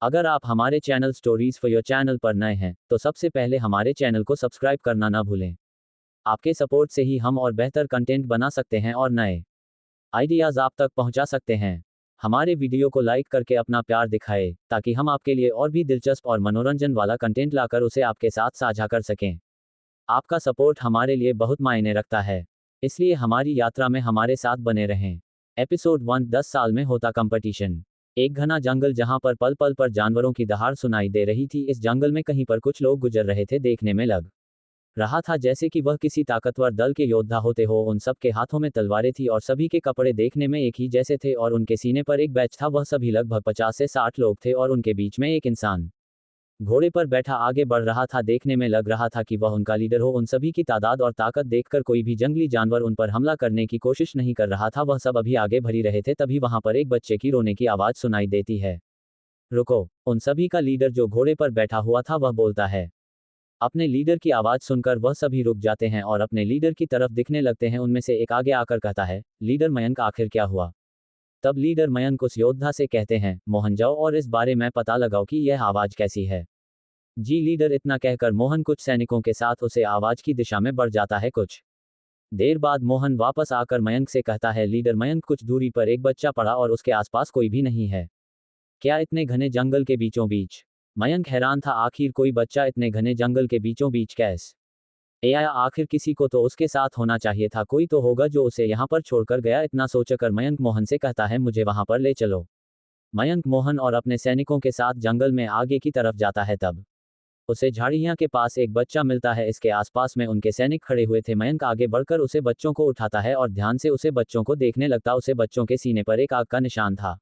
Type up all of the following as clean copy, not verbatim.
अगर आप हमारे channel stories for your channel पर नए हैं तो सबसे पहले हमारे चैनल को सब्सक्राइब करना ना भूलें। आपके सपोर्ट से ही हम और बेहतर कंटेंट बना सकते हैं और नए आइडियाज़ आप तक पहुंचा सकते हैं। हमारे वीडियो को लाइक करके अपना प्यार दिखाएं ताकि हम आपके लिए और भी दिलचस्प और मनोरंजन वाला कंटेंट लाकर उसे आपके साथ साझा कर सकें। आपका सपोर्ट हमारे लिए बहुत मायने रखता है, इसलिए हमारी यात्रा में हमारे साथ बने रहें। एपिसोड 1 10 साल में होता कंपटीशन। एक घना जंगल जहां पर पल पल पर जानवरों की दहाड़ सुनाई दे रही थी। इस जंगल में कहीं पर कुछ लोग गुजर रहे थे। देखने में लग रहा था जैसे कि वह किसी ताकतवर दल के योद्धा होते हो। उन सब के हाथों में तलवारें थी और सभी के कपड़े देखने में एक ही जैसे थे और उनके सीने पर एक बैच था। वह सभी लगभग 50 से 60 लोग थे और उनके बीच में एक इंसान घोड़े पर बैठा आगे बढ़ रहा था। देखने में लग रहा था कि वह उनका लीडर हो। उन सभी की तादाद और ताकत देखकर कोई भी जंगली जानवर उन पर हमला करने की कोशिश नहीं कर रहा था। वह सब अभी आगे बढ़ ही रहे थे। तभी वहां पर एक बच्चे की रोने की आवाज सुनाई देती है। रुको! उन सभी का लीडर जो घोड़े पर बैठा हुआ था वह बोलता है। अपने लीडर की आवाज सुनकर वह सभी रुक जाते हैं और अपने लीडर की तरफ दिखने लगते हैं। उनमें से एक आगे आकर कहता है, लीडर मयंक, आखिर क्या हुआ? तब लीडर मयंक उस योद्धा से कहते हैं, मोहन जाओ और इस बारे में पता लगाओ कि यह आवाज कैसी है। जी लीडर। इतना कहकर मोहन कुछ सैनिकों के साथ उसे आवाज की दिशा में बढ़ जाता है। कुछ देर बाद मोहन वापस आकर मयंक से कहता है, लीडर मयंक, कुछ दूरी पर एक बच्चा पड़ा और उसके आसपास कोई भी नहीं है। क्या इतने घने जंगल के बीचों बीच? मयंक हैरान था, आखिर कोई बच्चा इतने घने जंगल के बीचों बीच कैसे आया? आखिर किसी को तो उसके साथ होना चाहिए था। कोई तो होगा जो उसे यहाँ पर छोड़कर गया। इतना सोचकर मयंक मोहन से कहता है, मुझे वहां पर ले चलो। मयंक मोहन और अपने सैनिकों के साथ जंगल में आगे की तरफ जाता है। तब उसे झाड़ियां के पास एक बच्चा मिलता है। इसके आसपास में उनके सैनिक खड़े हुए थे। मयंक आगे बढ़कर उसे बच्चों को उठाता है और ध्यान से उसे बच्चों को देखने लगता। उसे बच्चों के सीने पर एक आग का निशान था।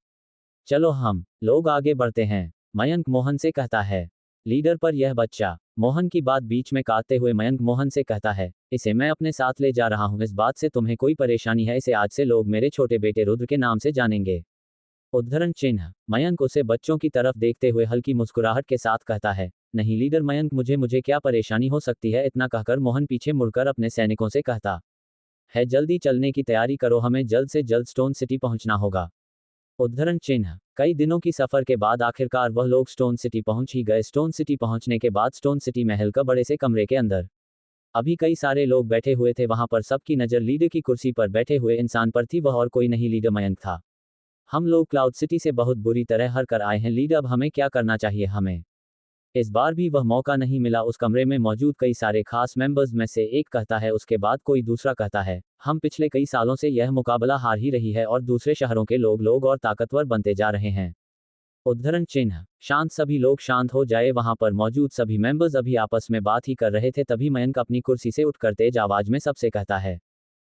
चलो हम लोग आगे बढ़ते हैं, मयंक मोहन से कहता है। लीडर पर यह बच्चा? मोहन की बात बीच में काटते हुए मयंक मोहन से कहता है, इसे मैं अपने साथ ले जा रहा हूं। इस बात से तुम्हें कोई परेशानी है? इसे आज से लोग मेरे छोटे बेटे रुद्र के नाम से जानेंगे। उद्धरण चिन्ह। मयंक उसे बच्चों की तरफ देखते हुए हल्की मुस्कुराहट के साथ कहता है, नहीं लीडर मयंक, मुझे क्या परेशानी हो सकती है? इतना कहकर मोहन पीछे मुड़कर अपने सैनिकों से कहता है, जल्दी चलने की तैयारी करो, हमें जल्द से जल्द स्टोन सिटी पहुंचना होगा। उद्धरण चिन्ह। कई दिनों की सफर के बाद आखिरकार वह लोग स्टोन सिटी पहुंच ही गए। स्टोन सिटी पहुंचने के बाद स्टोन सिटी महल का बड़े से कमरे के अंदर अभी कई सारे लोग बैठे हुए थे। वहां पर सबकी नजर लीडर की कुर्सी पर बैठे हुए इंसान पर थी। वह और कोई नहीं, लीडर मयंक था। हम लोग क्लाउड सिटी से बहुत बुरी तरह हार कर आए हैं लीडर, अब हमें क्या करना चाहिए? हमें इस बार भी वह मौका नहीं मिला। उस कमरे में मौजूद कई सारे खास मेंबर्स में से एक कहता है। उसके बाद कोई दूसरा कहता है, हम पिछले कई सालों से यह मुकाबला हार ही रही है और दूसरे शहरों के लोग और ताकतवर बनते जा रहे हैं। उद्धरण चिन्ह। शांत! सभी लोग शांत हो जाए। वहां पर मौजूद सभी मेंबर्स अभी आपस में बात ही कर रहे थे। तभी मयंक अपनी कुर्सी से उठकर तेज आवाज में सबसे कहता है।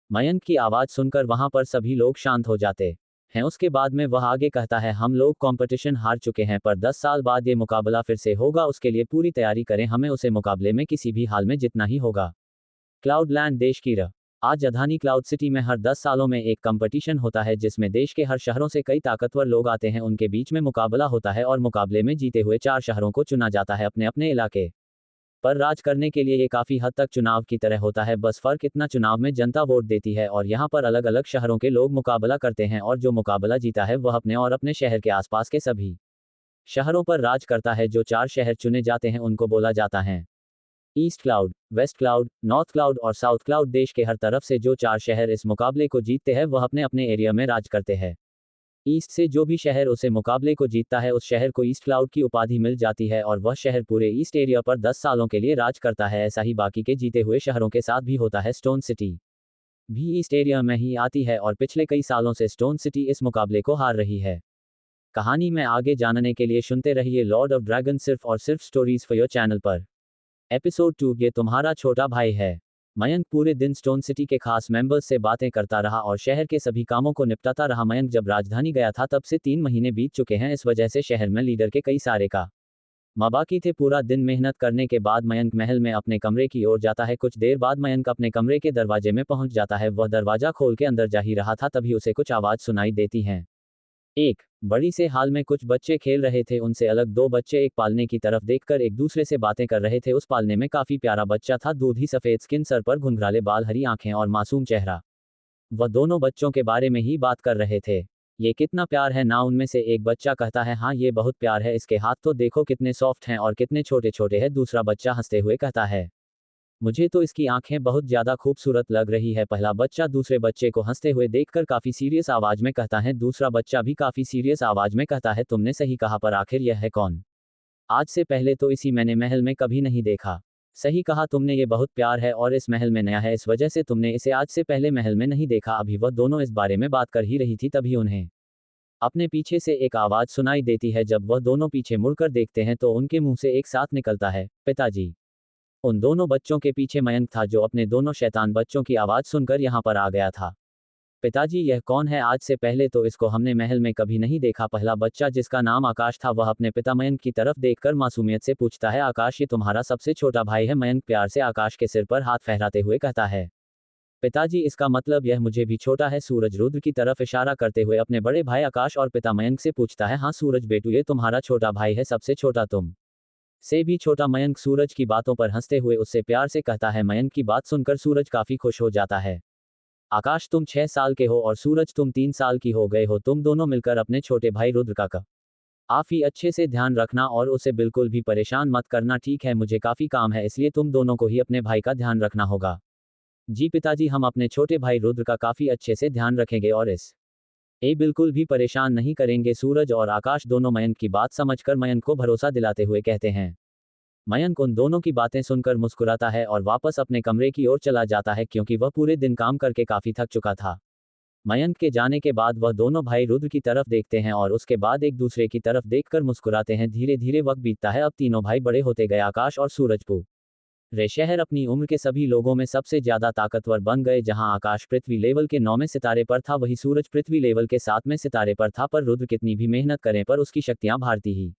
मयंक की आवाज सुनकर वहां पर सभी लोग शांत हो जाते हैं। उसके बाद में वह आगे कहता है, हम लोग कंपटीशन हार चुके हैं पर 10 साल बाद ये मुकाबला फिर से होगा। उसके लिए पूरी तैयारी करें, हमें उसे मुकाबले में किसी भी हाल में जीतना ही होगा। क्लाउडलैंड देश की आज राजधानी क्लाउड सिटी में हर 10 सालों में एक कंपटीशन होता है जिसमें देश के हर शहरों से कई ताकतवर लोग आते हैं। उनके बीच में मुकाबला होता है और मुकाबले में जीते हुए 4 शहरों को चुना जाता है अपने अपने इलाके पर राज करने के लिए। ये काफी हद तक चुनाव की तरह होता है, बस फर्क इतना, चुनाव में जनता वोट देती है और यहाँ पर अलग अलग शहरों के लोग मुकाबला करते हैं और जो मुकाबला जीता है वह अपने और अपने शहर के आसपास के सभी शहरों पर राज करता है। जो 4 शहर चुने जाते हैं उनको बोला जाता है east cloud, west cloud, north cloud और साउथ क्लाउड। देश के हर तरफ से जो 4 शहर इस मुकाबले को जीतते हैं वह अपने अपने एरिया में राज करते हैं। ईस्ट से जो भी शहर उसे मुकाबले को जीतता है उस शहर को ईस्ट क्लाउड की उपाधि मिल जाती है और वह शहर पूरे ईस्ट एरिया पर 10 सालों के लिए राज करता है। ऐसा ही बाकी के जीते हुए शहरों के साथ भी होता है। स्टोन सिटी भी ईस्ट एरिया में ही आती है और पिछले कई सालों से स्टोन सिटी इस मुकाबले को हार रही है। कहानी में आगे जानने के लिए सुनते रहिए लॉर्ड ऑफ ड्रैगन सिर्फ और सिर्फ स्टोरीज फॉर योर चैनल पर। एपिसोड 2 ये तुम्हारा छोटा भाई है। मयंक पूरे दिन स्टोन सिटी के खास मेंबर्स से बातें करता रहा और शहर के सभी कामों को निपटाता रहा। मयंक जब राजधानी गया था तब से 3 महीने बीत चुके हैं। इस वजह से शहर में लीडर के कई सारे का बाकी थे। पूरा दिन मेहनत करने के बाद मयंक महल में अपने कमरे की ओर जाता है। कुछ देर बाद मयंक अपने कमरे के दरवाजे में पहुंच जाता है। वह दरवाजा खोल के अंदर जा ही रहा था तभी उसे कुछ आवाज सुनाई देती हैं। एक बड़ी से हाल में कुछ बच्चे खेल रहे थे। उनसे अलग 2 बच्चे एक पालने की तरफ देखकर एक दूसरे से बातें कर रहे थे। उस पालने में काफी प्यारा बच्चा था, दूधी सफेद स्किन, सर पर घुंघराले बाल, हरी आंखें और मासूम चेहरा। वह दोनों बच्चों के बारे में ही बात कर रहे थे। ये कितना प्यार है ना। उनमें से एक बच्चा कहता है, हाँ ये बहुत प्यार है, इसके हाथ तो देखो कितने सॉफ्ट हैं और कितने छोटे छोटे हैं। दूसरा बच्चा हंसते हुए कहता है, मुझे तो इसकी आंखें बहुत ज्यादा खूबसूरत लग रही है। पहला बच्चा दूसरे बच्चे को हंसते हुए देखकर काफी सीरियस आवाज में कहता है। दूसरा बच्चा भी काफी सीरियस आवाज में कहता है, तुमने सही कहा, पर आखिर यह है कौन? आज से पहले तो इसी मैंने महल में कभी नहीं देखा। सही कहा तुमने, ये बहुत प्यार है और इस महल में नया है, इस वजह से तुमने इसे आज से पहले महल में नहीं देखा। अभी वह दोनों इस बारे में बात कर ही रही थी, तभी उन्हें अपने पीछे से एक आवाज सुनाई देती है। जब वह दोनों पीछे मुड़कर देखते हैं तो उनके मुंह से एक साथ निकलता है, पिताजी। उन दोनों बच्चों के पीछे मयंक था, जो अपने दोनों शैतान बच्चों की आवाज सुनकर यहाँ पर आ गया था। पिताजी यह कौन है? आज से पहले तो इसको हमने महल में कभी नहीं देखा। पहला बच्चा, जिसका नाम आकाश था, वह अपने पिता मयंक की तरफ देखकर मासूमियत से पूछता है, आकाश ये तुम्हारा सबसे छोटा भाई है? मयंक प्यार से आकाश के सिर पर हाथ फहराते हुए कहता है, पिताजी इसका मतलब यह मुझे भी छोटा है। सूरज रुद्र की तरफ इशारा करते हुए अपने बड़े भाई आकाश और पिता मयंक से पूछता है, हाँ सूरज बेटू, ये तुम्हारा छोटा भाई है, सबसे छोटा तुम से भी छोटा। मयंक सूरज की बातों पर हंसते हुए उससे प्यार से कहता है। मयंक की बात सुनकर सूरज काफी खुश हो जाता है। आकाश तुम 6 साल के हो और सूरज तुम 3 साल की हो गए हो। तुम दोनों मिलकर अपने छोटे भाई रुद्र का काफी अच्छे से ध्यान रखना और उसे बिल्कुल भी परेशान मत करना, ठीक है? मुझे काफी काम है, इसलिए तुम दोनों को ही अपने भाई का ध्यान रखना होगा। जी पिताजी, हम अपने छोटे भाई रुद्र का काफी अच्छे से ध्यान रखेंगे और इस बिल्कुल भी परेशान नहीं करेंगे। सूरज और आकाश दोनों मयंक की बात समझकर मयंक को भरोसा दिलाते हुए कहते हैं। मयंक उन दोनों की बातें सुनकर मुस्कुराता है और वापस अपने कमरे की ओर चला जाता है, क्योंकि वह पूरे दिन काम करके काफी थक चुका था। मयंक के जाने के बाद वह दोनों भाई रुद्र की तरफ देखते हैं और उसके बाद एक दूसरे की तरफ देखकर मुस्कुराते हैं। धीरे धीरे वक्त बीतता है, अब तीनों भाई बड़े होते गए। आकाश और सूरज पूरे शहर अपनी उम्र के सभी लोगों में सबसे ज्यादा ताकतवर बन गए। जहां आकाश पृथ्वी लेवल के 9वें सितारे पर था, वही सूरज पृथ्वी लेवल के 7वें सितारे पर था। पर रुद्र कितनी भी मेहनत करें पर उसकी शक्तियां भारती ही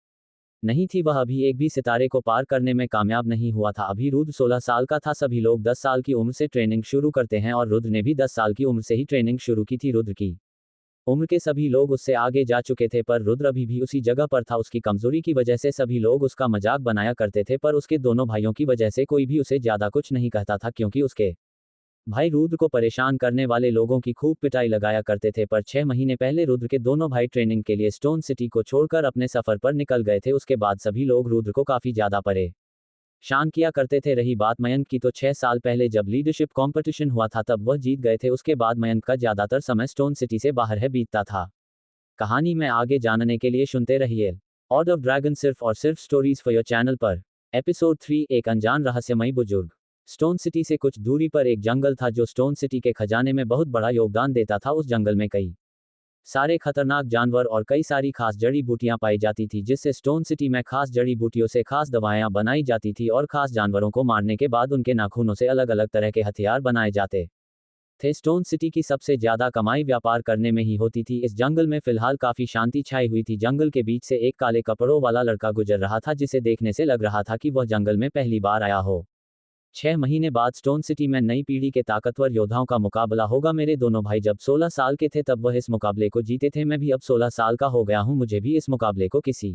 नहीं थी। वह अभी एक भी सितारे को पार करने में कामयाब नहीं हुआ था। अभी रुद्र 16 साल का था। सभी लोग 10 साल की उम्र से ट्रेनिंग शुरू करते हैं और रुद्र ने भी 10 साल की उम्र से ही ट्रेनिंग शुरू की थी। रुद्र की उम्र के सभी लोग उससे आगे जा चुके थे, पर रुद्र अभी भी उसी जगह पर था। उसकी कमजोरी की वजह से सभी लोग उसका मजाक बनाया करते थे, पर उसके दोनों भाइयों की वजह से कोई भी उसे ज्यादा कुछ नहीं कहता था, क्योंकि उसके भाई रुद्र को परेशान करने वाले लोगों की खूब पिटाई लगाया करते थे। पर 6 महीने पहले रुद्र के दोनों भाई ट्रेनिंग के लिए स्टोन सिटी को छोड़कर अपने सफर पर निकल गए थे। उसके बाद सभी लोग रुद्र को काफी ज्यादा परेशान किया करते थे। रही बात मयंक की, तो 6 साल पहले जब लीडरशिप कंपटीशन हुआ था तब वह जीत गए थे। उसके बाद मयंक का ज्यादातर समय स्टोन सिटी से बाहर है बीतता था। कहानी में आगे जानने के लिए सुनते रहिए ऑर्डर ऑफ ड्रैगन, सिर्फ और सिर्फ स्टोरीज फॉर योर चैनल पर। एपिसोड 3, एक अनजान रहस्यमयी बुजुर्ग। स्टोन सिटी से कुछ दूरी पर एक जंगल था जो स्टोन सिटी के खजाने में बहुत बड़ा योगदान देता था। उस जंगल में कई सारे खतरनाक जानवर और कई सारी खास जड़ी बूटियां पाई जाती थी, जिससे स्टोन सिटी में खास जड़ी बूटियों से खास दवाएं बनाई जाती थी और खास जानवरों को मारने के बाद उनके नाखूनों से अलग अलग तरह के हथियार बनाए जाते थे। स्टोन सिटी की सबसे ज्यादा कमाई व्यापार करने में ही होती थी। इस जंगल में फिलहाल काफी शांति छाई हुई थी। जंगल के बीच से एक काले कपड़ों वाला लड़का गुजर रहा था, जिसे देखने से लग रहा था कि वह जंगल में पहली बार आया हो। 6 महीने बाद स्टोन सिटी में नई पीढ़ी के ताकतवर योद्धाओं का मुकाबला होगा। मेरे दोनों भाई जब 16 साल के थे तब वह इस मुकाबले को जीते थे। मैं भी अब 16 साल का हो गया हूं। मुझे भी इस मुकाबले को किसी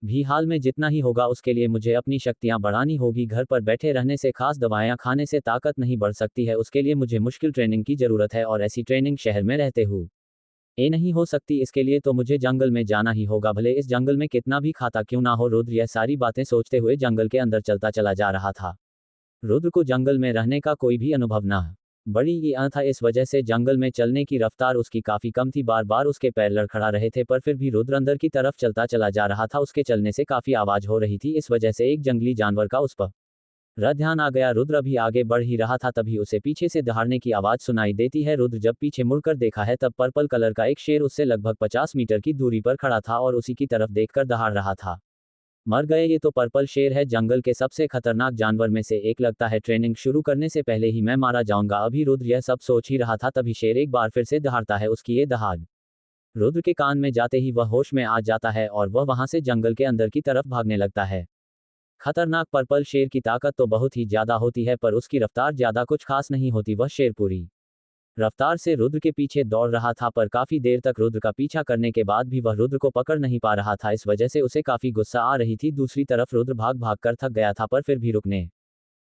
भी हाल में जितना ही होगा, उसके लिए मुझे अपनी शक्तियां बढ़ानी होगी। घर पर बैठे रहने से, खास दवाएं खाने से ताकत नहीं बढ़ सकती है। उसके लिए मुझे मुश्किल ट्रेनिंग की जरूरत है और ऐसी ट्रेनिंग शहर में रहते हुए नहीं हो सकती। इसके लिए तो मुझे जंगल में जाना ही होगा, भले इस जंगल में कितना भी खाता क्यों ना हो। रुद्र यह सारी बातें सोचते हुए जंगल के अंदर चलता चला जा रहा था। रुद्र को जंगल में रहने का कोई भी अनुभव न बड़ी ही था, इस वजह से जंगल में चलने की रफ्तार उसकी काफी कम थी। बार बार उसके पैर लड़खड़ा रहे थे, पर फिर भी रुद्र अंदर की तरफ चलता चला जा रहा था। उसके चलने से काफी आवाज हो रही थी, इस वजह से एक जंगली जानवर का उस पर ध्यान आ गया। रुद्र अभी आगे बढ़ ही रहा था, तभी उसे पीछे से दहाड़ने की आवाज सुनाई देती है। रुद्र जब पीछे मुड़कर देखा है तब पर्पल कलर का एक शेर उससे लगभग 50 मीटर की दूरी पर खड़ा था और उसी की तरफ देखकर दहाड़ रहा था। मर गए, ये तो पर्पल शेर है, जंगल के सबसे खतरनाक जानवर में से एक। लगता है ट्रेनिंग शुरू करने से पहले ही मैं मारा जाऊंगा। अभी रुद्र यह सब सोच ही रहा था, तभी शेर एक बार फिर से दहाड़ता है। उसकी ये दहाड़ रुद्र के कान में जाते ही वह होश में आ जाता है और वह वहां से जंगल के अंदर की तरफ भागने लगता है। खतरनाक पर्पल शेर की ताकत तो बहुत ही ज्यादा होती है, पर उसकी रफ्तार ज्यादा कुछ खास नहीं होती। वह शेर पूरी रफ्तार से रुद्र के पीछे दौड़ रहा था, पर काफी देर तक रुद्र का पीछा करने के बाद भी वह रुद्र को पकड़ नहीं पा रहा था। इस वजह से उसे काफी गुस्सा आ रही थी। दूसरी तरफ रुद्र भाग भाग कर थक गया था, पर फिर भी रुकने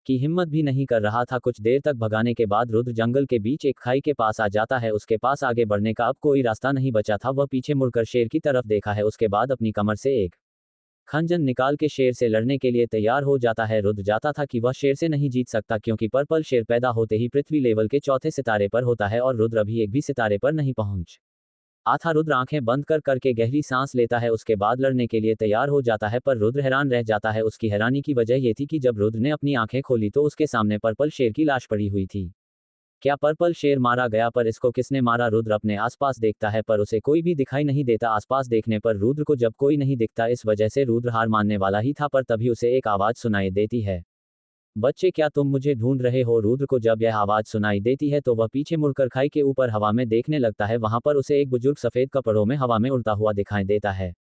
की हिम्मत भी नहीं कर रहा था। कुछ देर तक भगाने के बाद रुद्र जंगल के बीच एक खाई के पास आ जाता है। उसके पास आगे बढ़ने का अब कोई रास्ता नहीं बचा था। वह पीछे मुड़कर शेर की तरफ देखा है। उसके बाद अपनी कमर से एक खंजर निकाल के शेर से लड़ने के लिए तैयार हो जाता है। रुद्र जाता था कि वह शेर से नहीं जीत सकता, क्योंकि पर्पल शेर पैदा होते ही पृथ्वी लेवल के चौथे सितारे पर होता है और रुद्र अभी एक भी सितारे पर नहीं पहुंच आता। रुद्र आंखें बंद कर करके गहरी सांस लेता है। उसके बाद लड़ने के लिए तैयार हो जाता है, पर रुद्र हैरान रह जाता है। उसकी हैरानी की वजह यह थी कि जब रुद्र ने अपनी आंखें खोली तो उसके सामने पर्पल शेर की लाश पड़ी हुई थी। क्या पर्पल शेर मारा गया? पर इसको किसने मारा? रुद्र अपने आसपास देखता है पर उसे कोई भी दिखाई नहीं देता। आसपास देखने पर रुद्र को जब कोई नहीं दिखता, इस वजह से रुद्र हार मानने वाला ही था, पर तभी उसे एक आवाज सुनाई देती है। बच्चे, क्या तुम मुझे ढूंढ रहे हो? रुद्र को जब यह आवाज सुनाई देती है तो वह पीछे मुड़कर खाई के ऊपर हवा में देखने लगता है। वहां पर उसे एक बुजुर्ग सफेद कपड़ों में हवा में उड़ता हुआ दिखाई देता है।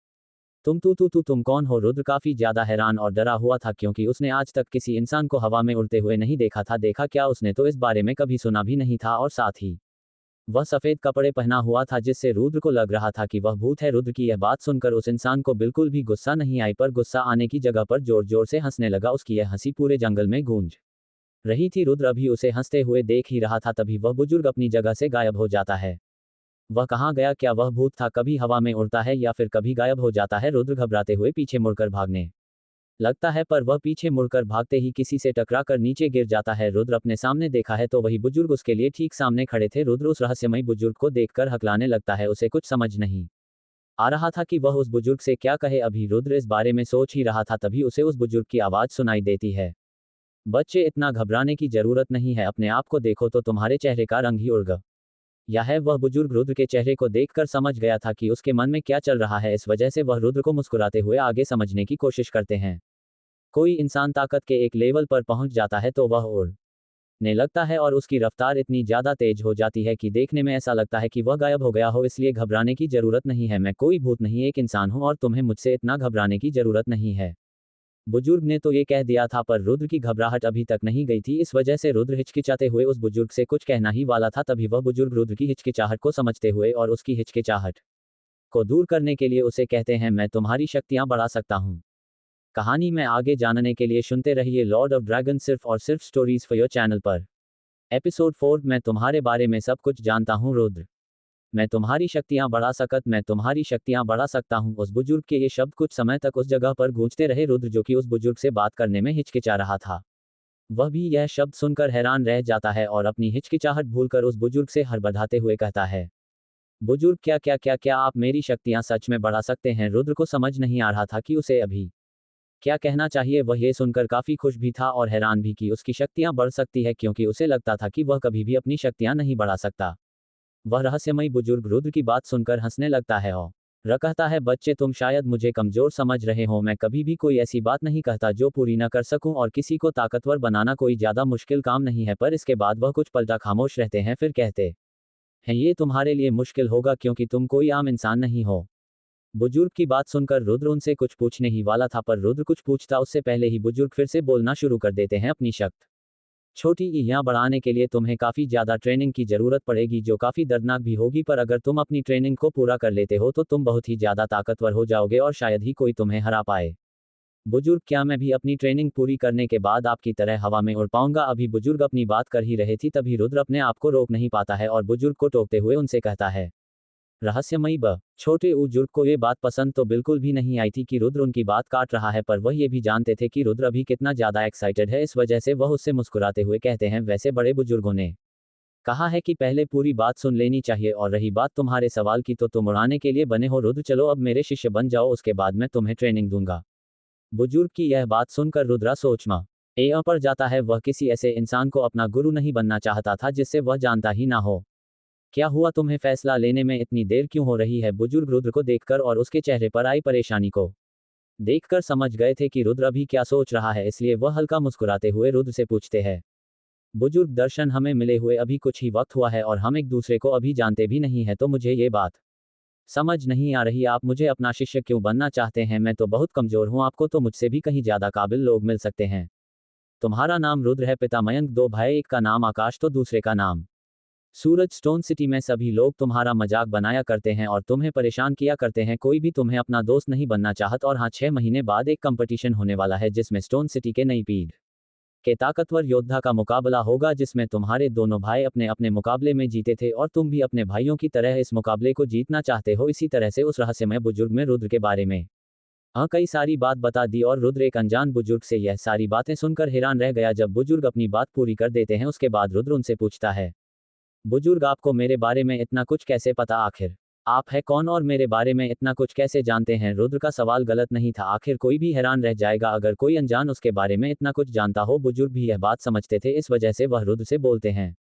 तुम कौन हो? रुद्र काफी ज्यादा हैरान और डरा हुआ था, क्योंकि उसने आज तक किसी इंसान को हवा में उड़ते हुए नहीं देखा था। देखा क्या, उसने तो इस बारे में कभी सुना भी नहीं था। और साथ ही वह सफेद कपड़े पहना हुआ था, जिससे रुद्र को लग रहा था कि वह भूत है। रुद्र की यह बात सुनकर उस इंसान को बिल्कुल भी गुस्सा नहीं आई, पर गुस्सा आने की जगह पर जोर जोर से हंसने लगा। उसकी यह हंसी पूरे जंगल में गूंज रही थी। रुद्र अभी उसे हंसते हुए देख ही रहा था, तभी वह बुजुर्ग अपनी जगह से गायब हो जाता है। वह कहाँ गया? क्या वह भूत था? कभी हवा में उड़ता है या फिर कभी गायब हो जाता है। रुद्र घबराते हुए पीछे मुड़कर भागने लगता है, पर वह पीछे मुड़कर भागते ही किसी से टकरा कर नीचे गिर जाता है। रुद्र अपने सामने देखा है तो वही बुजुर्ग उसके लिए ठीक सामने खड़े थे। रुद्र उस रहस्यमयी बुजुर्ग को देखकर हकलाने लगता है। उसे कुछ समझ नहीं आ रहा था कि वह उस बुजुर्ग से क्या कहे। अभी रुद्र इस बारे में सोच ही रहा था, तभी उसे उस बुजुर्ग की आवाज सुनाई देती है। बच्चे, इतना घबराने की जरूरत नहीं है, अपने आप को देखो तो तुम्हारे चेहरे का रंग ही उड़ गया है। वह बुजुर्ग रुद्र के चेहरे को देखकर समझ गया था कि उसके मन में क्या चल रहा है। इस वजह से वह रुद्र को मुस्कुराते हुए आगे समझने की कोशिश करते हैं। कोई इंसान ताकत के एक लेवल पर पहुंच जाता है तो वह उड़ने लगता है और उसकी रफ्तार इतनी ज्यादा तेज हो जाती है कि देखने में ऐसा लगता है कि वह गायब हो गया हो। इसलिए घबराने की जरूरत नहीं है। मैं कोई भूत नहीं, एक इंसान हूं और तुम्हें मुझसे इतना घबराने की जरूरत नहीं है। बुजुर्ग ने तो ये कह दिया था, पर रुद्र की घबराहट अभी तक नहीं गई थी। इस वजह से रुद्र हिचकिचाते हुए उस बुजुर्ग से कुछ कहना ही वाला था, तभी वह बुजुर्ग रुद्र की हिचकिचाहट को समझते हुए और उसकी हिचकिचाहट को दूर करने के लिए उसे कहते हैं, मैं तुम्हारी शक्तियां बढ़ा सकता हूं। कहानी में आगे जानने के लिए सुनते रहिए लॉर्ड ऑफ ड्रैगन सिर्फ और सिर्फ स्टोरीज फॉर योर चैनल पर। एपिसोड 4, मैं तुम्हारे बारे में सब कुछ जानता हूं रुद्र। मैं तुम्हारी शक्तियां बढ़ा सकता हूं। उस बुजुर्ग के ये शब्द कुछ समय तक उस जगह पर गूंजते रहे। रुद्र, जो कि उस बुजुर्ग से बात करने में हिचकिचा रहा था, वह भी यह शब्द सुनकर हैरान रह जाता है और अपनी हिचकिचाहट भूलकर उस बुजुर्ग से हड़बड़ाते हुए कहता है, बुजुर्ग, क्या आप मेरी शक्तियां सच में बढ़ा सकते हैं? रुद्र को समझ नहीं आ रहा था कि उसे अभी क्या कहना चाहिए। वह ये सुनकर काफी खुश भी था और हैरान भी कि उसकी शक्तियां बढ़ सकती है, क्योंकि उसे लगता था कि वह कभी भी अपनी शक्तियां नहीं बढ़ा सकता। वह रहस्यमयी बुजुर्ग रुद्र की बात सुनकर हंसने लगता है और कहता है, बच्चे, तुम शायद मुझे कमजोर समझ रहे हो। मैं कभी भी कोई ऐसी बात नहीं कहता जो पूरी न कर सकूं, और किसी को ताकतवर बनाना कोई ज्यादा मुश्किल काम नहीं है। पर इसके बाद वह कुछ पलटा खामोश रहते हैं, फिर कहते हैं, ये तुम्हारे लिए मुश्किल होगा क्योंकि तुम कोई आम इंसान नहीं हो। बुजुर्ग की बात सुनकर रुद्र उनसे कुछ पूछने ही वाला था, पर रुद्र कुछ पूछता उससे पहले ही बुजुर्ग फिर से बोलना शुरू कर देते हैं, अपनी शक्ति छोटी यहाँ बढ़ाने के लिए तुम्हें काफी ज्यादा ट्रेनिंग की जरूरत पड़ेगी, जो काफी दर्दनाक भी होगी। पर अगर तुम अपनी ट्रेनिंग को पूरा कर लेते हो तो तुम बहुत ही ज्यादा ताकतवर हो जाओगे और शायद ही कोई तुम्हें हरा पाए। बुजुर्ग, क्या मैं भी अपनी ट्रेनिंग पूरी करने के बाद आपकी तरह हवा में उड़ पाऊंगा? अभी बुजुर्ग अपनी बात कर ही रहे थी, तभी रुद्र अपने आप को रोक नहीं पाता है और बुजुर्ग को टोकते हुए उनसे कहता है, रहस्यमयी छोटे बुजुर्ग को ये बात पसंद तो बिल्कुल भी नहीं आई थी कि रुद्र उनकी बात काट रहा है, पर वह ये भी जानते थे कि रुद्र अभी कितना ज्यादा एक्साइटेड है। इस वजह से वह उससे मुस्कुराते हुए कहते हैं, वैसे बड़े बुजुर्गों ने कहा है कि पहले पूरी बात सुन लेनी चाहिए, और रही बात तुम्हारे सवाल की तो तुम उड़ाने के लिए बने हो रुद्र। चलो अब मेरे शिष्य बन जाओ, उसके बाद मैं तुम्हें ट्रेनिंग दूंगा। बुजुर्ग की यह बात सुनकर रुद्रा सोच में पड़ जाता है। वह किसी ऐसे इंसान को अपना गुरु नहीं बनना चाहता था जिससे वह जानता ही ना हो। क्या हुआ, तुम्हें फैसला लेने में इतनी देर क्यों हो रही है? बुजुर्ग रुद्र को देखकर और उसके चेहरे पर आई परेशानी को देखकर समझ गए थे कि रुद्र अभी क्या सोच रहा है, इसलिए वह हल्का मुस्कुराते हुए रुद्र से पूछते हैं, बुजुर्ग दर्शन, हमें मिले हुए अभी कुछ ही वक्त हुआ है और हम एक दूसरे को अभी जानते भी नहीं है, तो मुझे ये बात समझ नहीं आ रही, आप मुझे अपना शिष्य क्यों बनना चाहते हैं? मैं तो बहुत कमजोर हूं, आपको तो मुझसे भी कहीं ज्यादा काबिल लोग मिल सकते हैं। तुम्हारा नाम रुद्र है, पिता मयंक, 2 भाई, एक का नाम आकाश तो दूसरे का नाम सूरज। स्टोन सिटी में सभी लोग तुम्हारा मजाक बनाया करते हैं और तुम्हें परेशान किया करते हैं, कोई भी तुम्हें अपना दोस्त नहीं बनना चाहत। और हाँ, 6 महीने बाद एक कंपटीशन होने वाला है जिसमें स्टोन सिटी के नई पीढ़ी के ताकतवर योद्धा का मुकाबला होगा जिसमें तुम्हारे दोनों भाई अपने अपने मुकाबले में जीते थे और तुम भी अपने भाइयों की तरह इस मुकाबले को जीतना चाहते हो। इसी तरह से उस रहस्यमय बुजुर्ग में रुद्र के बारे में कई सारी बात बता दी और रुद्र एक अनजान बुजुर्ग से यह सारी बातें सुनकर हैरान रह गया। जब बुजुर्ग अपनी बात पूरी कर देते हैं उसके बाद रुद्र उनसे पूछता है, बुजुर्ग आपको मेरे बारे में इतना कुछ कैसे पता? आखिर आप है कौन और मेरे बारे में इतना कुछ कैसे जानते हैं? रुद्र का सवाल गलत नहीं था। आखिर कोई भी हैरान रह जाएगा अगर कोई अनजान उसके बारे में इतना कुछ जानता हो। बुजुर्ग भी यह बात समझते थे, इस वजह से वह रुद्र से बोलते हैं,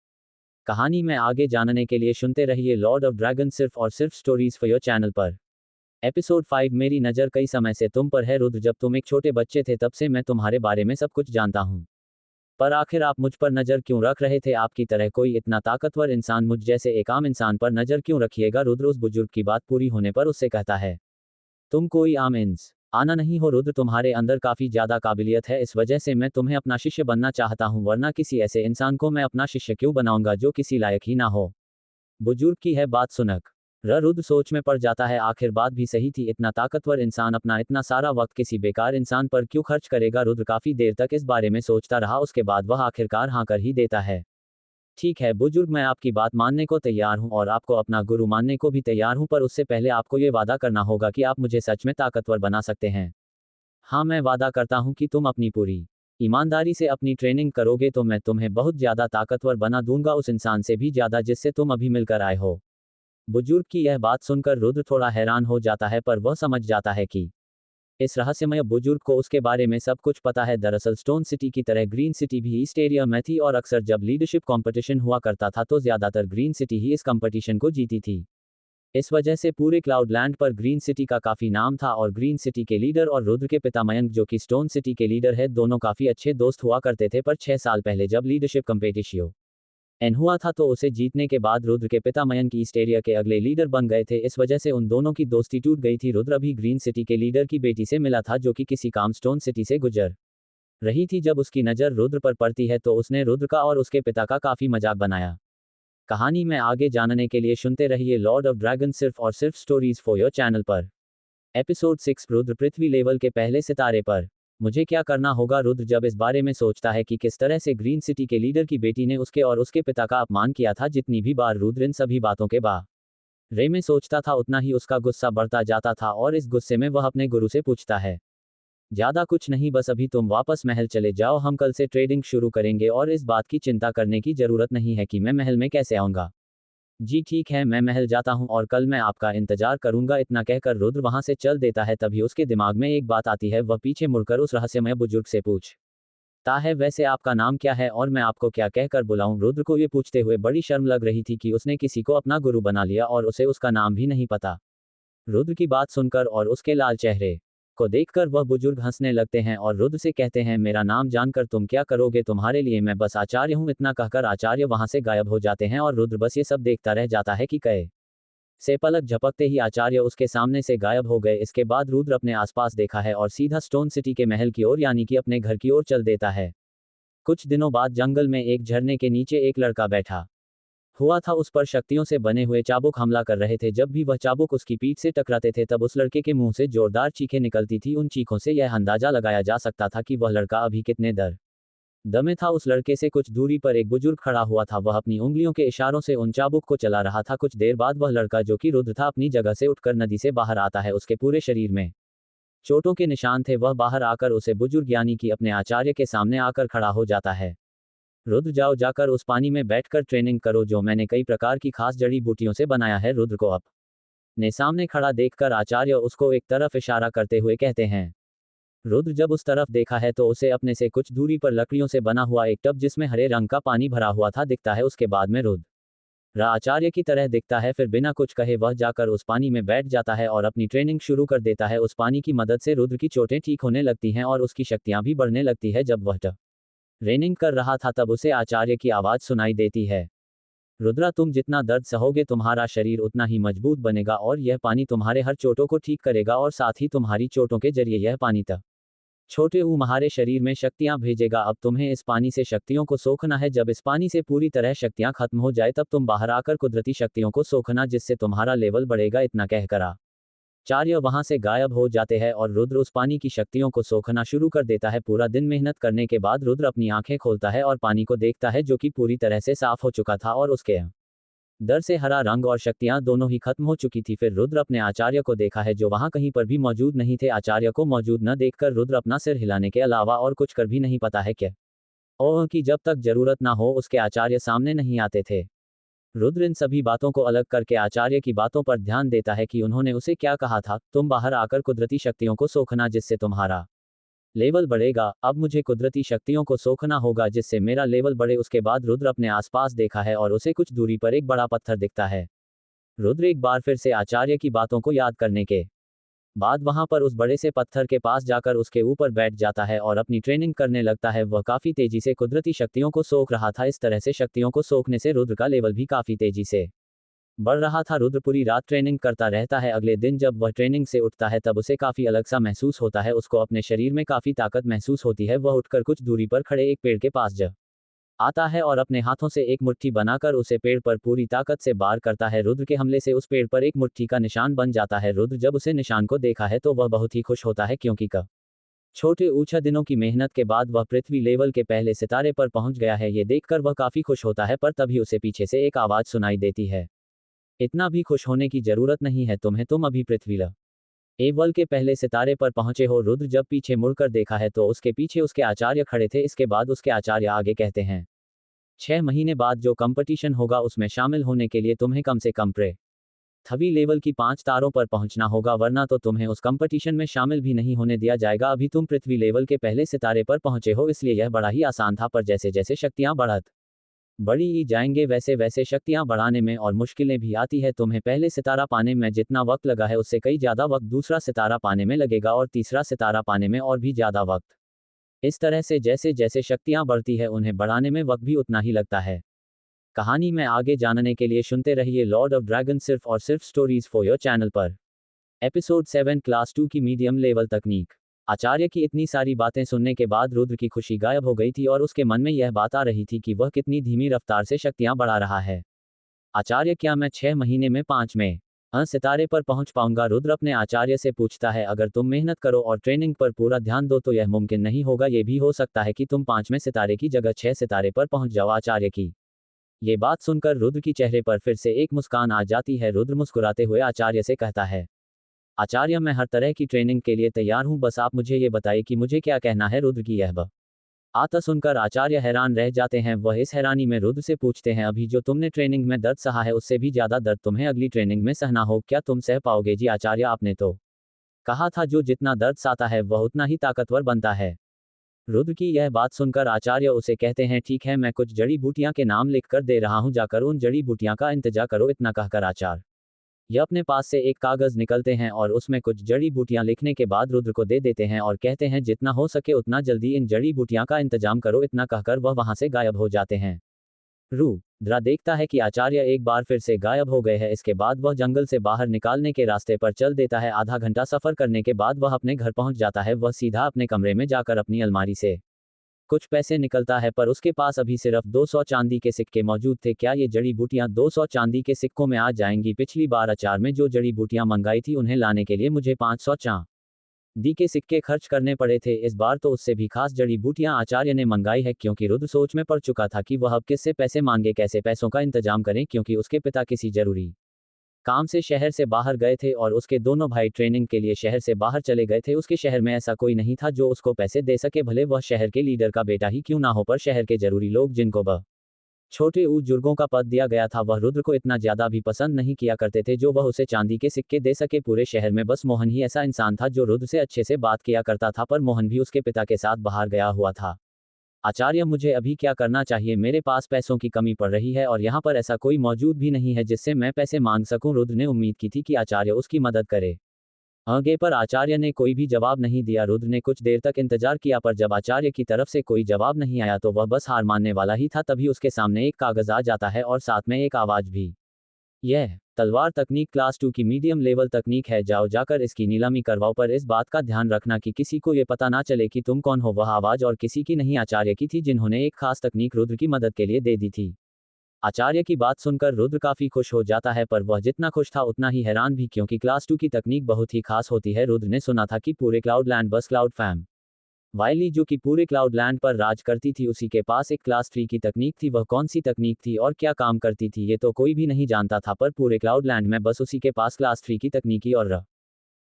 कहानी में आगे जानने के लिए सुनते रहिए लॉर्ड ऑफ ड्रैगन सिर्फ और सिर्फ स्टोरीज फॉर योर चैनल पर। एपिसोड 5 मेरी नज़र कई समय से तुम पर है। रुद्र, जब तुम एक छोटे बच्चे थे तब से मैं तुम्हारे बारे में सब कुछ जानता हूँ, पर आखिर आप मुझ पर नज़र क्यों रख रहे थे? आपकी तरह कोई इतना ताकतवर इंसान मुझ जैसे एक आम इंसान पर नज़र क्यों रखिएगा? रुद्र उस बुजुर्ग की बात पूरी होने पर उससे कहता है, तुम कोई आम आना नहीं हो रुद्र, तुम्हारे अंदर काफ़ी ज़्यादा काबिलियत है, इस वजह से मैं तुम्हें अपना शिष्य बनना चाहता हूँ, वरना किसी ऐसे इंसान को मैं अपना शिष्य क्यों बनाऊंगा जो किसी लायक ही ना हो। बुजुर्ग की है बात सुनक रुद्र सोच में पड़ जाता है। आखिर बात भी सही थी, इतना ताकतवर इंसान अपना इतना सारा वक्त किसी बेकार इंसान पर क्यों खर्च करेगा? रुद्र काफी देर तक इस बारे में सोचता रहा, उसके बाद वह आखिरकार हाँ कर ही देता है। ठीक है बुजुर्ग, मैं आपकी बात मानने को तैयार हूँ और आपको अपना गुरु मानने को भी तैयार हूँ, पर उससे पहले आपको ये वादा करना होगा कि आप मुझे सच में ताकतवर बना सकते हैं। हाँ, मैं वादा करता हूँ कि तुम अपनी पूरी ईमानदारी से अपनी ट्रेनिंग करोगे तो मैं तुम्हें बहुत ज़्यादा ताकतवर बना दूंगा, उस इंसान से भी ज़्यादा जिससे तुम अभी मिलकर आए हो। बुजुर्ग की यह बात सुनकर रुद्र थोड़ा हैरान हो जाता है, पर वह समझ जाता है कि इस रहस्यमय बुजुर्ग को उसके बारे में सब कुछ पता है। दरअसल स्टोन सिटी की तरह ग्रीन सिटी भी ईस्ट एरिया में थी और अक्सर जब लीडरशिप कंपटीशन हुआ करता था तो ज़्यादातर ग्रीन सिटी ही इस कंपटीशन को जीती थी। इस वजह से पूरे क्लाउडलैंड पर ग्रीन सिटी का काफ़ी नाम था और ग्रीन सिटी के लीडर और रुद्र के पिता मयंक जो कि स्टोन सिटी के लीडर है, दोनों काफ़ी अच्छे दोस्त हुआ करते थे। पर 6 साल पहले जब लीडरशिप कंपटीशन हुआ था तो उसे जीतने के बाद रुद्र के पिता मयंक ईस्ट एरिया के अगले लीडर बन गए थे। इस वजह से उन दोनों की दोस्ती टूट गई थी। रुद्र अभी ग्रीन सिटी के लीडर की बेटी से मिला था जो कि किसी काम स्टोन सिटी से गुजर रही थी। जब उसकी नज़र रुद्र पर पड़ती है तो उसने रुद्र का और उसके पिता का काफ़ी मजाक बनाया। कहानी में आगे जानने के लिए सुनते रहिए लॉर्ड ऑफ ड्रैगन सिर्फ और सिर्फ स्टोरीज फॉर योर चैनल पर। एपिसोड 6 रुद्र पृथ्वी लेवल के पहले सितारे पर। मुझे क्या करना होगा? रुद्र जब इस बारे में सोचता है कि किस तरह से ग्रीन सिटी के लीडर की बेटी ने उसके और उसके पिता का अपमान किया था, जितनी भी बार रुद्र इन सभी बातों के बारे में सोचता था उतना ही उसका गुस्सा बढ़ता जाता था और इस गुस्से में वह अपने गुरु से पूछता है, ज़्यादा कुछ नहीं, बस अभी तुम वापस महल चले जाओ, हम कल से ट्रेडिंग शुरू करेंगे और इस बात की चिंता करने की ज़रूरत नहीं है कि मैं महल में कैसे आऊँगा। जी ठीक है, मैं महल जाता हूँ और कल मैं आपका इंतजार करूंगा। इतना कहकर रुद्र वहां से चल देता है। तभी उसके दिमाग में एक बात आती है, वह पीछे मुड़कर उस रहस्यमय बुजुर्ग से पूछता है, वैसे आपका नाम क्या है और मैं आपको क्या कहकर बुलाऊं? रुद्र को ये पूछते हुए बड़ी शर्म लग रही थी कि उसने किसी को अपना गुरु बना लिया और उसे उसका नाम भी नहीं पता। रुद्र की बात सुनकर और उसके लाल चेहरे को देखकर वह बुजुर्ग हंसने लगते हैं और रुद्र से कहते हैं, मेरा नाम जानकर तुम क्या करोगे? तुम्हारे लिए मैं बस आचार्य हूँ। इतना कहकर आचार्य वहां से गायब हो जाते हैं और रुद्र बस ये सब देखता रह जाता है कि कई से पलक झपकते ही आचार्य उसके सामने से गायब हो गए। इसके बाद रुद्र अपने आसपास देखा है और सीधा स्टोन सिटी के महल की ओर यानी कि अपने घर की ओर चल देता है। कुछ दिनों बाद जंगल में एक झरने के नीचे एक लड़का बैठा हुआ था, उस पर शक्तियों से बने हुए चाबुक हमला कर रहे थे। जब भी वह चाबुक उसकी पीठ से टकराते थे तब उस लड़के के मुंह से जोरदार चीखें निकलती थी। उन चीखों से यह अंदाजा लगाया जा सकता था कि वह लड़का अभी कितने दमे था। उस लड़के से कुछ दूरी पर एक बुजुर्ग खड़ा हुआ था, वह अपनी उंगलियों के इशारों से उन चाबुक को चला रहा था। कुछ देर बाद वह लड़का जो कि रुद्र था अपनी जगह से उठकर नदी से बाहर आता है। उसके पूरे शरीर में चोटों के निशान थे। वह बाहर आकर उसे बुजुर्ग यानी कि अपने आचार्य के सामने आकर खड़ा हो जाता है। रुद्र जाओ, जाकर उस पानी में बैठकर ट्रेनिंग करो जो मैंने कई प्रकार की खास जड़ी बूटियों से बनाया है। रुद्र को अपने सामने खड़ा देखकर आचार्य उसको एक तरफ इशारा करते हुए कहते हैं। रुद्र जब उस तरफ देखा है तो उसे अपने से कुछ दूरी पर लकड़ियों से बना हुआ एक टब जिसमें हरे रंग का पानी भरा हुआ था दिखता है। उसके बाद में रुद्र आचार्य की तरह दिखता है। फिर बिना कुछ कहे वह जाकर उस पानी में बैठ जाता है और अपनी ट्रेनिंग शुरू कर देता है। उस पानी की मदद से रुद्र की चोटें ठीक होने लगती हैं और उसकी शक्तियां भी बढ़ने लगती है। जब वह ट्रेनिंग कर रहा था तब उसे आचार्य की आवाज़ सुनाई देती है, रुद्रा तुम जितना दर्द सहोगे तुम्हारा शरीर उतना ही मजबूत बनेगा और यह पानी तुम्हारे हर चोटों को ठीक करेगा और साथ ही तुम्हारी चोटों के जरिए यह पानी छोटे तुम्हारे शरीर में शक्तियां भेजेगा। अब तुम्हें इस पानी से शक्तियों को सोखना है। जब इस पानी से पूरी तरह शक्तियां खत्म हो जाए तब तुम बाहर आकर कुदरती शक्तियों को सोखना, जिससे तुम्हारा लेवल बढ़ेगा। इतना कहकर आचार्य वहां से गायब हो जाते हैं और रुद्र उस पानी की शक्तियों को सोखना शुरू कर देता है। पूरा दिन मेहनत करने के बाद रुद्र अपनी आंखें खोलता है और पानी को देखता है जो कि पूरी तरह से साफ हो चुका था और उसके डर से हरा रंग और शक्तियां दोनों ही खत्म हो चुकी थी। फिर रुद्र अपने आचार्य को देखा है जो वहां कहीं पर भी मौजूद नहीं थे। आचार्य को मौजूद न देखकर रुद्र अपना सिर हिलाने के अलावा और कुछ कर भी नहीं पाता है क्या और कि जब तक जरूरत ना हो उसके आचार्य सामने नहीं आते थे। रुद्र इन सभी बातों को अलग करके आचार्य की बातों पर ध्यान देता है कि उन्होंने उसे क्या कहा था, तुम बाहर आकर कुदरती शक्तियों को सोखना जिससे तुम्हारा लेवल बढ़ेगा। अब मुझे कुदरती शक्तियों को सोखना होगा जिससे मेरा लेवल बढ़े। उसके बाद रुद्र अपने आसपास देखा है और उसे कुछ दूरी पर एक बड़ा पत्थर दिखता है। रुद्र एक बार फिर से आचार्य की बातों को याद करने के बाद वहां पर उस बड़े से पत्थर के पास जाकर उसके ऊपर बैठ जाता है और अपनी ट्रेनिंग करने लगता है। वह काफी तेजी से कुदरती शक्तियों को सोख रहा था। इस तरह से शक्तियों को सोखने से रुद्र का लेवल भी काफी तेजी से बढ़ रहा था। रुद्र पूरी रात ट्रेनिंग करता रहता है। अगले दिन जब वह ट्रेनिंग से उठता है तब उसे काफी अलग सा महसूस होता है। उसको अपने शरीर में काफी ताकत महसूस होती है। वह उठकर कुछ दूरी पर खड़े एक पेड़ के पास जा आता है और अपने हाथों से एक मुट्ठी बनाकर उसे पेड़ पर पूरी ताकत से वार करता है। रुद्र के हमले से उस पेड़ पर एक मुट्ठी का निशान बन जाता है। रुद्र जब उसे निशान को देखा है तो वह बहुत ही खुश होता है क्योंकि छोटे ऊंचा दिनों की मेहनत के बाद वह पृथ्वी लेवल के पहले सितारे पर पहुंच गया है। ये देखकर वह काफी खुश होता है पर तभी उसे पीछे से एक आवाज सुनाई देती है, इतना भी खुश होने की जरूरत नहीं है तुम्हें, तुम अभी पृथ्वी लेवल के पहले सितारे पर पहुंचे हो। रुद्र जब पीछे मुड़कर देखा है तो उसके पीछे उसके आचार्य खड़े थे। इसके बाद उसके आचार्य आगे कहते हैं 6 महीने बाद जो कंपटीशन होगा उसमें शामिल होने के लिए तुम्हें कम से कम पृथ्वी लेवल की 5 तारों पर पहुंचना होगा, वरना तो तुम्हें उस कंपटीशन में शामिल भी नहीं होने दिया जाएगा। अभी तुम पृथ्वी लेवल के पहले सितारे पर पहुंचे हो इसलिए यह बड़ा ही आसान था, पर जैसे जैसे शक्तियां बढ़ी ही जाएंगे वैसे वैसे शक्तियां बढ़ाने में और मुश्किलें भी आती है। तुम्हें पहले सितारा पाने में जितना वक्त लगा है उससे कई ज्यादा वक्त दूसरा सितारा पाने में लगेगा और तीसरा सितारा पाने में और भी ज्यादा वक्त। इस तरह से जैसे जैसे शक्तियां बढ़ती है उन्हें बढ़ाने में वक्त भी उतना ही लगता है। कहानी में आगे जानने के लिए सुनते रहिए लॉर्ड ऑफ ड्रैगन सिर्फ और सिर्फ स्टोरीज फॉर योर चैनल पर। एपिसोड 7 क्लास 2 की मीडियम लेवल तकनीक। आचार्य की इतनी सारी बातें सुनने के बाद रुद्र की खुशी गायब हो गई थी और उसके मन में यह बात आ रही थी कि वह कितनी धीमी रफ्तार से शक्तियां बढ़ा रहा है। आचार्य, क्या मैं 6 महीने में 5 में सितारे पर पहुंच पाऊंगा? रुद्र अपने आचार्य से पूछता है, अगर तुम मेहनत करो और ट्रेनिंग पर पूरा ध्यान दो तो यह मुमकिन नहीं होगा। यह भी हो सकता है कि तुम 5वें सितारे की जगह 6 सितारे पर पहुंच जाओ। आचार्य की ये बात सुनकर रुद्र की चेहरे पर फिर से एक मुस्कान आ जाती है। रुद्र मुस्कुराते हुए आचार्य से कहता है, आचार्य, मैं हर तरह की ट्रेनिंग के लिए तैयार हूं, बस आप मुझे ये बताइए कि मुझे क्या कहना है। रुद्र की यह बात सुनकर आचार्य हैरान रह जाते हैं। वह इस हैरानी में रुद्र से पूछते हैं, अभी जो तुमने ट्रेनिंग में दर्द सहा है उससे भी ज्यादा दर्द तुम्हें अगली ट्रेनिंग में सहना हो, क्या तुम सह पाओगे? जी आचार्य, आपने तो कहा था जो जितना दर्द सहता है वह उतना ही ताकतवर बनता है। रुद्र की यह बात सुनकर आचार्य उसे कहते हैं, ठीक है, मैं कुछ जड़ी बूटियां के नाम लिख कर दे रहा हूं, जाकर उन जड़ी बूटियां का इंतजार करो। इतना कहकर आचार्य यह अपने पास से एक कागज निकलते हैं और उसमें कुछ जड़ी बूटियां लिखने के बाद रुद्र को दे देते हैं और कहते हैं, जितना हो सके उतना जल्दी इन जड़ी बूटियां का इंतजाम करो। इतना कहकर वह वहां से गायब हो जाते हैं। रुद्र देखता है कि आचार्य एक बार फिर से गायब हो गए हैं। इसके बाद वह जंगल से बाहर निकालने के रास्ते पर चल देता है। आधा घंटा सफर करने के बाद वह अपने घर पहुंच जाता है। वह सीधा अपने कमरे में जाकर अपनी अलमारी से कुछ पैसे निकलता है, पर उसके पास अभी सिर्फ 200 चांदी के सिक्के मौजूद थे। क्या ये जड़ी बूटियां 200 चांदी के सिक्कों में आ जाएंगी? पिछली बार अचार में जो जड़ी बूटियां मंगाई थी उन्हें लाने के लिए मुझे 500 चांदी के सिक्के खर्च करने पड़े थे। इस बार तो उससे भी खास जड़ी बूटियां आचार्य ने मंगाई है। क्योंकि रुद्र सोच में पड़ चुका था कि वह अब किससे पैसे मांगे, कैसे पैसों का इंतजाम करें, क्योंकि उसके पिता किसी जरूरी काम से शहर से बाहर गए थे और उसके दोनों भाई ट्रेनिंग के लिए शहर से बाहर चले गए थे। उसके शहर में ऐसा कोई नहीं था जो उसको पैसे दे सके, भले वह शहर के लीडर का बेटा ही क्यों ना हो, पर शहर के जरूरी लोग जिनको छोटे बुजुर्गों का पद दिया गया था वह रुद्र को इतना ज्यादा भी पसंद नहीं किया करते थे जो वह उसे चांदी के सिक्के दे सके। पूरे शहर में बस मोहन ही ऐसा इंसान था जो रुद्र से अच्छे से बात किया करता था, पर मोहन भी उसके पिता के साथ बाहर गया हुआ था। आचार्य, मुझे अभी क्या करना चाहिए? मेरे पास पैसों की कमी पड़ रही है और यहाँ पर ऐसा कोई मौजूद भी नहीं है जिससे मैं पैसे मांग सकूं। रुद्र ने उम्मीद की थी कि आचार्य उसकी मदद करे आगे, पर आचार्य ने कोई भी जवाब नहीं दिया। रुद्र ने कुछ देर तक इंतजार किया, पर जब आचार्य की तरफ से कोई जवाब नहीं आया तो वह बस हार मानने वाला ही था। तभी उसके सामने एक कागज आ जाता है और साथ में एक आवाज भी। यह तलवार तकनीक क्लास 2 की मीडियम लेवल तकनीक है, जाओ जाकर इसकी नीलामी करवाओ, पर इस बात का ध्यान रखना कि किसी को ये पता ना चले कि तुम कौन हो। वह आवाज और किसी की नहीं आचार्य की थी, जिन्होंने एक खास तकनीक रुद्र की मदद के लिए दे दी थी। आचार्य की बात सुनकर रुद्र काफी खुश हो जाता है, पर वह जितना खुश था उतना ही हैरान भी, क्योंकि क्लास 2 की तकनीक बहुत ही खास होती है। रुद्र ने सुना था कि पूरे क्लाउडलैंड बस क्लाउड फैम वाइली जो कि पूरे क्लाउडलैंड पर राज करती थी, उसी के पास एक क्लास 3 की तकनीक थी। वह कौन सी तकनीक थी और क्या काम करती थी ये तो कोई भी नहीं जानता था, पर पूरे क्लाउडलैंड में बस उसी के पास क्लास 3 की तकनीकी और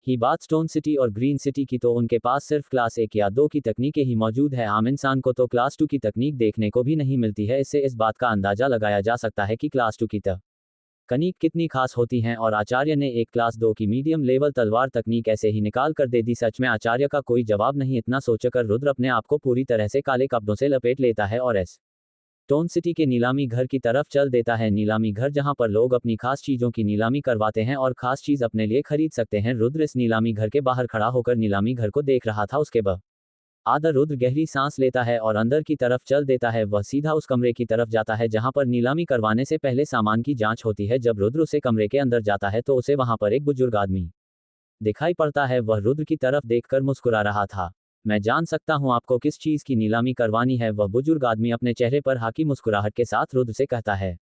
ही बात स्टोन सिटी और ग्रीन सिटी की, तो उनके पास सिर्फ क्लास 1 या 2 की तकनीकें ही मौजूद है। आम इंसान को तो क्लास 2 की तकनीक देखने को भी नहीं मिलती है। इससे इस बात का अंदाजा लगाया जा सकता है कि क्लास 2 की तकनीक कितनी खास होती हैं। और आचार्य ने एक क्लास 2 की मीडियम लेवल तलवार तकनीक ऐसे ही निकाल कर दे दी। सच में आचार्य का कोई जवाब नहीं। इतना सोचकर रुद्र अपने आप को पूरी तरह से काले कपड़ों से लपेट लेता है और स्टोन सिटी के नीलामी घर की तरफ चल देता है। नीलामी घर जहां पर लोग अपनी खास चीजों की नीलामी करवाते हैं और खास चीज अपने लिए खरीद सकते हैं। रुद्र इस नीलामी घर के बाहर खड़ा होकर नीलामी घर को देख रहा था। उसके बाद रुद्र गहरी सांस लेता है और अंदर की तरफ चल देता है। वह सीधा उस कमरे की तरफ जाता है जहां पर नीलामी करवाने से पहले सामान की जांच होती है। जब रुद्र उसे कमरे के अंदर जाता है तो उसे वहां पर एक बुजुर्ग आदमी दिखाई पड़ता है। वह रुद्र की तरफ देखकर मुस्कुरा रहा था। मैं जान सकता हूं आपको किस चीज की नीलामी करवानी है, वह बुजुर्ग आदमी अपने चेहरे पर हाकी मुस्कुराहट के साथ रुद्र से कहता है।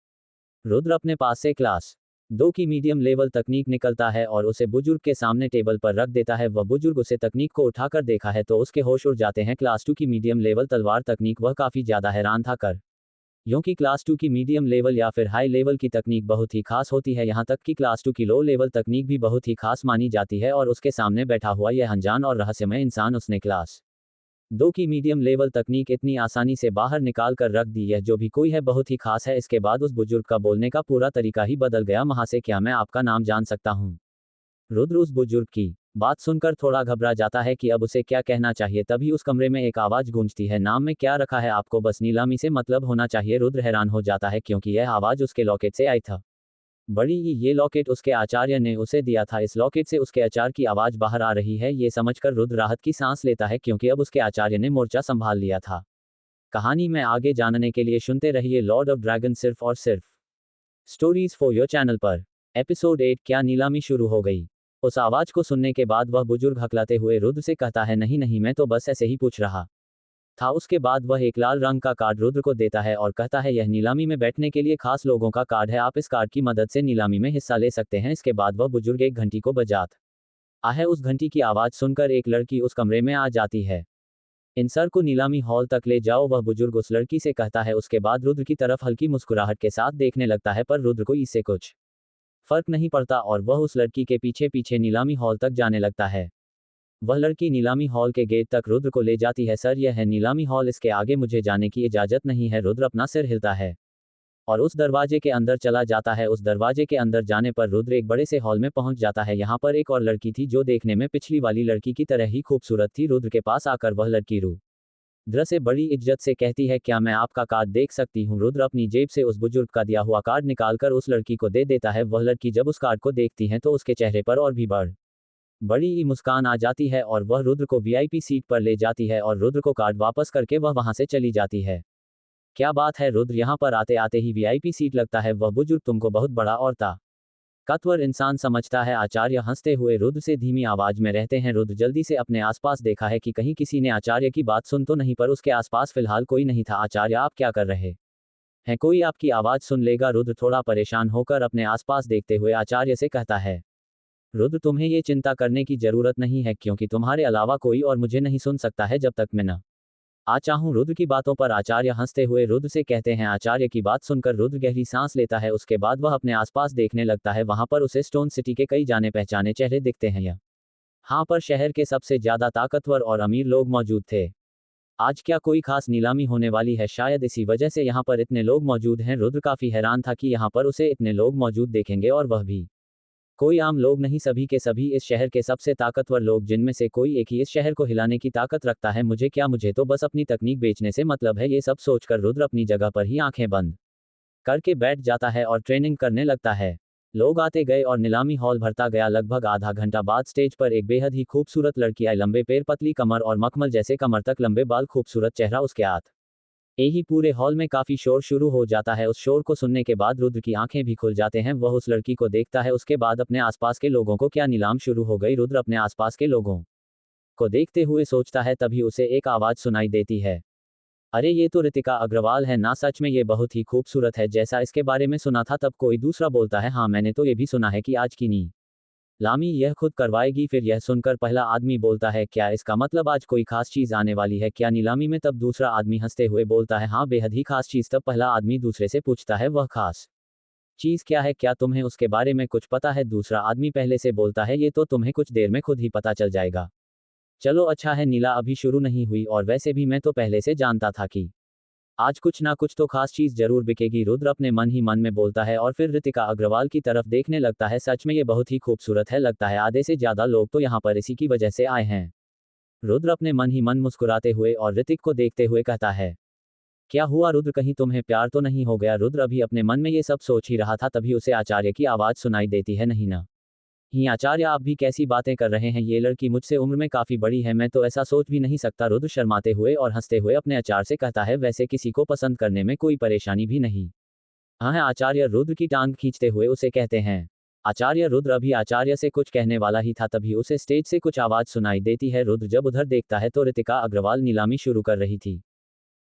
रुद्र अपने पास से क्लास 2 की मीडियम लेवल तकनीक निकलता है और उसे बुजुर्ग के सामने टेबल पर रख देता है। वह बुजुर्ग उसे तकनीक को उठाकर देखा है तो उसके होश उड़ जाते हैं। क्लास 2 की मीडियम लेवल तलवार तकनीक, वह काफी ज्यादा हैरान था कर क्योंकि क्लास 2 की मीडियम लेवल या फिर हाई लेवल की तकनीक बहुत ही खास होती है। यहाँ तक कि क्लास 2 की लो लेवल तकनीक भी बहुत ही खास मानी जाती है। और उसके सामने बैठा हुआ यह अनजान और रहस्यमय इंसान, उसने क्लास 2 की मीडियम लेवल तकनीक इतनी आसानी से बाहर निकाल कर रख दी। यह जो भी कोई है बहुत ही खास है। इसके बाद उस बुजुर्ग का बोलने का पूरा तरीका ही बदल गया। महाशय, क्या मैं आपका नाम जान सकता हूँ? रुद्र उस बुजुर्ग की बात सुनकर थोड़ा घबरा जाता है कि अब उसे क्या कहना चाहिए। तभी उस कमरे में एक आवाज गूंजती है, नाम में क्या रखा है आपको? बस नीलामी से मतलब होना चाहिए। रुद्र हैरान हो जाता है क्योंकि यह आवाज उसके लॉकेट से आई था। बड़ी ही ये लॉकेट उसके आचार्य ने उसे दिया था। इस लॉकेट से उसके आचार्य की आवाज बाहर आ रही है। ये समझकर रुद्र राहत की सांस लेता है क्योंकि अब उसके आचार्य ने मोर्चा संभाल लिया था। कहानी में आगे जानने के लिए सुनते रहिए लॉर्ड ऑफ ड्रैगन सिर्फ और सिर्फ स्टोरीज फॉर योर चैनल पर। एपिसोड 8, क्या नीलामी शुरू हो गई? उस आवाज को सुनने के बाद वह बुजुर्ग हकलाते हुए रुद्र से कहता है, नहीं नहीं, मैं तो बस ऐसे ही पूछ रहा था। उसके बाद वह एक लाल रंग का कार्ड रुद्र को देता है और कहता है, यह नीलामी में बैठने के लिए खास लोगों का कार्ड है। आप इस कार्ड की मदद से नीलामी में हिस्सा ले सकते हैं। इसके बाद वह बुजुर्ग एक घंटी को बजाता है। उस घंटी की आवाज सुनकर एक लड़की उस कमरे में आ जाती है। इन सर को नीलामी हॉल तक ले जाओ, वह बुजुर्ग उस लड़की से कहता है। उसके बाद रुद्र की तरफ हल्की मुस्कुराहट के साथ देखने लगता है, पर रुद्र को इससे कुछ फर्क नहीं पड़ता और वह उस लड़की के पीछे पीछे नीलामी हॉल तक जाने लगता है। वह लड़की नीलामी हॉल के गेट तक रुद्र को ले जाती है। सर, यह है नीलामी हॉल, इसके आगे मुझे जाने की इजाजत नहीं है। रुद्र अपना सिर हिलता है और उस दरवाजे के अंदर चला जाता है। उस दरवाजे के अंदर जाने पर रुद्र एक बड़े से हॉल में पहुंच जाता है। यहाँ पर एक और लड़की थी जो देखने में पिछली वाली लड़की की तरह ही खूबसूरत थी। रुद्र के पास आकर वह लड़की रुद्र से बड़ी इज्जत से कहती है, क्या मैं आपका कार्ड देख सकती हूँ? रुद्र अपनी जेब से उस बुजुर्ग का दिया हुआ कार्ड निकालकर उस लड़की को दे देता है। वह लड़की जब उस कार्ड को देखती है तो उसके चेहरे पर और भी बड़ी ही मुस्कान आ जाती है और वह रुद्र को वीआईपी सीट पर ले जाती है और रुद्र को कार्ड वापस करके वह वहां से चली जाती है। क्या बात है रुद्र, यहाँ पर आते आते ही वीआईपी सीट लगता है। वह बुजुर्ग तुमको बहुत बड़ा और ताकतवर इंसान समझता है। आचार्य हंसते हुए रुद्र से धीमी आवाज में रहते हैं। रुद्र जल्दी से अपने आसपास देखा है कि कहीं किसी ने आचार्य की बात सुन तो नहीं, पर उसके आसपास फिलहाल कोई नहीं था। आचार्य, आप क्या कर रहे हैं? कोई आपकी आवाज सुन लेगा? रुद्र थोड़ा परेशान होकर अपने आसपास देखते हुए आचार्य से कहता है। रुद्र, तुम्हें ये चिंता करने की जरूरत नहीं है क्योंकि तुम्हारे अलावा कोई और मुझे नहीं सुन सकता है जब तक मैं न आ चाहूं। रुद्र की बातों पर आचार्य हंसते हुए रुद्र से कहते हैं। आचार्य की बात सुनकर रुद्र गहरी सांस लेता है। उसके बाद वह अपने आसपास देखने लगता है। वहां पर उसे स्टोन सिटी के कई जाने पहचाने चेहरे दिखते हैं। यहाँ पर शहर के सबसे ज्यादा ताकतवर और अमीर लोग मौजूद थे। आज क्या कोई खास नीलामी होने वाली है? शायद इसी वजह से यहाँ पर इतने लोग मौजूद हैं। रुद्र काफी हैरान था कि यहाँ पर उसे इतने लोग मौजूद देखेंगे और वह भी कोई आम लोग नहीं, सभी के सभी इस शहर के सबसे ताकतवर लोग, जिनमें से कोई एक ही इस शहर को हिलाने की ताकत रखता है। मुझे तो बस अपनी तकनीक बेचने से मतलब है। ये सब सोचकर रुद्र अपनी जगह पर ही आंखें बंद करके बैठ जाता है और ट्रेनिंग करने लगता है। लोग आते गए और नीलामी हॉल भरता गया। लगभग आधा घंटा बाद स्टेज पर एक बेहद ही खूबसूरत लड़की आई। लंबे पैर, पतली कमर और मखमल जैसे कमर तक लंबे बाल, खूबसूरत चेहरा। उसके यही पूरे हॉल में काफी शोर शुरू हो जाता है। उस शोर को सुनने के बाद रुद्र की आंखें भी खुल जाते हैं। वह उस लड़की को देखता है। उसके बाद अपने आसपास के लोगों को, क्या नीलाम शुरू हो गई? रुद्र अपने आसपास के लोगों को देखते हुए सोचता है। तभी उसे एक आवाज सुनाई देती है। अरे ये तो ऋतिका अग्रवाल है ना, सच में ये बहुत ही खूबसूरत है, जैसा इसके बारे में सुना था तब कोई दूसरा बोलता है, हाँ मैंने तो ये भी सुना है कि आज की नीलामी यह खुद करवाएगी। फिर यह सुनकर पहला आदमी बोलता है, क्या इसका मतलब आज कोई खास चीज आने वाली है क्या नीलामी में? तब दूसरा आदमी हंसते हुए बोलता है, हाँ बेहद ही खास चीज। तब पहला आदमी दूसरे से पूछता है, वह खास चीज क्या है, क्या तुम्हें उसके बारे में कुछ पता है? दूसरा आदमी पहले से बोलता है, ये तो तुम्हें कुछ देर में खुद ही पता चल जाएगा। चलो अच्छा है, नीला अभी शुरू नहीं हुई, और वैसे भी मैं तो पहले से जानता था कि आज कुछ ना कुछ तो खास चीज जरूर बिकेगी। रुद्र अपने मन ही मन में बोलता है और फिर ऋतिका अग्रवाल की तरफ देखने लगता है। सच में ये बहुत ही खूबसूरत है, लगता है आधे से ज्यादा लोग तो यहाँ पर इसी की वजह से आए हैं। रुद्र अपने मन ही मन मुस्कुराते हुए और ऋतिक को देखते हुए कहता है, क्या हुआ रुद्र, कहीं तुम्हें प्यार तो नहीं हो गया? रुद्र अभी अपने मन में ये सब सोच ही रहा था, तभी उसे आचार्य की आवाज सुनाई देती है, नहीं ना ही आचार्य, आप भी कैसी बातें कर रहे हैं? ये लड़की मुझसे उम्र में काफी बड़ी है, मैं तो ऐसा सोच भी नहीं सकता। रुद्र शर्माते हुए और हंसते हुए अपने आचार्य से कहता है, वैसे किसी को पसंद करने में कोई परेशानी भी नहीं हाँ है। आचार्य रुद्र की टांग खींचते हुए उसे कहते हैं। आचार्य रुद्र अभी आचार्य से कुछ कहने वाला ही था, तभी उसे स्टेज से कुछ आवाज सुनाई देती है। रुद्र जब उधर देखता है तो ऋतिका अग्रवाल नीलामी शुरू कर रही थी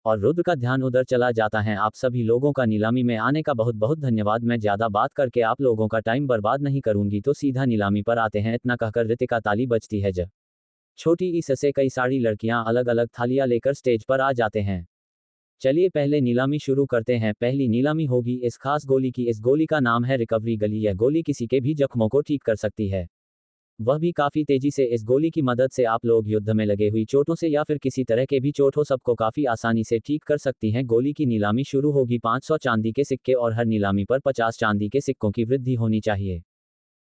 और रुद्र का ध्यान उधर चला जाता है। आप सभी लोगों का नीलामी में आने का बहुत बहुत धन्यवाद, मैं ज्यादा बात करके आप लोगों का टाइम बर्बाद नहीं करूंगी, तो सीधा नीलामी पर आते हैं। इतना कहकर ऋतिका ताली बजती है। छोटी ई से कई सारी लड़कियां अलग अलग थालियां लेकर स्टेज पर आ जाते हैं। चलिए पहले नीलामी शुरू करते हैं। पहली नीलामी होगी इस खास गोली की। इस गोली का नाम है रिकवरी गली। यह गोली किसी के भी जख्मों को ठीक कर सकती है, वह भी काफी तेजी से। इस गोली की मदद से आप लोग युद्ध में लगे हुई चोटों से या फिर किसी तरह के भी चोट हो, सबको काफी आसानी से ठीक कर सकती हैं। गोली की नीलामी शुरू होगी। 500 चांदी के सिक्के और हर नीलामी पर 50 चांदी के सिक्कों की वृद्धि होनी चाहिए।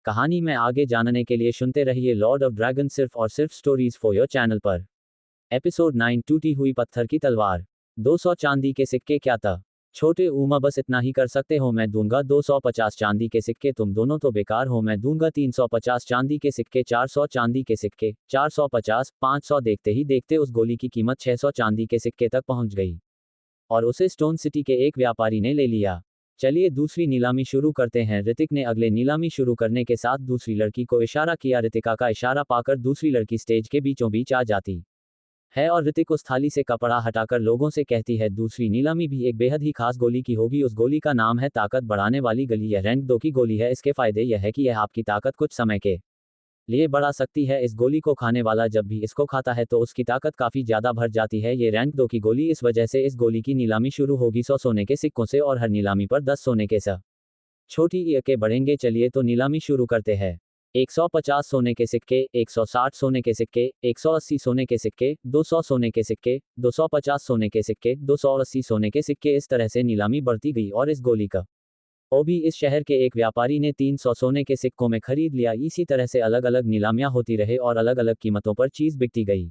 कहानी में आगे जानने के लिए सुनते रहिए लॉर्ड ऑफ ड्रैगन, सिर्फ और सिर्फ स्टोरीज फॉर योर चैनल पर। एपिसोड 9, टूटी हुई पत्थर की तलवार। 200 चांदी के सिक्के क्या था छोटे उमा, बस इतना ही कर सकते हो। मैं दूंगा 250 चांदी के सिक्के, तुम दोनों तो बेकार हो। मैं दूंगा 350 चांदी के सिक्के, 400 चांदी के सिक्के, 450, 500। देखते ही देखते उस गोली की कीमत 600 चांदी के सिक्के तक पहुंच गई और उसे स्टोन सिटी के एक व्यापारी ने ले लिया। चलिए दूसरी नीलामी शुरू करते हैं। ऋतिक ने अगले नीलामी शुरू करने के साथ दूसरी लड़की को इशारा किया। ऋतिका का इशारा पाकर दूसरी लड़की स्टेज के बीचों बीच आ जाती है और ऋतिक उस थाली से कपड़ा हटाकर लोगों से कहती है, दूसरी नीलामी भी एक बेहद ही खास गोली की होगी। उस गोली का नाम है ताकत बढ़ाने वाली गली। यह रैंक 2 की गोली है। इसके फायदे यह है कि यह आपकी ताकत कुछ समय के लिए बढ़ा सकती है। इस गोली को खाने वाला जब भी इसको खाता है तो उसकी ताकत काफी ज्यादा बढ़ जाती है। ये रैंक 2 की गोली, इस वजह से इस गोली की नीलामी शुरू होगी 100 सोने के सिक्कों से और हर नीलामी पर 10 सोने के छोटी ई के बढ़ेंगे। चलिए तो नीलामी शुरू करते हैं। 150 सोने के सिक्के, 160 सोने के सिक्के, 180 सोने के सिक्के, 200 सोने के सिक्के, 250 सोने के सिक्के, 280 सोने के सिक्के। इस तरह से नीलामी बढ़ती गई और इस गोली का वो भी इस शहर के एक व्यापारी ने 300 सोने के सिक्कों में खरीद लिया। इसी तरह से अलग अलग नीलामियां होती रहे और अलग अलग कीमतों पर चीज बिकती गई।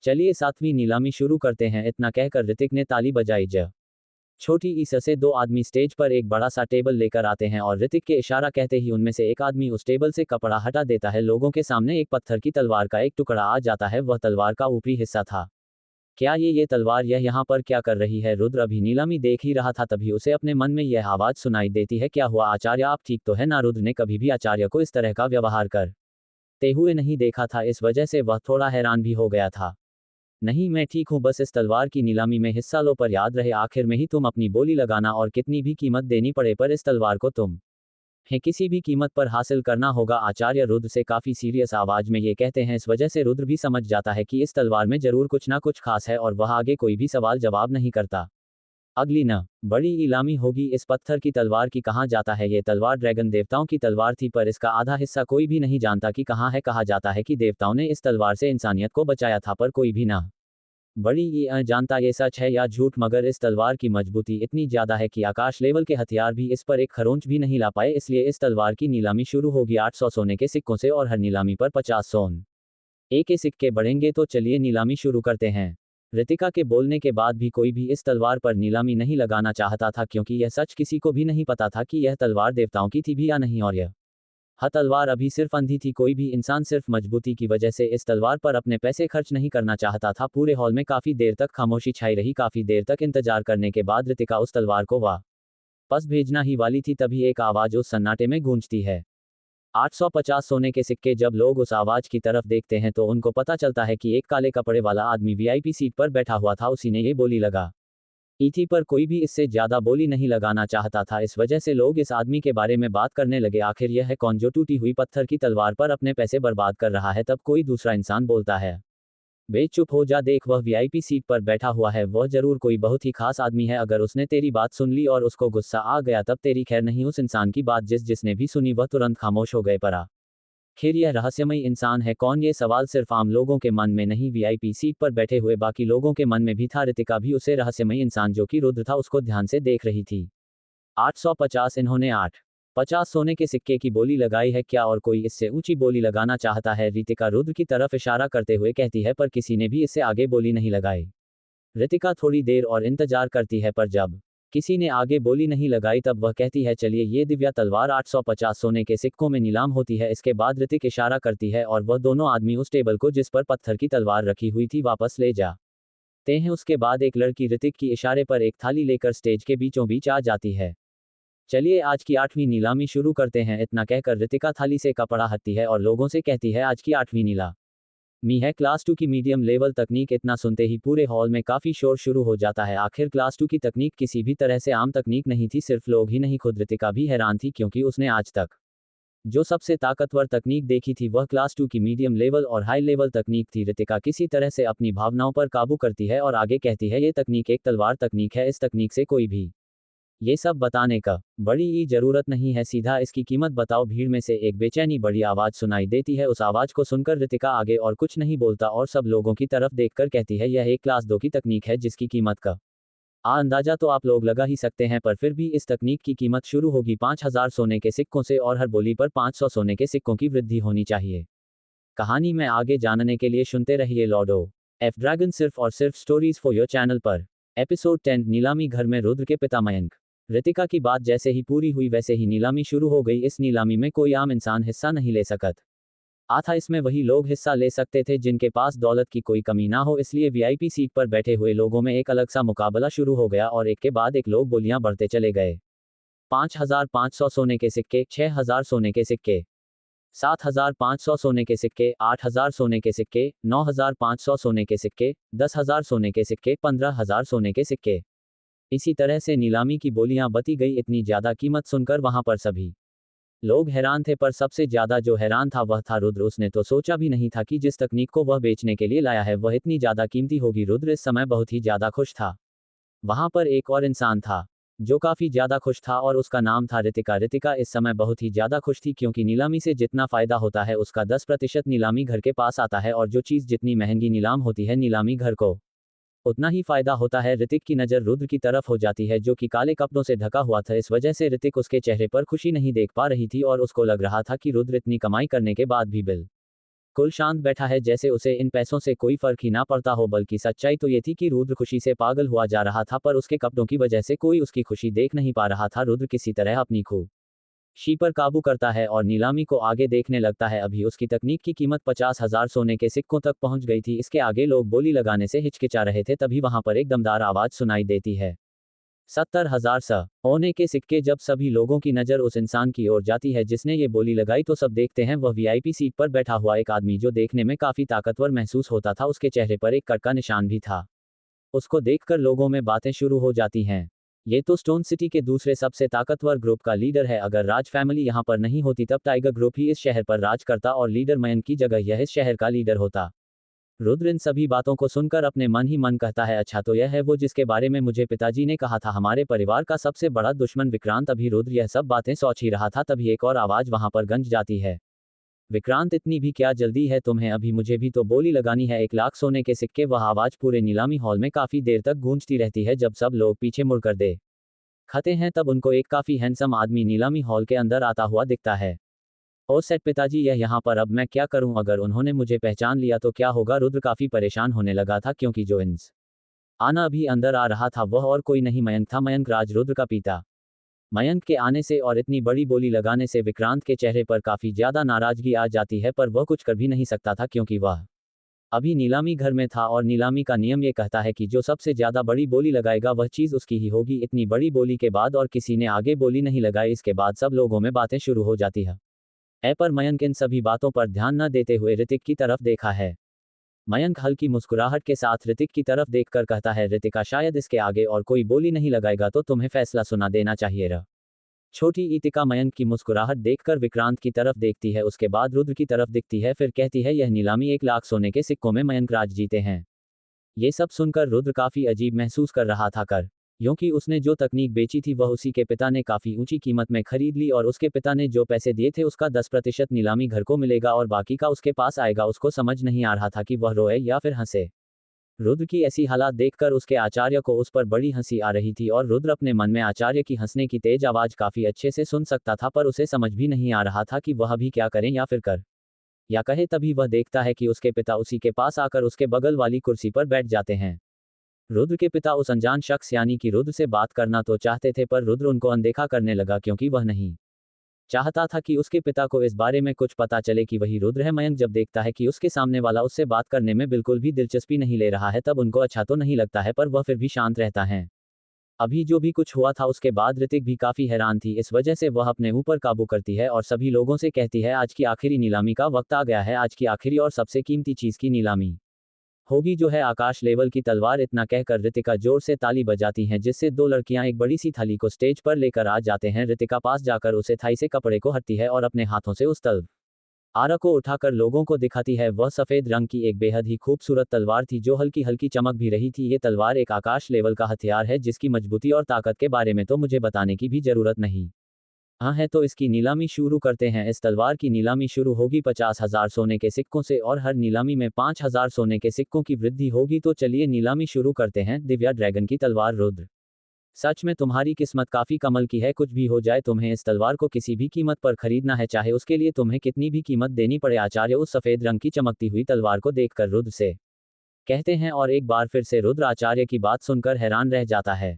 चलिए 7वीं नीलामी शुरू करते हैं। इतना कहकर ऋतिक ने ताली बजाई। छोटी ई से 2 आदमी स्टेज पर एक बड़ा सा टेबल लेकर आते हैं और ऋतिक के इशारा कहते ही उनमें से एक आदमी उस टेबल से कपड़ा हटा देता है। लोगों के सामने एक पत्थर की तलवार का एक टुकड़ा आ जाता है। वह तलवार का ऊपरी हिस्सा था। क्या ये तलवार यह यहाँ पर क्या कर रही है? रुद्र अभी नीलामी देख ही रहा था, तभी उसे अपने मन में यह आवाज सुनाई देती है, क्या हुआ आचार्य, आप ठीक तो है ना? रुद्र ने कभी भी आचार्य को इस तरह का व्यवहार करते हुए नहीं देखा था, इस वजह से वह थोड़ा हैरान भी हो गया था। नहीं मैं ठीक हूँ, बस इस तलवार की नीलामी में हिस्सा लो, पर याद रहे आखिर में ही तुम अपनी बोली लगाना और कितनी भी कीमत देनी पड़े पर इस तलवार को तुम है किसी भी कीमत पर हासिल करना होगा। आचार्य रुद्र से काफी सीरियस आवाज में ये कहते हैं। इस वजह से रुद्र भी समझ जाता है कि इस तलवार में जरूर कुछ ना कुछ खास है और वह आगे कोई भी सवाल जवाब नहीं करता। अगली न बड़ी नीलामी होगी। इस पत्थर की तलवार की कहाँ जाता है? ये तलवार ड्रैगन देवताओं की तलवार थी, पर इसका आधा हिस्सा कोई भी नहीं जानता कि कहाँ है। कहा जाता है कि देवताओं ने इस तलवार से इंसानियत को बचाया था, पर कोई भी ना बड़ी ये जानता ये सच है या झूठ, मगर इस तलवार की मजबूती इतनी ज्यादा है कि आकाश लेवल के हथियार भी इस पर एक खरोंच भी नहीं ला पाए। इसलिए इस तलवार की नीलामी शुरू होगी 800 सोने के सिक्कों से और हर नीलामी पर 50 सोने के सिक्के बढ़ेंगे। तो चलिए नीलामी शुरू करते हैं। ऋतिका के बोलने के बाद भी कोई भी इस तलवार पर नीलामी नहीं लगाना चाहता था, क्योंकि यह सच किसी को भी नहीं पता था कि यह तलवार देवताओं की थी भी या नहीं, और यह तलवार अभी सिर्फ अंधी थी। कोई भी इंसान सिर्फ मजबूती की वजह से इस तलवार पर अपने पैसे खर्च नहीं करना चाहता था। पूरे हॉल में काफी देर तक खामोशी छाई रही। काफी देर तक इंतजार करने के बाद ऋतिका उस तलवार को वापस भेजना ही वाली थी, तभी एक आवाज उस सन्नाटे में गूंजती है। 850 सोने के सिक्के। जब लोग उस आवाज की तरफ देखते हैं तो उनको पता चलता है कि एक काले कपड़े वाला आदमी वीआईपी सीट पर बैठा हुआ था, उसी ने ये बोली लगा थी, पर कोई भी इससे ज्यादा बोली नहीं लगाना चाहता था। इस वजह से लोग इस आदमी के बारे में बात करने लगे, आखिर यह है कौन जो टूटी हुई पत्थर की तलवार पर अपने पैसे बर्बाद कर रहा है। तब कोई दूसरा इंसान बोलता है, बे चुप हो जा, देख वह वीआईपी सीट पर बैठा हुआ है, वह जरूर कोई बहुत ही खास आदमी है। अगर उसने तेरी बात सुन ली और उसको गुस्सा आ गया तब तेरी खैर नहीं। उस इंसान की बात जिसने भी सुनी वह तुरंत खामोश हो गए। पर आखिर यह रहस्यमयी इंसान है कौन? ये सवाल सिर्फ आम लोगों के मन में नहीं, वीआईपी सीट पर बैठे हुए बाकी लोगों के मन में भी था। रितिका भी उसे रहस्यमयी इंसान जो कि रुद्र था उसको ध्यान से देख रही थी। 850। इन्होंने 850 सोने के सिक्के की बोली लगाई है क्या और कोई इससे ऊंची बोली लगाना चाहता है? रितिका रुद्र की तरफ इशारा करते हुए कहती है, पर किसी ने भी इससे आगे बोली नहीं लगाई। रितिका थोड़ी देर और इंतजार करती है, पर जब किसी ने आगे बोली नहीं लगाई तब वह कहती है, चलिए ये दिव्या तलवार 850 सोने के सिक्कों में नीलाम होती है। इसके बाद ऋतिक इशारा करती है और वह दोनों आदमी उस टेबल को जिस पर पत्थर की तलवार रखी हुई थी वापस ले जाते हैं। उसके बाद एक लड़की ऋतिक की इशारे पर एक थाली लेकर स्टेज के बीचों बीच आ जाती है। चलिए आज की 8वीं नीलामी शुरू करते हैं। इतना कहकर ऋतिका थाली से कपड़ा हटती है और लोगों से कहती है, आज की 8वीं नीलामी है क्लास 2 की मीडियम लेवल तकनीक। इतना सुनते ही पूरे हॉल में काफी शोर शुरू हो जाता है। आखिर क्लास 2 की तकनीक किसी भी तरह से आम तकनीक नहीं थी। सिर्फ लोग ही नहीं, खुद ऋतिका भी हैरान थी, क्योंकि उसने आज तक जो सबसे ताकतवर तकनीक देखी थी वह क्लास 2 की मीडियम लेवल और हाई लेवल तकनीक थी। ऋतिका किसी तरह से अपनी भावनाओं पर काबू करती है और आगे कहती है, ये तकनीक एक तलवार तकनीक है। इस तकनीक से कोई भी ये सब बताने का बड़ी ही जरूरत नहीं है, सीधा इसकी कीमत बताओ। भीड़ में से एक बेचैनी बड़ी आवाज सुनाई देती है। उस आवाज को सुनकर ऋतिका आगे और कुछ नहीं बोलता और सब लोगों की तरफ देखकर कहती है, यह एक क्लास 2 की तकनीक है जिसकी कीमत का अंदाजा तो आप लोग लगा ही सकते हैं, पर फिर भी इस तकनीक की कीमत शुरू होगी 5000 सोने के सिक्कों से और हर बोली पर 500 सोने के सिक्कों की वृद्धि होनी चाहिए। कहानी में आगे जानने के लिए सुनते रहिए लॉर्ड ऑफ ड्रैगन सिर्फ और सिर्फ स्टोरीज फॉर योर चैनल पर। एपिसोड 10 नीलामी घर में रुद्र के पिता मयंक। ऋतिका की बात जैसे ही पूरी हुई वैसे ही नीलामी शुरू हो गई। इस नीलामी में कोई आम इंसान हिस्सा नहीं ले सकता था। इसमें वही लोग हिस्सा ले सकते थे जिनके पास दौलत की कोई कमी ना हो। इसलिए वीआईपी सीट पर बैठे हुए लोगों में एक अलग सा मुकाबला शुरू हो गया और एक के बाद एक लोग बोलियां बढ़ते चले गए। 5500 सोने के सिक्के, 6000 सोने के सिक्के, 7500 सोने के सिक्के, 8000 सोने के सिक्के, 9500 सोने के सिक्के, 10000 सोने के सिक्के, 15000 सोने के सिक्के। इसी तरह से नीलामी की बोलियां बती गई। इतनी ज्यादा कीमत सुनकर वहां पर सभी लोग हैरान थे, पर सबसे ज्यादा जो हैरान था वह था रुद्र। उसने तो सोचा भी नहीं था कि जिस तकनीक को वह बेचने के लिए लाया है वह इतनी ज्यादा कीमती होगी। रुद्र इस समय बहुत ही ज्यादा खुश था। वहां पर एक और इंसान था जो काफी ज्यादा खुश था और उसका नाम था ऋतिका। ऋतिका इस समय बहुत ही ज्यादा खुश थी, क्योंकि नीलामी से जितना फायदा होता है उसका 10% नीलामी घर के पास आता है और जो चीज जितनी महंगी नीलाम होती है नीलामी घर को उतना ही फायदा होता है। ऋतिक की नज़र रुद्र की तरफ हो जाती है जो कि काले कपड़ों से ढका हुआ था। इस वजह से ऋतिक उसके चेहरे पर खुशी नहीं देख पा रही थी और उसको लग रहा था कि रुद्र इतनी कमाई करने के बाद भी बिल्कुल शांत बैठा है, जैसे उसे इन पैसों से कोई फर्क ही ना पड़ता हो। बल्कि सच्चाई तो ये थी कि रुद्र खुशी से पागल हुआ जा रहा था, पर उसके कपड़ों की वजह से कोई उसकी खुशी देख नहीं पा रहा था। रुद्र किसी तरह अपनी खुशी पर काबू करता है और नीलामी को आगे देखने लगता है। अभी उसकी तकनीक की कीमत 50,000 सोने के सिक्कों तक पहुंच गई थी। इसके आगे लोग बोली लगाने से हिचकिचा रहे थे, तभी वहां पर एक दमदार आवाज सुनाई देती है, 70,000 सोने के सिक्के। जब सभी लोगों की नज़र उस इंसान की ओर जाती है जिसने ये बोली लगाई तो सब देखते हैं वह वीआईपी सीट पर बैठा हुआ एक आदमी जो देखने में काफी ताकतवर महसूस होता था। उसके चेहरे पर एक कट का निशान भी था। उसको देखकर लोगों में बातें शुरू हो जाती हैं, ये तो स्टोन सिटी के दूसरे सबसे ताकतवर ग्रुप का लीडर है। अगर राज फैमिली यहाँ पर नहीं होती तब टाइगर ग्रुप ही इस शहर पर राज करता और लीडर मयंक की जगह यह इस शहर का लीडर होता। रुद्र इन सभी बातों को सुनकर अपने मन ही मन कहता है, अच्छा तो यह है वो जिसके बारे में मुझे पिताजी ने कहा था, हमारे परिवार का सबसे बड़ा दुश्मन विक्रांत। अभी रुद्र यह सब बातें सोच ही रहा था तभी एक और आवाज वहां पर गूंज जाती है, विक्रांत इतनी भी क्या जल्दी है तुम्हें? अभी मुझे भी तो बोली लगानी है 1,00,000 सोने के सिक्के। वह आवाज पूरे नीलामी हॉल में काफी देर तक गूंजती रहती है। जब सब लोग पीछे मुड़कर देखते हैं तब उनको एक काफी हैंडसम आदमी नीलामी हॉल के अंदर आता हुआ दिखता है। ओ सेठ पिताजी, यह यहाँ पर अब मैं क्या करूं? अगर उन्होंने मुझे पहचान लिया तो क्या होगा? रुद्र काफी परेशान होने लगा था, क्योंकि जो आना अभी अंदर आ रहा था वह और कोई नहीं मयंक था। मयंक राज रुद्र का पिता। मयंक के आने से और इतनी बड़ी बोली लगाने से विक्रांत के चेहरे पर काफी ज्यादा नाराजगी आ जाती है, पर वह कुछ कर भी नहीं सकता था क्योंकि वह अभी नीलामी घर में था और नीलामी का नियम ये कहता है कि जो सबसे ज्यादा बड़ी बोली लगाएगा वह चीज उसकी ही होगी। इतनी बड़ी बोली के बाद और किसी ने आगे बोली नहीं लगाई। इसके बाद सब लोगों में बातें शुरू हो जाती है। पर मयंक इन सभी बातों पर ध्यान न देते हुए ऋतिक की तरफ देखा है। मयंक हल्की मुस्कुराहट के साथ ऋतिक की तरफ देखकर कहता है, ऋतिका शायद इसके आगे और कोई बोली नहीं लगाएगा तो तुम्हें फैसला सुना देना चाहिए र। छोटी ईतिका मयंक की मुस्कुराहट देखकर विक्रांत की तरफ देखती है, उसके बाद रुद्र की तरफ दिखती है, फिर कहती है, यह नीलामी 1 लाख सोने के सिक्कों में मयंक राज जीते हैं। ये सब सुनकर रुद्र काफी अजीब महसूस कर रहा था क्योंकि उसने जो तकनीक बेची थी वह उसी के पिता ने काफी ऊंची कीमत में खरीद ली और उसके पिता ने जो पैसे दिए थे उसका 10% नीलामी घर को मिलेगा और बाकी का उसके पास आएगा। उसको समझ नहीं आ रहा था कि वह रोए या फिर हंसे। रुद्र की ऐसी हालात देखकर उसके आचार्य को उस पर बड़ी हंसी आ रही थी और रुद्र अपने मन में आचार्य की हंसने की तेज आवाज काफी अच्छे से सुन सकता था, पर उसे समझ भी नहीं आ रहा था कि वह अभी क्या करें या फिर कर या कहे। तभी वह देखता है कि उसके पिता उसी के पास आकर उसके बगल वाली कुर्सी पर बैठ जाते हैं। रुद्र के पिता उस अनजान शख्स यानी कि रुद्र से बात करना तो चाहते थे, पर रुद्र उनको अनदेखा करने लगा क्योंकि वह नहीं चाहता था कि उसके पिता को इस बारे में कुछ पता चले कि वही रुद्र है। मयंक जब देखता है कि उसके सामने वाला उससे बात करने में बिल्कुल भी दिलचस्पी नहीं ले रहा है तब उनको अच्छा तो नहीं लगता है, पर वह फिर भी शांत रहता है। अभी जो भी कुछ हुआ था उसके बाद ऋतिक भी काफी हैरान थी। इस वजह से वह अपने ऊपर काबू करती है और सभी लोगों से कहती है, आज की आखिरी नीलामी का वक्त आ गया है। आज की आखिरी और सबसे कीमती चीज की नीलामी होगी जो है आकाश लेवल की तलवार। इतना कहकर ऋतिका जोर से ताली बजाती हैं, जिससे 2 लड़कियां एक बड़ी सी थाली को स्टेज पर लेकर आ जाते हैं। ऋतिका पास जाकर उसे थाई से कपड़े को हटती है और अपने हाथों से उस तलवार को उठाकर लोगों को दिखाती है। वह सफेद रंग की एक बेहद ही खूबसूरत तलवार थी जो हल्की हल्की चमक भी रही थी। ये तलवार एक आकाश लेवल का हथियार है जिसकी मजबूती और ताकत के बारे में तो मुझे बताने की भी जरूरत नहीं हाँ है। तो इसकी नीलामी शुरू करते हैं। इस तलवार की नीलामी शुरू होगी 50,000 सोने के सिक्कों से और हर नीलामी में 5,000 सोने के सिक्कों की वृद्धि होगी। तो चलिए नीलामी शुरू करते हैं। दिव्या ड्रैगन की तलवार। रुद्र, सच में तुम्हारी किस्मत काफी कमल की है। कुछ भी हो जाए तुम्हें इस तलवार को किसी भी कीमत पर खरीदना है, चाहे उसके लिए तुम्हें कितनी भी कीमत देनी पड़े। आचार्य उस सफेद रंग की चमकती हुई तलवार को देखकर रुद्र से कहते हैं और एक बार फिर से रुद्र आचार्य की बात सुनकर हैरान रह जाता है।